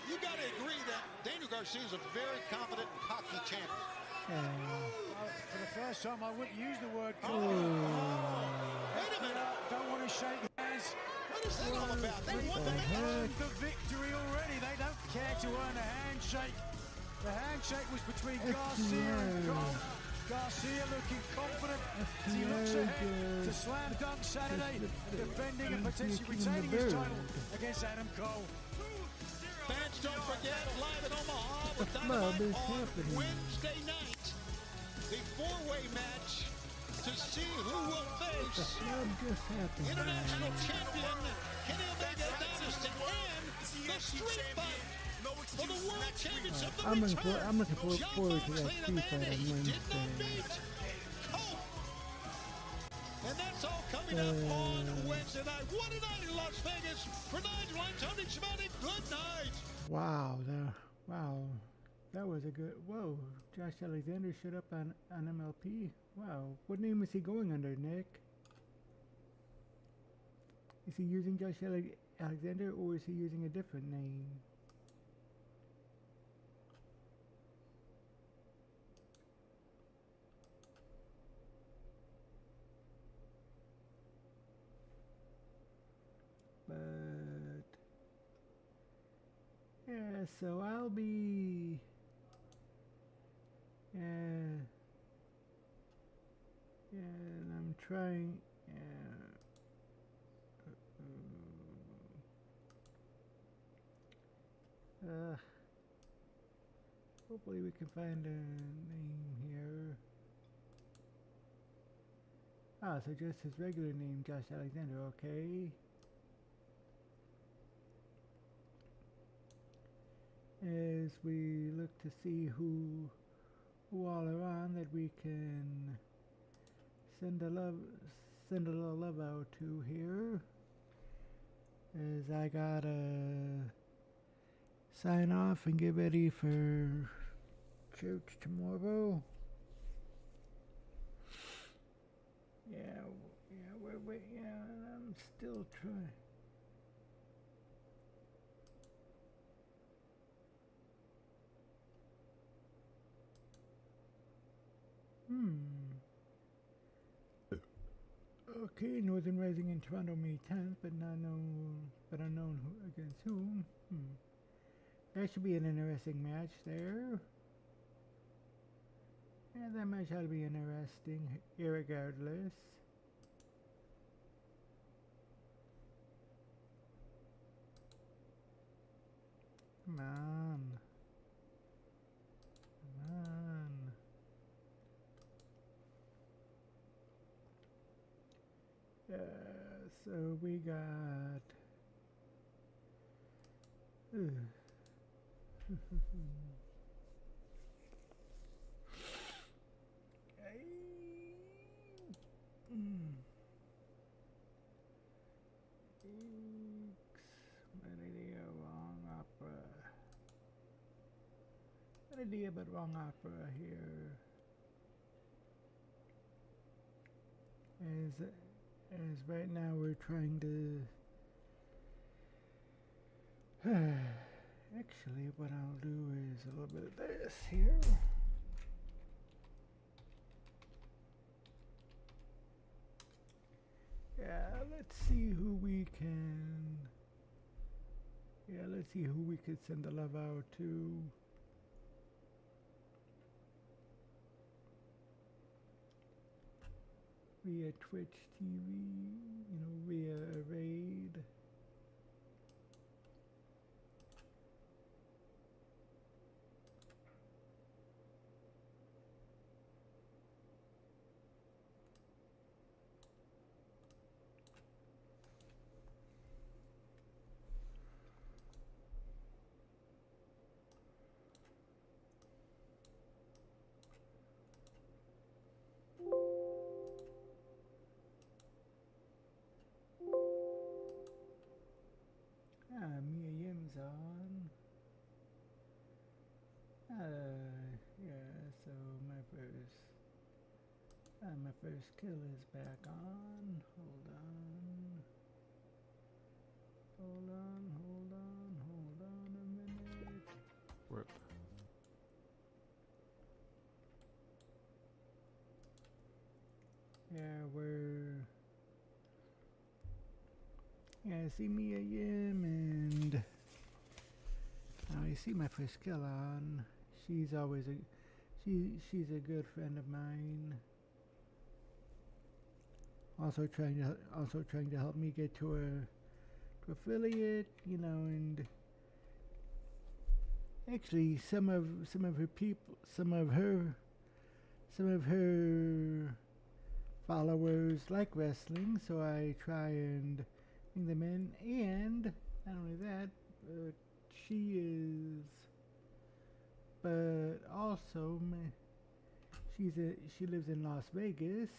You got to agree that Daniel Garcia is a very confident and cocky champion. For the first time, I wouldn't use the word Oh. Wait a minute. Don't want to shake hands. What is that all about? They won the match. Earned the victory already. They don't care to earn a handshake. The handshake was between Garcia and Cole. Garcia looking confident as he looks ahead to Slam Dunk Saturday, defending and potentially retaining his title against Adam Cole. Fans, don't forget, live in Omaha with Club Dynamite is on happening. Wednesday night, the four-way match to see who will face Club just happened. international champion Kenny Omega Dynasty and the street fight for the world championship. The I'm return. looking forward to that John street McClane, fight a man on he did not Wednesday. beat. Cole. And that's all coming up on Wednesday night. What a night in Las Vegas. For Nigel, I'm Tony Schmidt. Good night. Wow, that was a good. Whoa, Josh Alexander showed up on MLP. Wow, what name is he going under, Nick? Is he using Josh Alexander or is he using a different name? But yeah, so I'll be and I'm trying hopefully we can find a name here. Ah, so just his regular name, Josh Alexander, okay. As we look to see who all are on that we can send a little love out to here, as I gotta sign off and get ready for church tomorrow. I'm still trying. Okay, Northern Rising in Toronto May 10th, but unknown who, against whom. That should be an interesting match there. And that match ought to be interesting, irregardless. Come on. Come on. So we got Melody but wrong opera here. As right now we're trying to actually what I'll do is a little bit of this here. Let's see who we can let's see who we could send the love out to. Via Twitch TV, via Raid. first kill is back on. Hold on. Hold on a minute. Rip. I see Mia Yim, and I see my first kill on. She's always she's a good friend of mine. Also trying to help me get to affiliate, you know, and actually some of her people, some of her followers like wrestling, so I try and bring them in. And not only that, but also she lives in Las Vegas,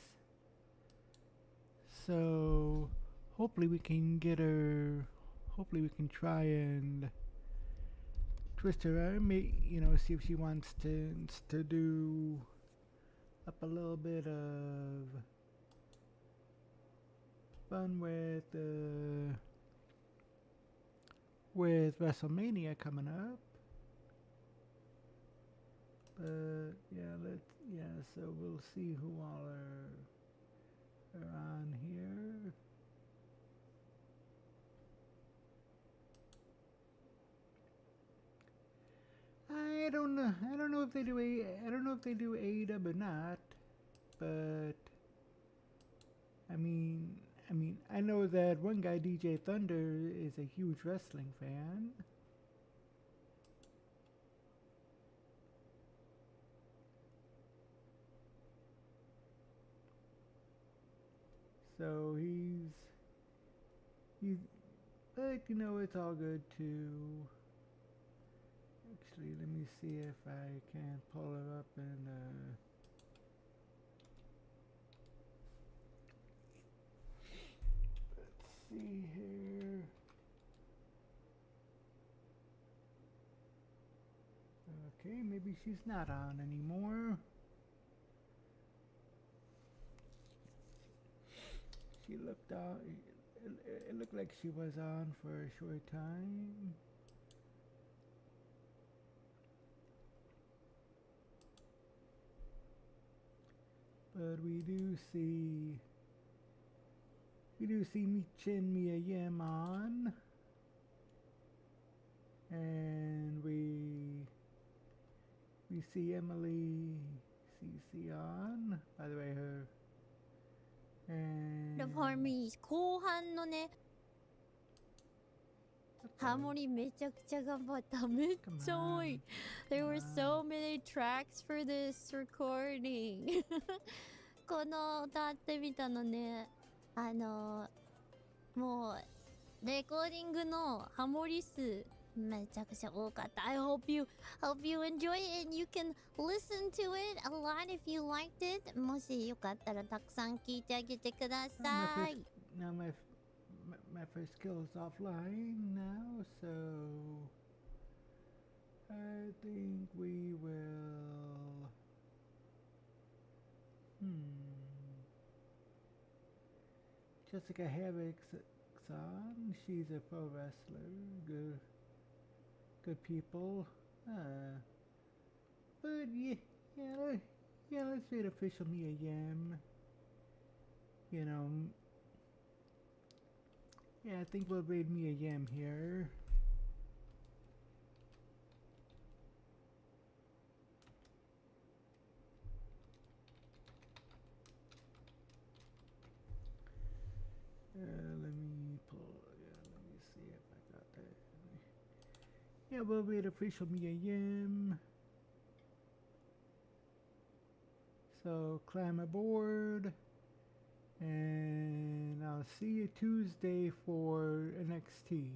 so hopefully we can get her. Hopefully we can try and twist her arm, you know, see if she wants to do up a little bit of fun with WrestleMania coming up. But so we'll see who all are on here. I don't know if they do AEW or not, but I mean I know that one guy, DJ Thunder, is a huge wrestling fan. So but you know, it's all good too. Actually, let me see if I can pull it up and let's see here. Okay, maybe she's not on anymore. She looked on. It looked like she was on for a short time. But we do see Chin Mia Yim on, and we see Emily CC on. By the way, her and ファミ後半のねハモリめちゃくちゃ頑張っためっちゃ多い There were so many tracks for this recording この歌ってみたのねもうレコーディングのハモリ数めちゃくちゃ多かった I hope you enjoy it and you can listen to it a lot if you liked it もしよかったらたくさん聞いてあげてください Now my first skill is offline now, so I think we will Jessica Havoc's on. She's a pro wrestler. Good people. But let's do it official Mia Yim. You know, I think we'll raid Mia Yim here. Let me see if I got that. Yeah, we'll raid official Mia Yim. So climb aboard, and I'll see you Tuesday for NXT.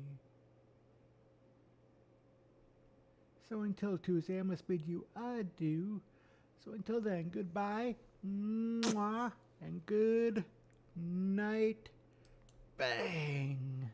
So until Tuesday, I must bid you adieu. So until then, goodbye, mwah, and good night, bang.